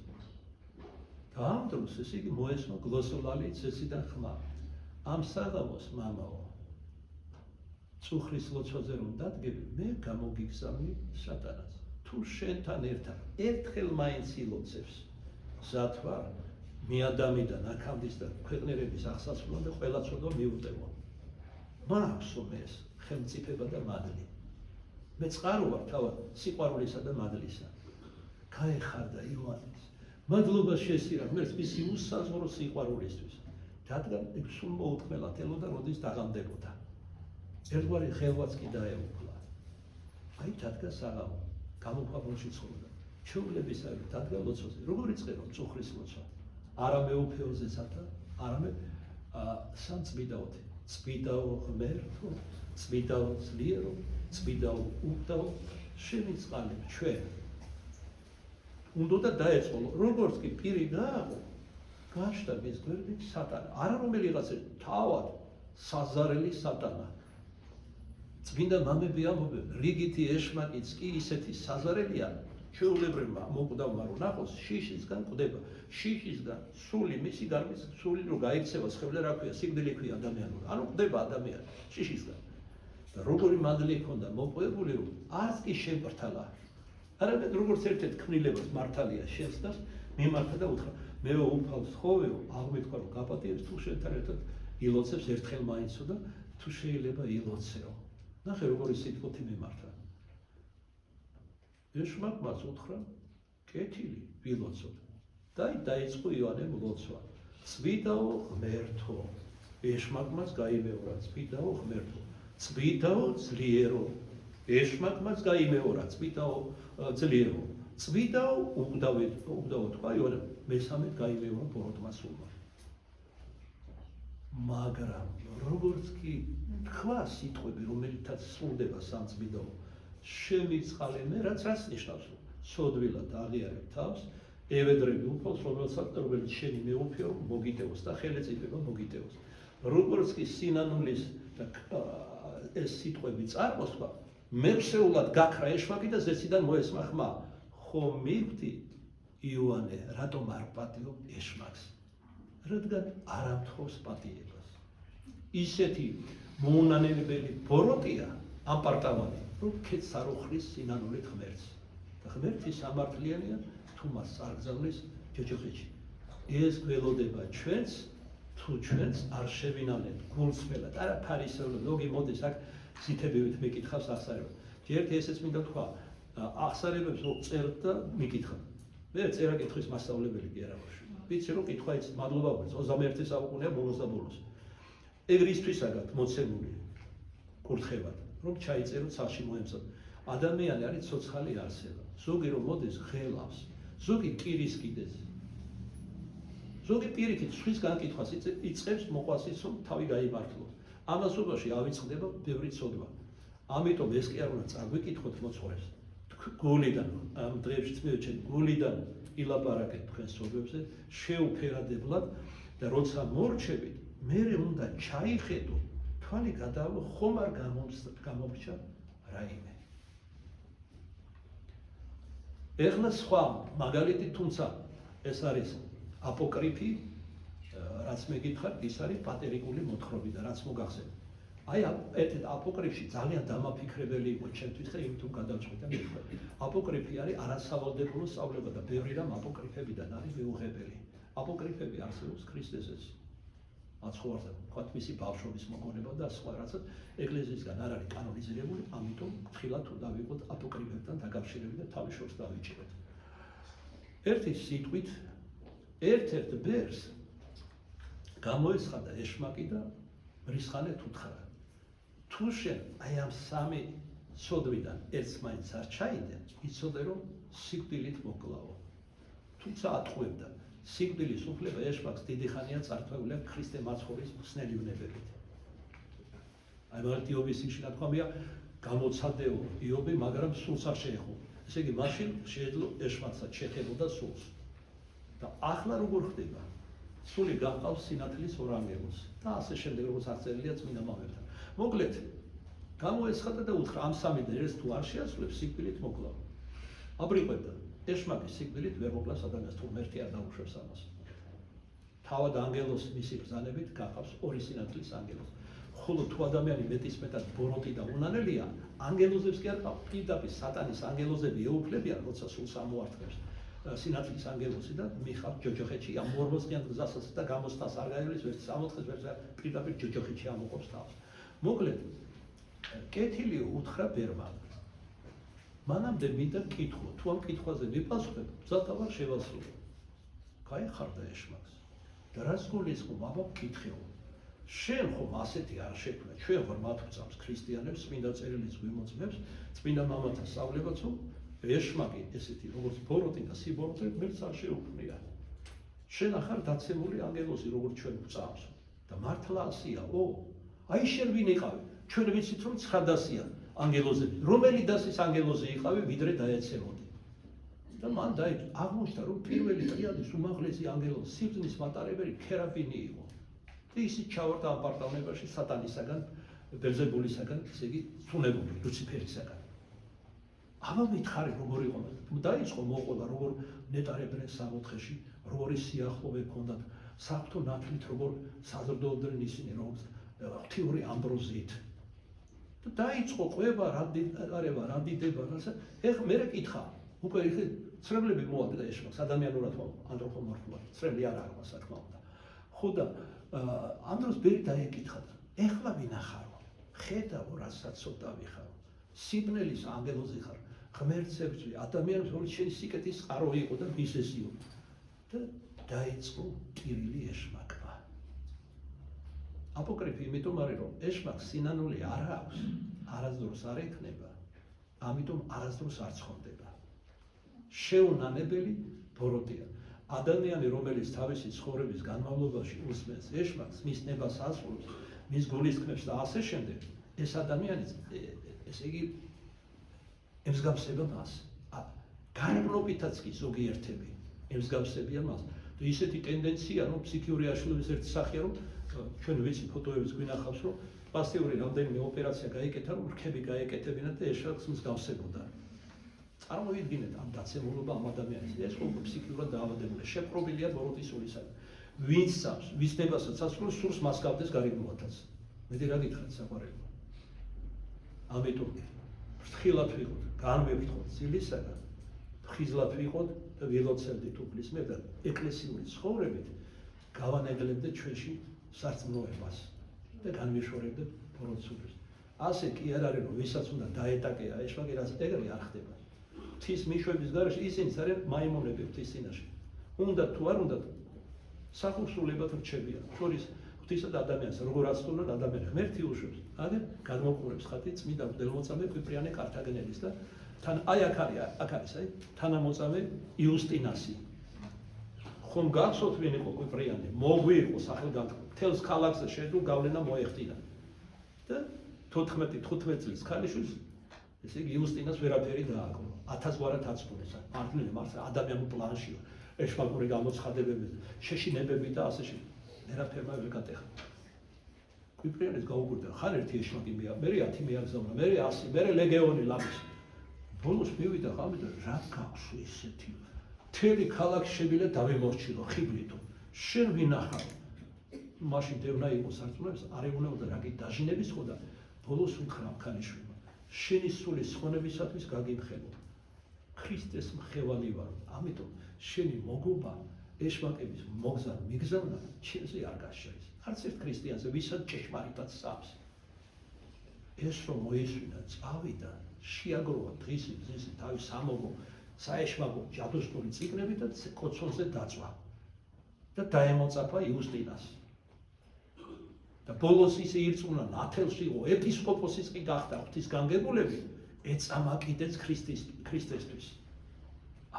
და ამ დროს ეს იგი მოესმა გლოსოლალი ცესიდან ხმა. ამ საღამოს მამაო, წუხრის ლოცვაზე რომ დადგები, მე გამოგიგზავნი სატანას. თუ შენთან ერთად ერთხელ მაინც ილოცებს, გზად ვარ, მიადამიდან აქამდის და ქვეყნიერების აღსასრულამდე და ყველა ცოდვა მიუტევო. მაქვსო ეს ხელმწიფება და მადლი. მე წყარო ვარ თავად სიყვარულისა და მადლისა. გაეხარდა ივანეს. მადლობა შესირა ღმერთს მისი უსაზღვრო სიყვარულისთვის. რადგან სულ მოუთმელად ელოდა, როდის დაღამდებოდა. ერთგვარი ხელვაც კი დაეუფლა. აი დადგა საღამო, გამოქვაბულში ცხოვრობდა. ჩვეულებისავე დადგა ლოცვაზე. როგორ იწყება წუხრის ლოცვა? არა მეუფეოზესათა, არამედ სამწმიდაოთი. წვიდაო ღმერთო, წვიდაო ძლიერო, წვიდაო უხდაო, შენი წყალები ჩვენ. უნდა დაეწყო, როგორც კი პირი გააყო, გაჩნდა მის გვერდით სატანა. არა რომელიღაცა თავად საზარელი სატანა. წმინდა მამები ამბობენ, რიგითი ეშმაკიც კი ისეთი საზარელია, ჩვეულებრივმა მოკვდავმა რომ ნახოს, შიშისგან კვდება. შიშისგან სული მისი გარმის სული რო გაიქცევა სხევლე რა ქვია, სიკვდილი ქვია ადამიანური. ანუ კვდება ადამიანი შიშისგან. და როგორი მადლი ჰქონდა მოპოვებული რომ არც კი შემპრთალა. არამედ როგორც ერთ-ერთ ქმნილებას მართალია შეცდას, მიმართა და უთხრა, მე უფალს ხოვეო, აღმეთქვა რომ გაპატიებს თუ შენთან ერთად ილოცებს ერთხელ მაინცო და თუ შეიძლება ილოცეო. ნახე როგორი სიტყვით მიმართა. ეშმაკმაც უთხრა, კეთილი ვილოცოთ. და დაიწყო იოანემ ლოცვა. წვიდაო ღმერთო, ეშმაკმაც გაიმეორა, წვიდაო ღმერთო, წვიდაო ძლიერო, ეშმაკმაც გაიმეორა, წვიდაო ძლიერო, წვიდაო უყდავო თქვა იოანემ, მესამედ გაიმეორა ბოროტმა სულმა. მაგრამ როგორც კი თქვა სიტყვები, რომელთაც სრულდება სამწვიდაო, შემიწყალე მე რაც ნიშნავს, სოდვილად აღიარებ თავს, ევედრები უფალს, რომელიც შენი მეუფეო მოგიტევოს და ხელეწიფება მოგიტევოს. როგორც კი სინანულის ეს სიტყვები წარმოსვა, მეხსეულად გაქრა ეშმაკი და ზეციდან მოესმა ხმა. ხო მივხვდი იოანე, რატომ არ პატიობ ეშმაკს? რადგან არ ამთხოვს პატიებას. ისეთი მოუნანებელი ბოროტია ამ პარტავანი, რომ ქეთს არ უხრის სინანულით ღმერთს. და ღმერთი სამართლიანია, თუ მას არ გზავნის ჯოჯოხეთში. ეს გველოდება ჩვენს, თუ ჩვენს არ შევინანეთ გულწრფელად. არა ფარისეულად, ოგი მოდის აქ ზითებივით მეკითხავს აღსარებად. ერთი ესეც მინდა თქვა, აღსარებებს რო წერთ და მიკითხავ. მე წერა-კითხვის მასწავლებელი კი არა ვარ. ვიცი რომ კითხვა იცით, მადლობა გვერდს 21 საუკუნეა ბოლოს და ბოლოს. ეგრისთვისაგან მოცემული კურთხევად, რომ ჩაიწეროთ სახლში მოემზადოთ. ადამიანი არის ცოცხალი არსება. ზოგი რომ მოდის ღელავს, ზოგი პირის კიდეს. ზოგი პირიქით სხვის განკითხვას იწყებს მოყვას ის რომ თავი გაიმართლოს. ამასობაში ავიწყდება ბევრი ცოდვა. ამიტომ ეს კი არ უნდა წაგვიკითხოთ მოძღვრებს. გულიდან ამ დღეებში წმევჩენ გულიდან ილაპარაკეთ თქვენ სოფლებზე შეუფერადებლად და როცა მორჩებით მე უნდა ჩაიხედო თვალი გადაავლო ხომ არ გამომრჩა რაიმე. ეხლა სხვა მაგალითი თუმცა ეს არის აპოკრიფი რაც მეკითხარ ის არის პატერიკული მოთხრობიდან რაც მოგახსენეთ. აი ერთ აპოკრიფში ძალიან დამაფიქრებელი იყო ჩემთვის და იმიტომ გადავწყვიტე მეკითხა. აპოკრიფი არის არასავალდებულო სწავლება და ბევრი რამ აპოკრიფებიდან არის მეუღებელი. აპოკრიფები არსებობს ქრისტესეც. აცხოვარდა თქვათ მისი ბავშვობის მოგონება და სხვა რასაც ეკლესიისგან არ არის კანონიზირებული, ამიტომ ხილად თუ დავიყოთ აპოკრიფებთან დაკავშირებით და თავის შორს დავიჭირეთ. ერთი სიტყვით ერთ-ერთ ბერს გამოეცხადა ეშმაკი და მრისხანეთ უთხრა. თუ შენ აი ამ სამი სოდვიდან ერთს მაინც არ ჩაიდე, იცოდე რომ სიკვდილით მოკლავო. თუმცა ატყუებდა სიკვდილის უფლება ეშმაკს დიდი ხანია წართვეული აქვს ქრისტე მაცხოვრის ხსნელი უნებებით. აი მაგალითად იობის ისში ნათქვამია გამოცადეო იობი, მაგრამ სულს არ შეეხო. ესე იგი მაშინ შეეძლო ეშმაკსაც შეეხებოდა სულს. და ახლა როგორ ხდება? სული გაყავს სინათლის ორ ანგელოზს და ასე შემდეგ როგორც აღწერილია წმინდა მამებთან. მოკლედ გამოეცხადა და უთხრა ამ სამიდან ერთს თუ არ შეასრულებს სიკვდილით მოკლავ. აბრიყვებდა ეშმაკის სიკვდილით ვერ მოკლავს ადამიანს თუ ღმერთი არ დაუშვებს ამას. თავად ანგელოზს მისი ბრძანებით გაყავს ორი სინათლის ანგელოზს. ხოლო თუ ადამიანი მეტისმეტად ბოროტი და უნანელია, ანგელოზებს კი არ ყავს, პირდაპირ სატანის ანგელოზები ეუფლებიან, როცა სულს ამოარტყებს. სინათლის ანგელოზი და მიხარ ჯოჯოხეთში ამ 40-იან გზასაც და გამოსთას არ გაივლის ვერც 60-ს ვერც პირდაპირ ჯოჯოხეთში ამოყოფს თავს. მოკლედ კეთილი უთხრა ბერმა. მანამდე მინდა კითხო, თუ ამ კითხვაზე მიპასუხებ, ზატავარ შევასრულო. გაიხარდა ეშმაკს. და რაც გულისხმობ, აბა მკითხეო. შენ ხომ ასეთი არ შექმნა, ჩვენ ღრმად ვწამს ქრისტიანებს, წმინდა წერილიც გვიმოწმებს, წმინდა მამათა სწავლებაც, რომ ეშმაკი ესეთი როგორც ბოროტი და სიბოროტე ღმერთს არ შეუქმნია. შენ ახარ დაცემული ანგელოზი როგორც ჩვენ გვწამს და მართლა ასიაო, აი შენ ვინ იყავი? ჩვენ ვიცით რომ 9 დასია ანგელოზები. რომელი დასის ანგელოზი იყავი ვიდრე დაეცემოდი. და მან აღმოჩნდა რომ პირველი ტრიადის უმაღლესი ანგელოზი სიბრძნის მატარებელი ქერაფინი იყო. და ისიც ჩავარდა ამ პარტავნებაში სატანისაგან, ბელზებულისაგან, ესე იგი ცუნებული ლუციფერისაგან. აბა მითხარი როგორ იყო? დაიწყო მოყოლა როგორ ნეტარებდნენ სამოთხეში, როგორი სიახლოვე ჰქონდათ, საფრთხო ნათლით როგორ საზრდოობდნენ ისინი როგორც ღვთიური ამბროზიით. და დაიწყო ყვება, რადიდება, ეხლა მე კითხა, უკვე იქ ცრემლები მოადგა ეშმაკს ადამიანურად ანთროპომორფულად, ცრემლი არ არის საქმე უნდა. ხო და ამ დროს ბერი დაეკითხა და ეხლა ვინახარო? ხედავ რასაც ცოტა ვიხარო. სიბნელის ანგელოზი ხარ. ღმერთსებრძვი ადამიანს რომელიც შენი სიკეთის წყარო იყო და მისესიო. და დაიწყო კირილი ეშმაკმა. აპოკრიფი იმიტომ არის რომ ეშმაკს სინანული არ აქვს, არასდროს არ ექნება, ამიტომ არასდროს არ ცხონდება. შეუნანებელი ბოროტია. ადამიანი რომელიც თავისი ცხოვრების განმავლობაში უსმენს ეშმაკს, მის ნებას ასრულებს, მის გულისხმებს და ასე შემდეგ, ეს ადამიანი ესე იგი ემსგავსება მას. გარეგნობითაც კი ზოგიერთები ემსგავსებიან მას. და ისეთი ტენდენცია, რომ ფსიქიური აშლილობის ერთი სახეა, რომ ჩვენ ვიცი ფოტოებიც გვინახავს, რომ პლასტიკური რამდენიმე ოპერაცია გაიკეთა, რომ რქები გაეკეთებინათ და ეშმაკს მსგავსებოდა. წარმოვიდგინეთ ამ დაცემულობა ამ ადამიანის. ეს უკვე ფსიქიურად დაავადებული, შეპყრობილია ბოროტისულისაგან. ვინც სავს, ვის ნებასაც ასრულებს, სურს მას გავდეს გარეგნობათაც. მეტი რა გითხრათ საყვარელო. ამიტომ ფრთხილად ვიყოთ, განვეფრთხოთ ძილისაგან, ხიზლად ვიყოთ და ვილოცავდით უფლის მიერ და ეკლესიური ცხოვრებით გავანეგლებდეთ ჩვენში სარწმუნოებას და განვიშორებდეთ ბოროტისულს. ასე კი არ არის რომ ვისაც უნდა დაეტაკეა ეშმაკი რაც ეგრე არ ხდება. ღვთის მიშვების გარეშე ისინიც არიან მაიმუნები ღვთის წინაშე. უნდა თუ არ უნდა სახურსულებად რჩებიან. შორის ღვთისა და ადამიანს როგორ აცნობენ ადამიანი ღმერთი უშვებს. აგერ გადმოყურებს ხათი წმინდა მღვდელმოწამე კვიპრიანე კართაგენელის და თან აი აქ არის აი თანამოწამე იუსტინასი. ხომ გახსოვთ ვინ იყო კვიპრიანე? მოგვიიყო სახელგანთქმული. მთელს ქალაქზე შეეძლო გავლენა მოეხდინა. და 14-15 წლის ქალიშვილს ესე იგი იუსტინას ვერაფერი დააკრო. 1000 გვარად აცნუეს. მართლია მართლა ადამიანურ პლანშია. ეშმაკური გამოცხადებები, შეშინებები და ასე შემდეგ. ვერაფერმა ვერ გატეხა. კვიპრიანეს გაუგურდა, ხან ერთი ეშმაკი მე 10 მიაგზავნა, მე 100, მე ლეგეონი ლამის. ბოლოს მივიდა ღამე და რა გაქვს ესეთი? მთელი ქალაქი შევიდა დავიმორჩილო ხიბლითო. შენ ვინახავ? მაშინ დევნა იყო სარწმუნოებს, არ ეუბნებოდა რა კი დაჟინების ხო და ბოლოს უთხრა ქალიშვილმა. შენი სულის ხონებისათვის გაგიმხელო. ქრისტეს მხევალი ვარ, ამიტომ შენი მოგობა ეშმაკების მოგზა მიგზავნა ჩემზე არ გაშაის. არც ერთ ქრისტიანზე ვისაც ჭეშმარიტად სავს. ეს რომ მოისმინა წავიდა, შეაგროვა დღისი თავის სამოგო საეშმაკო ჯადოსნური წიგნები და კოცონზე დაწვა. და დაემოწაფა იუსტინას. და ბოლოს ისე ირწმუნა ნათელს იყო ეპისკოპოსის კი გახდა ღვთისგანგებულები ეწამა კიდეც ქრისტესთვის.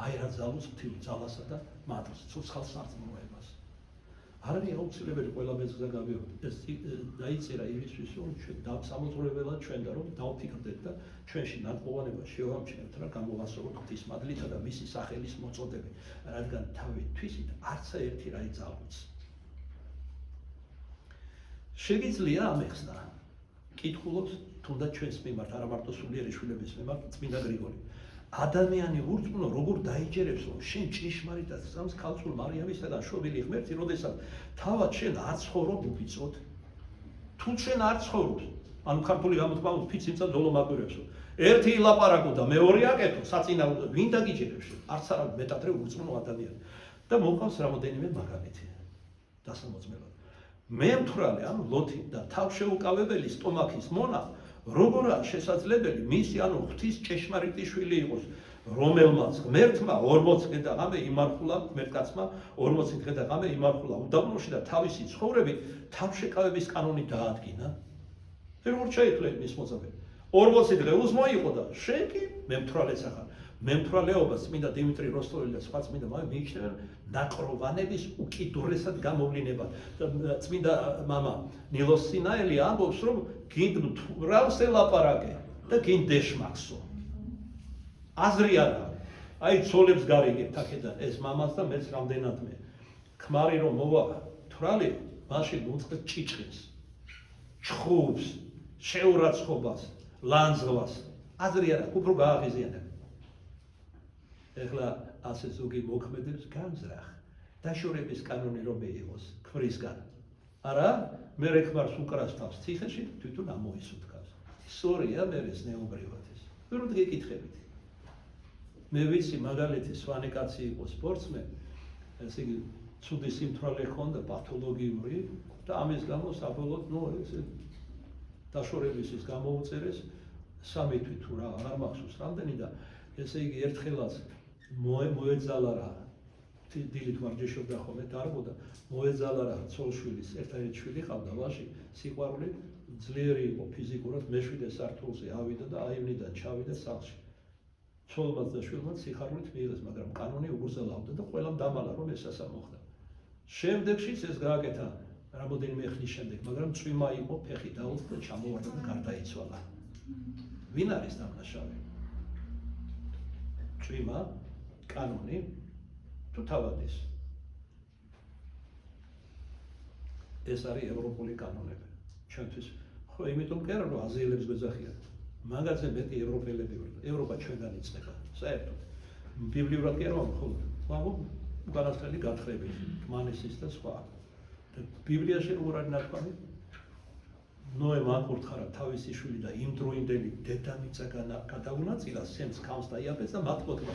აი რა ძალუს ღვთის ძალასა და მადლს ცოცხალ სარწმუნოებას. არ არის აუცილებელი ყველა მეზგზა გავიოთ. ეს დაიწერა იმისთვის რომ ჩვენ სამოძღვრებელად ჩვენ და რომ დავფიქრდეთ და ჩვენში ნაკოვანება შევამჩნევთ რა გამოვასწოროთ ღვთის მადლითა და მისი სახელის მოწოდები, რადგან თავი თვისით არცა ერთი რა იწალვით. შეგიძლია ამეხსნა კითხულობთ თუნდაც ჩვენს მიმართ, არა მარტო სულიერი შვილების მიმართ, წმინდა გრიგოლი. ადამიანი ურწმუნო როგორ დაიჯერებს რომ შენ ჭეშმარიტად სams ქალწულ მარიამისაგან შობილი ღმერთი, როდესაც თავად შენ არ ცხოვრობ უფიცოდ. თუ შენ არ ცხოვრობ, ანუ ქართული გამოთქმა ფიციმცა ძოლო მაკვირებსო. ერთი ილაპარაკო და მეორე აკეთო, საწინააღმდეგო ვინ დაგიჯერებს? არც არა მეტადრე ურწმუნო ადამიანი. და მოყავს რამოდენიმე მაგალითი დასამოწმებლად. მემთვრალე ანუ ლოთი და თავშეუკავებელი სტომაქის მონა როგორაა შესაძლებელი მისი ანუ ღვთის ჭეშმარიტი შვილი იყოს, რომელმაც ღმერთმა 40 დღე და ღამე იმართულა, ღმერთკაცმა 40 დღე და ღამე იმართულა უდაბნოში და თავისი ცხოვრებით თავშეკავების კანონი დაადგინა. როგორ შეიძლება მის მოწაფე? 40 დღე უსმო იყო და შენ კი მემთვრალეც ახარ. მემთვრალეობას წმინდა დიმიტრი როსტოველი და სხვა წმინდა მიიჩნევენ ნაკროვანების უკიდურესად გამოვლინებად. წმინდა მამა ნილოს სინაელი ამბობს, რომ გინდ მთვრავს ელაპარაკე და გინდ დეშმახსო. აზრი არა. აი ცოლებს გარიგებთ აქედან ეს მამას და მეც რამდენადმე. ქმარი რომ მოვა თვრალი, მაშინ უწყებს ჭიჭყებს, ჩხუბს, შეურაცხყოფას, ლანძღვას. აზრი არა, უფრო გააღიზიანებ. ეხლა ასე ზოგი მოქმედებს განზრახ. დაშორების კანონი რომ მიიღოს ქმრისგან. არა, მე ქმარს უკრას თავს ციხეში, თვითონ ამოისუთქავს. სწორია მე ეს ნეუბრივად ის. ვეროდ გეკითხებით. მე ვიცი მაგალითი სვანი კაცი იყო სპორტსმენი, ესე იგი ცუდი სიმთვრალე ჰქონდა პათოლოგიური და ამის გამო საბოლოოდ ესე დაშორების ის გამოუწერეს 3 თვით თუ რა არ მახსოვს რამდენი და ესე იგი ერთხელაც მოეძალა რა დილით ვარჯიშობდა ხოლმე დარბოდა მოეძალა რა ცოლშვილის ერთადერთი შვილი ყავდა ვაში სიყვარული ძლიერი იყო ფიზიკურად მე-7 სართულზე ავიდა და აივნიდან ჩავიდა სახლში ცოლმაც და შვილმაც სიხარულით მიიღეს მაგრამ კანონი უგრძელავდა და ყველამ დამალა რომ ეს ასე მოხდა შემდეგშიც ეს გააკეთა რამოდენიმე ხნის შემდეგ მაგრამ წვიმა იყო ფეხი დაუწყო და ჩამოვარდა და გარდაიცვალა ვინ არის დამნაშავე წვიმა კანონი თუ თავად ეს არის ევროპული კანონები ჩვენთვის ხო იმიტომ კი არა რომ აზიელებს გვეძახიან მაგაზე მეტი ევროპელები ვართ ევროპა ჩვენგან იწყება საერთოდ ბიბლიურად კი არა მხოლოდ მაგრამ უკანასკნელი გათხრებით მანისის და სხვა და ბიბლიაში როგორ არის ნათქვამი ნოემ აკურთხა რა თავისი შვილი და იმდროინდელი დედამიწა გადაუნაწილა სემს ქავს და იაფეს და მათ მოთხრა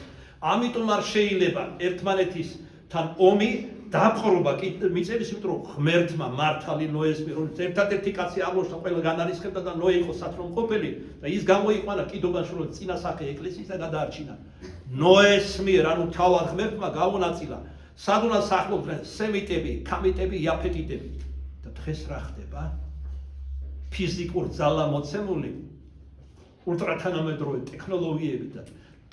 ამიტომ არ შეიძლება ერთმანეთისთან ომი დაპყრობა კი მიწების იმიტომ რომ ღმერთმა მართალი ნოეს მიერ ერთადერთი კაცი აღმოჩნდა ყველა განარისხებდა და ნოე იყო სათრომყოფელი და ის გამოიყვანა კიდობაში რომ წინასახე ეკლესიის და გადაარჩინა ნოეს მიერ ანუ თავად ღმერთმა გაუნაწილა სად უნდა სახლობდნენ სემიტები, ქამიტები, იაფეტიტები და დღეს რა ხდება ფიზიკურ ძალა მოცემული ულტრათანამედროვე ტექნოლოგიებით და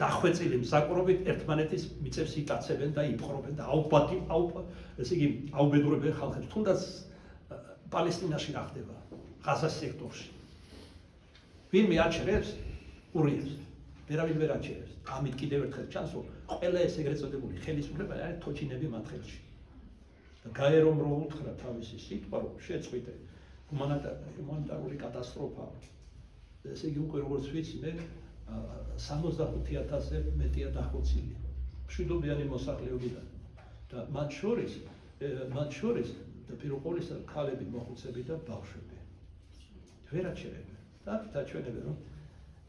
დახვეწილი მსაკურობით ერთმანეთის მიწებს იტაცებენ და იპყრობენ და ესე იგი აუბედურებენ ხალხებს თუნდაც პალესტინაში რა ხდება ღაზას სექტორში ვინმე აჩერებს ურიებს ვერავინ ვერ აჩერებს ამით კიდევ ერთხელ ჩანს რომ ყველა ეს ეგრეთ წოდებული ხელისუფლება არის თოჩინები მათ ხელში და გაერომ რო უთხრა თავისი სიტყვა რომ შეწყვიტე ჰუმანიტარული კატასტროფა ესე იგი უკვე როგორც ვიცი მე 65,000-ზე მეტია დახოცილი მშვიდობიანი მოსახლეობიდან და მათ შორის და პირველ ყოვლისა ქალები მოხუცები და ბავშვები ვერ აჩერებენ და დაჩვენებენ რომ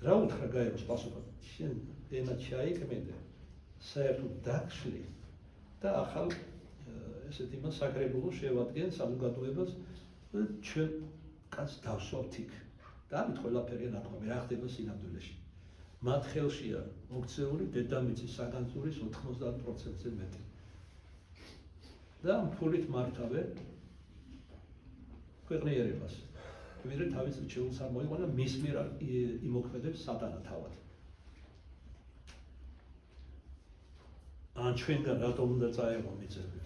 რა უთხრა გაეროს პასუხად შენ ენა ჩაიკმედე საერთოდ დაგშლი და ახალ ესეთ იმას საგრებულო შევადგენ საზოგადოებას ჩვენ კაც დავსვათ იქ და ამით ყველაფერია ნათქვამი რა ხდება სინამდვილეში მათ ხელშია მოქცეული დედამიწის საგანძურის 90%-ზე მეტი და ფულით მართავენ ქვეყნიერებას ვიდრე თავის რჩეულს არ მოიყვანა მის მიერ იმოქმედებს სატანა თავად ან ჩვენგან რატომ უნდა წაეღო მიწები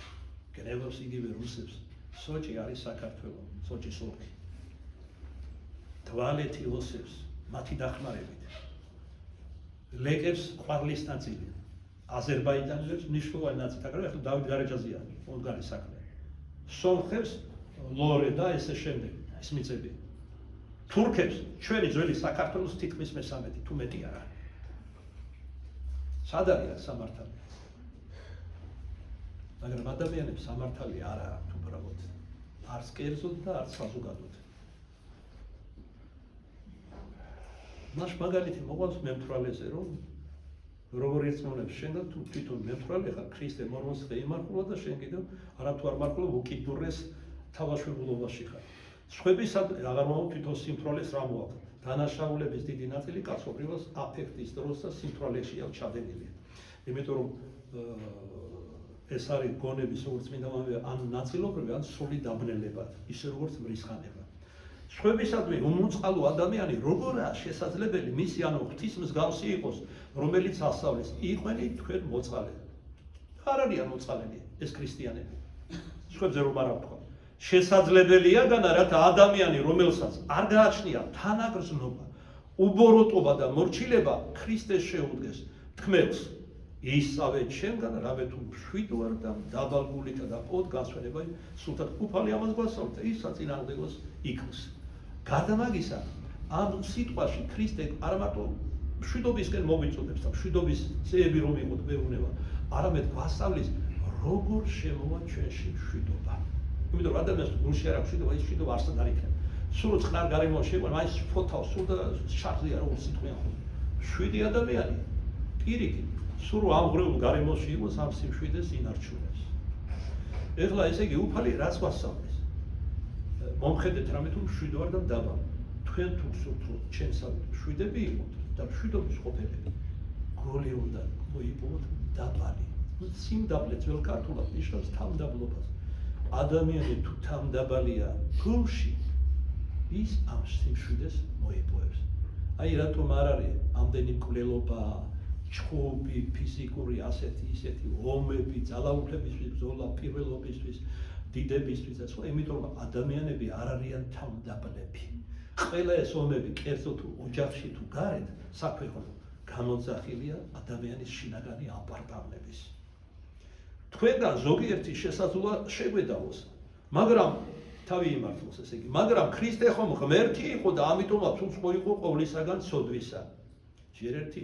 გნევობს იგივე რუსებს სოჭი არის საქართველო სოჭის ოლქი თვალეთი ოსებს მათი დახმარებით ლეკებს ყვარლის ნაწილი აზერბაიჯანელებს მნიშვნელოვანი ნაწილი აკრავს ახლა დავით გარეჯაზია ონგარი საქმე სომხებს ლორე და ესე შემდეგ ეს მიწები თურქებს ჩვენი ძველი საქართველოს თითქმის მე-13 თუ მეტი არა სად არის სამართალი მაგრამ ადამიანებს სამართალი არ აქვთ უბრალოდ არც კერძოდ და არც საზოგადოდ მას მაგალითი მოყავს მემთვრალეზე რომ როგორ ირწმუნებს შენ და თუ თვითონ მემთვრალე ხარ ქრისტე მორმოსხე იმართულა და შენ კიდევ არათუ არ მართულა უკიდურეს თავაშვებულობაში ხარ სხვებისად აღარ მოაქვს თვითონ სიმთვრალეს რა მოაქვს დანაშაულების დიდი ნაწილი კაცობრიობას აფექტის დროს და სიმთვრალეშია ჩადენილი იმიტომ რომ ეს არის გონების როგორც წმინდა მამები ან ნაწილობრივი ან სრული დაბნელებად ისე როგორც მრისხანება სხვებისადმი უმოწყალო ადამიანი როგორაა შესაძლებელი მისი ანუ ღვთის მსგავსი იყოს, რომელიც ასწავლის, იყვენი თქვენ მოწყალე. არ არიან მოწყალენი ეს ქრისტიანები. სხვებზე რომ არ ვთქვა. შესაძლებელია განა რათა ადამიანი რომელსაც არ გააჩნია თანაგრძნობა, უბოროტობა და მორჩილება ქრისტეს შეუდგეს თქმელს. ისავე ჩემგან რამე თუ მშვიდوار და დაბალგულითა და პოდ გასვენება სულთან უფალი ამას გვასწავლდა ის საწინააღმდეგოს იქმს. გარდა მაგისა, ამ სიტყვაში ქრისტე არა მარტო მშვიდობისკენ მოგვიწოდებს და მშვიდობის წეები რომ იყოთ მეუბნება, არამედ გვასწავლის როგორ შემოვა ჩვენში მშვიდობა. იმიტომ რომ ადამიანს გულში არ აქვს მშვიდობა, ის მშვიდობა არსად არ იქნება. სულ წყნარ გარემოში იყო, მაინც ფოთავს სულ და შარზეა როგორ სიტყვიან ხოლმე. მშვიდი ადამიანი პირიქით სულ ამღრეულ გარემოში იყოს ამ სიმშვიდეს ინარჩუნებს. ეხლა ესე იგი უფალი რაც გვასწავლის. მომხედეთ რამე თუ მშვიდوار და დაბალი. თქვენ თუ გსურთ რომ ჩემსავით მშვიდები იყოთ და მშვიდობის ყოფილები, გოლი უნდა მოიპოვოთ დაბალი. სიმდაბლე ძველ ქართულად ნიშნავს თავდაბლობას. ადამიანი თუ თავდაბალია გულში, ის ამ სიმშვიდეს მოიპოვებს. აი რატომ არ არის ამდენი მკვლელობა, ჩხუბი, ფიზიკური ასეთი ისეთი ომები, ძალაუფლებისთვის ბრძოლა, პირველობისთვის, დიდებისთვის და სხვა, იმიტომ რომ ადამიანები არ არიან თავდაბლები. ყველა ეს ომები, კერძო თუ ოჯახში თუ გარეთ, საქვეყნო გამოძახილია ადამიანის შინაგანი აპარტამნების. თქვენგან ზოგიერთი შესაძლოა შეგვედავოს, მაგრამ თავი იმართოს, ესე იგი, მაგრამ ქრისტე ხომ ღმერთი იყო და ამიტომაც უცხო იყო ყოვლისაგან ცოდვისა. ჯერერთი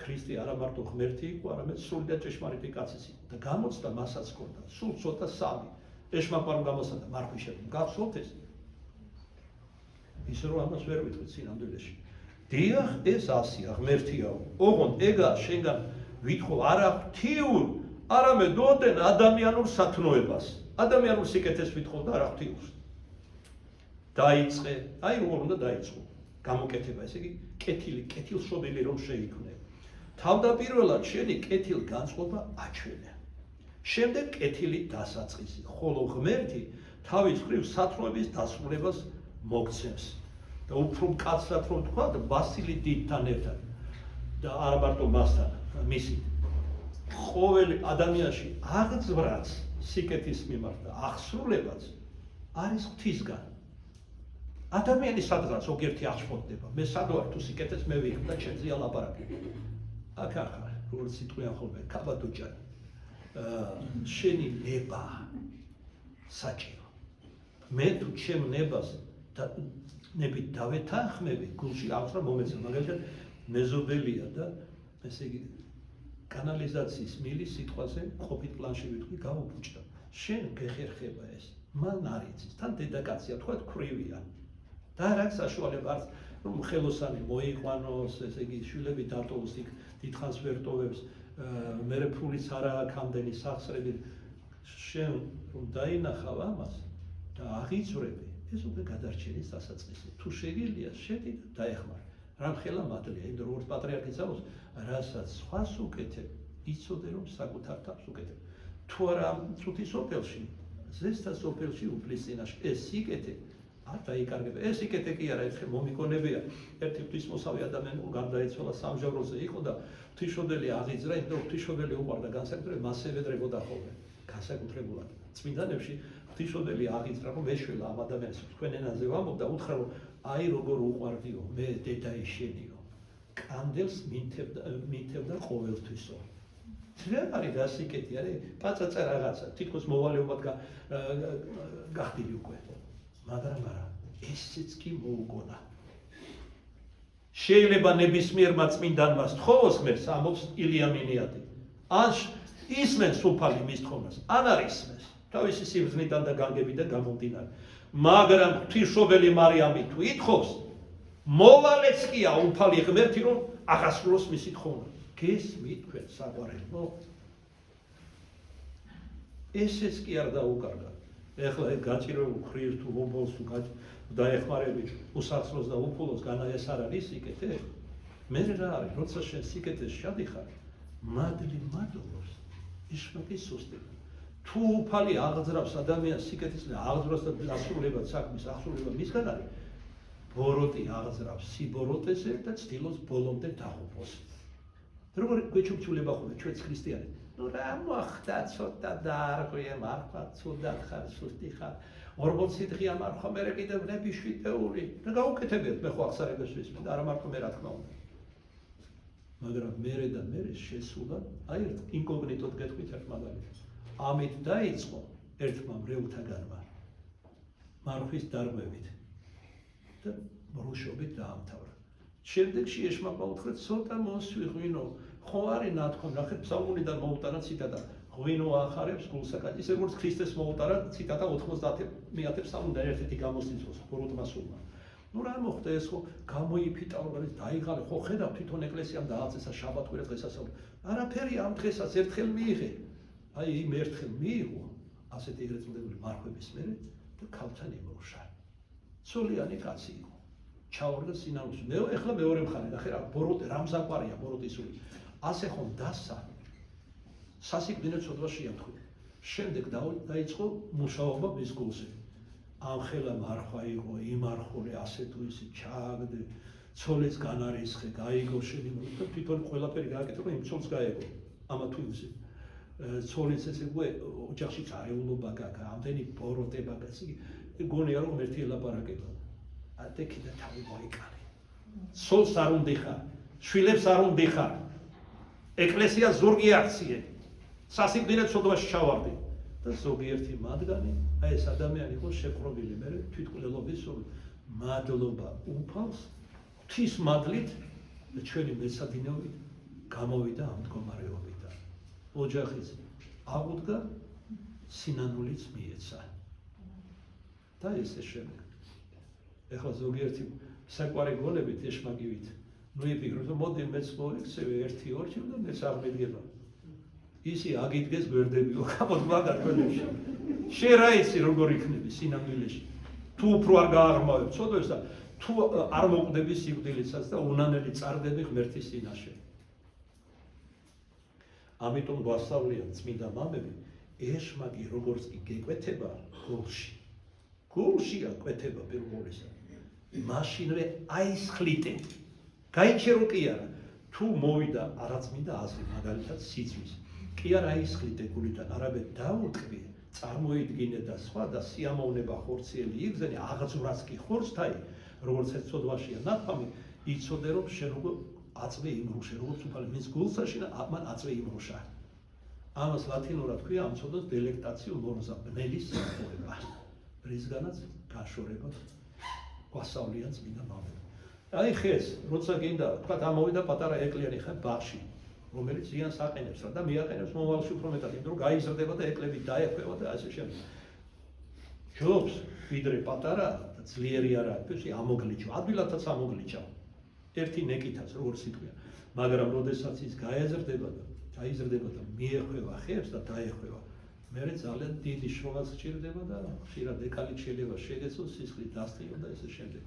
ქრისტე არა მარტო ღმერთი იყო, არამედ სული და ჭეშმარიტი კაციც იყო და გამოცდა მასაც ჰქონდა, სულ ცოტა სამი. ეშმაკმარულ გამოსადა მარხვიშები. გახსოვთ ეს? ისე რომ ამას ვერ ვიტყვით სინამდვილეში. დიახ, ეს ასია, ღმერთიაო. ოღონდ ეგა შენგან ვითხოვ არა ღვთიურ, არამედ ოდენ ადამიანურ სათნოებას. ადამიანურ სიკეთეს ვითხოვ და არა ღვთიურს. დაიწყე, აი როგორ უნდა დაიწყო. გამოკეთება, ესე იგი, კეთილშობილი რომ შეიქმნე. თავდაპირველად შენი კეთილგანწყობა აჩვენე. შემდეგ კეთილი დასაწყისი, ხოლო ღმერთი თავის მხრივ სათნოების დასრულებას მოგცემს. და უფრო მკაცრად რომ თქვა, ვასილი დიდთან ერთად და არა მარტო მასთან, მისი ყოველ ადამიანში აღძვრაც სიკეთის მიმართ და აღსრულებაც არის ღვთისგან. ადამიანი სადღაც ზოგიერთი აღშფოთდება, მე სად ვარ თუ სიკეთეს მე ვიღებ და ჩემზე ალაპარაკე. აქ ახლა როგორც სიტყვიან ხოლმე კაბადოჯანი, შენი ნება საჭირო. მე თუ ჩემ ნებას ნებით დავეთანხმები, გულში აღძვრა მომეწონა, მაგალითად მეზობელია და ესე იგი კანალიზაციის მილის სიტყვაზე ყოფით პლანში ვიტყვი გავუფუჭდა. შენ გეხერხება ეს, მან არ იცის, თან დედაკაცია, თქვა ქვრივია. და არ აქვს საშუალება არც რომ ხელოსანი მოიყვანოს, ესე იგი შვილები დატოვოს იქ დიდხანს ვერ ტოვებს, მერე ფულიც არ აქვს ამდენი სახსრები. შენ რომ დაინახავ ამას და აღიძვრები, ეს უკვე გადარჩენის დასაწყისი. თუ შეგიძლია, შედი და დაეხმარ. რამხელა მადლია, იმიტომ რომ როგორც პატრიარქი ძალოს, რასაც სხვას უკეთებ, იცოდე რომ საკუთარ თავს უკეთებ. თუ არა წუთი სოფელში, ზესთა სოფელში უფლის წინაშე ეს სიკეთე არ დაიკარგება. ეს სიკეთე კი არა, ერთხელ მომიგონებია, ერთი ღვთისმოსავი ადამიანი გარდაეცვალა სამჟავროზე იყო და ღვთისმშობელი აღიძრა, იმიტომ რომ ღვთისმშობელი უყვარდა განსაკუთრებით მას ევედრებოდა ხოლმე, განსაკუთრებულად. წმინდანებში ღვთისმშობელი აღიძრა, რომ ეშველა ამ ადამიანს თქვენ ენაზე ვამბობ და უთხრა რომ აი როგორ უყვარდიო, მე დედა შენიო. კანდელს მინთებდა ყოველთვისო. ძველ არის დასიკეთი, არის პაწაწა რაღაცა, თითქოს მოვალეობად გახდილი უკვე. მაგრამ არა, ესეც კი მოუგონა. შეიძლება ნებისმიერმა წმინდანმა სთხოვოს ღმერთს, ამბობს ილია მინიატი. ან ისმენს უფალი მის თხოვნას, ან არ ისმენს. თავისი სიბრძნიდან და განგებიდან გამომდინარე. მაგრამ ღვთისმშობელი მარიამი თუ ითხოვს, მოვალეც კია უფალი ღმერთი რომ აღასრულოს მისი თხოვნა. გესმით თქვენ საყვარელო? ესეც კი არ დაუკარგა. ეხლა ეს გაჭირვებულ ხრიებს თუ მომბოლს თუ დაეხმარები უსახსროს და უფულოს განა ეს არ არის სიკეთე? მე რა არის, როცა შენ სიკეთეს შადიხარ, მადლი მადლობს, იშმაკი სუსტი. თუ უფალი აღძრავს ადამიანს სიკეთის აღძრავს და დასრულება საქმის აღსრულება მისგან არის, ბოროტი აღძრავს სიბოროტეზე და ცდილობს ბოლომდე დაღუპოს. როგორ გვეჩვეულება ხოლმე ჩვენც ქრისტიანები. ნუ რა მოხდა ცოტა დაარღვიე მარხვა ცუდად ხარ სუსტი ხარ 40 დღე ამარხვა მე კიდევ ნები 7 ეული და გაუკეთებიათ მე ხო აღსარებას ვისმენ და არა მარტო მე რა თქმა უნდა. მაგრამ მერე და მერე შესულა აი ერთ ინკოგნიტოდ გეტყვით ერთ მაგალითს. ამით დაიწყო ერთმა მრევლთაგანმა მარხვის დარღვევით და ბრუშობით დაამთავრა. შემდეგში ეშმაკმა უთხრა ცოტა მოსვიღვინო ხო არის ნათქვამი ნახეთ ფსალმუნიდან მოუტანა ციტატა ღვინო ახარებს გულსაკაც ისე როგორც ქრისტეს მოუტარა ციტატა 90 ფსალმუნიდან ერთ-ერთი გამოსწინოს ბოროტმა სულმა. ნუ რა მოხდა ეს ხო გამოიფიტა რომელიც დაიღალე ხო ხედავ თვითონ ეკლესიამ დააწესა შაბათ-კვირა დღესასწაული არაფერი ამ დღესაც ერთხელ მიიღე აი იმ ერთხელ მიიღო ასეთი ეგრეთ წოდებული მარხვების მერე და ქალთან იმრუშა სულიანი კაცი იყო ჩაორდა სინამდვილეში მე ეხლა მეორე მხარე ნახე რა ბოროტე რამზაკვარია ბოროტის სული ასე ხომ დასა სასიკვდილო ცოდვა შეამთხვია შემდეგ დაიწყო მუშაობა მის გულზე ამხელა მარხვა იყო იმარხული ასე თუ ისე ჩააგდე ცოლეს განარისხე გაიგო შენი და თვითონ ყველაფერი გააკეთე იმ ცოლს გაეგო ამა თუ ისე ცოლიც ესე ოჯახში წარეულობა გაკა ამდენი ბოროტება გასი გონია რომ ერთი ელაპარაკება ატეკი და თავი მოიკალე ცოლს არ უნდა ხარ შვილებს არ უნდა ხარ ეკლესია ზურგი აქციე სასიკვდილო ცოდვაში ჩავარდი და ზოგიერთი მათგანი აი ეს ადამიანი იყო შეპყრობილი მე თვითმკვლელობის სულ მადლობა უფალს ღვთის მადლით და ჩვენი მეცადინეობით გამოვიდა ამ მდგომარეობიდან ოჯახის აღუდგა სინანულიც მიეცა და ესე შემდეგ ეხლა ზოგიერთი საკვარი გოლებით ეშმაკივით ნუ იფიქროს რომ მოდი მეც მოიქცევი 1-2 და მეც აღმედგება ისი აგიდგეს გვერდებიო გამოდი მაგარ თქვენებში შენ რა იცი როგორ იქნები სინამდვილეში თუ უფრო არ გააღრმავებ ცოდვებს და თუ არ მოკვდები სიკვდილიცაც და უნანელი წარდები ღმერთის წინაშე ამიტომ გვასწავლიან წმინდა მამები ეშმაკი როგორც კი გეკვეთება გულშია კვეთება პირველისა მაშინვე აისხლიტე გაიჩერო კი არა თუ მოვიდა არაწმინდა აზრი მაგალითად სიძვის კი არა აისხლიტე გულიდან არამედ დაუტყვი წარმოიდგინე და სხვა და სიამოვნება ხორციელი იგზენი აღძვრაც კი ხორცთაი როგორც ეს ცოდვაშია ნათქვამი იცოდე რომ შენ როგორ აწვე იმრუშე როგორც უფალი მის გულსაში და ამან აწვე იმრუშა ამას ლათინურად ქვია ამ ცოდვას დელექტაციო ლონზა ბნელის სიტყვება რისგანაც გაშორება გვასწავლიან წმინდა მამები აი ხეს როცა გინდა თქვა ამოვიდა პატარა ეკლიანი ხა ბაღში რომელიც ზიანს აყენებს რა და მიაყენებს მომავალში უფრო მეტად იმიტომ რომ გაიზრდება და ეკლები დაეხვევა და ასე შემდეგ ჯობს ვიდრე პატარა და ძლიერი არა ფესი ამოგლიჩო ადვილადაც ამოგლიჩა ერთი ნეკითაც როგორც იტყვია მაგრამ როდესაც ის გაიზრდება და მიეხვევა ხებს და დაეხვევა მერე ძალიან დიდი შრომაც სჭირდება და ხშირად ეკალით შეიძლება შეგეცოს სისხლით დასტიო და ესე შემდეგ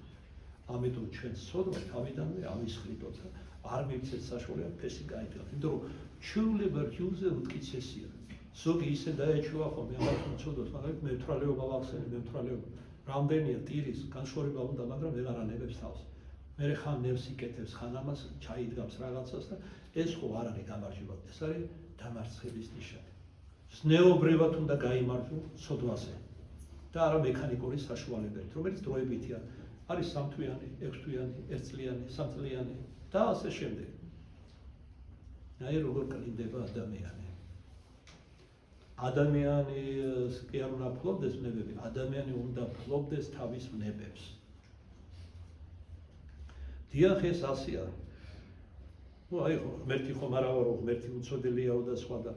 ამიტომ ჩვენ სოდვა თავიდანვე ავისხლიტოთ და არ მივცეთ საშუალება ფესი გაიგოთ იმიტომ რომ ჩვეულება რჯულზე უთკიცესია ზოგი ისე დაეჩუა ხოლმე ამათ ცოდვას მაგალითად მევთრალეობა ვახსენე მევთრალეობა რამდენია ტირის განშორება უნდა მაგრამ ვეღარ ანებებს თავს მერე ხან ნევს იკეთებს ხან ამას ჩაიდგამს რაღაცას და ეს ხო არ არის გამარჯვება ეს არის დამარცხების ნიშანი ზნეობრივად უნდა გაიმარჯვო ცოდვაზე და არა მექანიკური საშუალებებით რომელიც დროებითია არის 3 თვიანი 6 თვიანი 1 წლიანი 3 წლიანი და ასე შემდეგ აი როგორ კლინდება ადამიანი კი არ უნდა ფლობდეს ნებები ადამიანი უნდა ფლობდეს თავის ნებებს დიახ ეს ასეა ნუ აი ღმერთი ხომ არა ვარო ღმერთი უცოდელიაო და სხვა და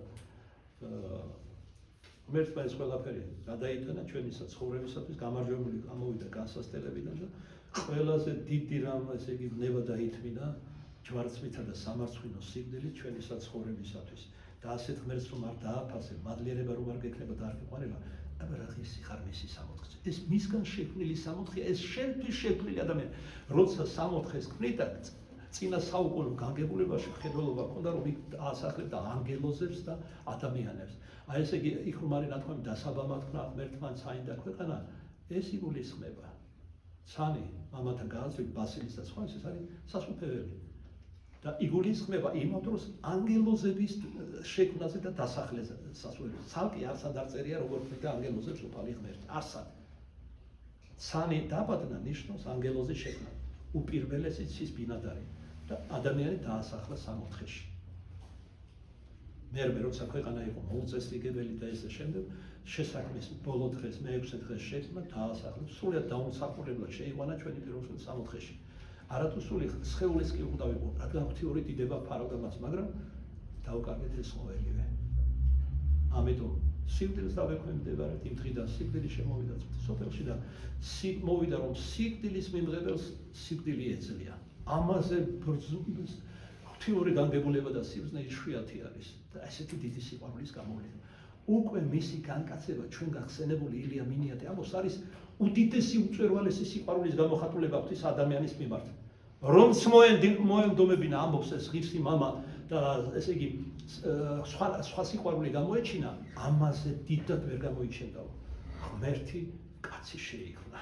ღმერთმა ეს ყველაფერი გადაიტანა ჩვენისა ცხოვრებისათვის გამარჯვებული გამოვიდა განსასწელებიდან და ყველაზე დიდი რამ ესე იგი ნება დაითმინა ჯვარცმითა და სამარცხვინო სიკვდილით ჩვენისა ცხოვრებისათვის და ასეთ ღმერთს რომ არ დააფასებ მადლიერება რომ არ გექნება და არ გეყვანება აბა რა ის ხარ მისი სამოთხე ეს მისგან შექმნილი სამოთხე ეს შენთვის შექმნილი ადამიანი როცა სამოთხეს ქმნით და წინა საუკუნო განგებულებაში ხედველობა ქონდა რომ იქ ასახლებდა ანგელოზებს და ადამიანებს აი ესე იგი იქ რომ არის ნათქვამი დასაბამად ქნა ღმერთმან საინდა ქვეყანა ეს იგულისხმება ცანი მამათან გააცვლით ბასილის და სხვა ეს არის სასუფეველი. და იგულისხმება იმავ დროს ანგელოზების შექმნაზე და დასახლებზე სასულიერო. ცალკე არსად არ წერია როგორ ქმნიდა ანგელოზებს უფალი ღმერთი. არსად. ცანი დაბადნა ნიშნავს ანგელოზის შექმნა. უპირველესი ცის ბინადარი და ადამიანი დაასახლა სამოთხეში. მერმე როცა ქვეყანა იყო მოუწესრიგებელი და ესე შემდეგ შესაქმნის ბოლო დღეს მე-6 დღეს შექმნა დაასახლეს სრულიად დაუმსახურებლად შეიყვანა ჩვენი პიროსული სამოთხეში. არათუ სული სხეულის კი უნდა ვიყო, რადგან ღვთიური დიდება ფარავდა მას, მაგრამ დაუკარგეთ ეს ყოველივე. ამიტომ სიკვდილს დავექვემდებარეთ იმ დღიდან სიკვდილი შემოვიდა სოფელში და მოვიდა რომ სიკვდილის მიმღებელს სიკვდილი ეძლია. ამაზე ღვთიური განგებულება და სიბრძნე იშვიათი არის და ესეთი დიდი სიყვარულის გამოვლენა. უკვე მისი განკაცება ჩვენ გახსენებული ილია მინიათე ამბობს არის უდიდესი უწვერვალესი სიყვარულის გამოხატულება ღვთის ადამიანის მიმართ. რომც მოემდომებინა ამბობს ეს ღირსი მამა და ესე იგი სხვა სიყვარული გამოეჩინა, ამაზე დიდად ვერ გამოიჩენდა. ღმერთი კაცი შეიქმნა.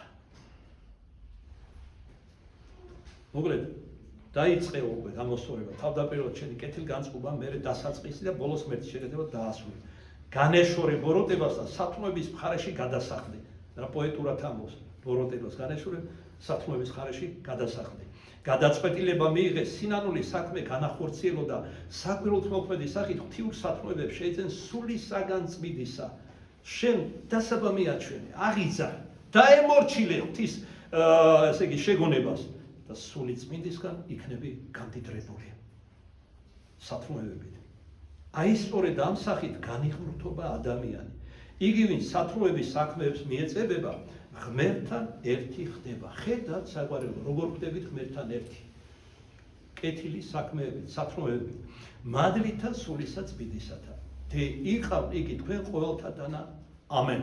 მოკლედ დაიწყეო უკვე გამოსწორება თავდაპირველად შენი კეთილგანწყობა, მერე დასაწყისი და ბოლოს ღმერთის შეგედება დაასრულე. განეშორე ბოროტებას და სათნოების მხარეში გადასახლდი. რა პოეტურად ამბობს, ბოროტებას განეშორე სათნოების მხარეში გადასახლდი. გადაწყვეტილება მიიღე სინანული საქმე განახორციელო და საკვირველთ მოქმედის სახით ღვთიურ სათნოებებს შეეძენ სული საგანწმიდისა. შენ დასაბამი აჩვენე, აღიძა, დაემორჩილე ღვთის ესე იგი შეგონებას და სული წმინდისგან იქნები გამდიდრებული. სათნოებებით. აი სწორედ ამ სახით განიღმრთობა ადამიანი. იგი ვინც სათნოების საქმეებს მიეწებება, ღმერთთან ერთი ხდება. ხედავთ საგვარეულო, როგორ ხდებით ღმერთთან ერთი. კეთილი საქმეებით, სათნოებით, მადლითა სულისა წმინდისათა. და იყავ იგი თქვენ ყოველთათანა. ამენ.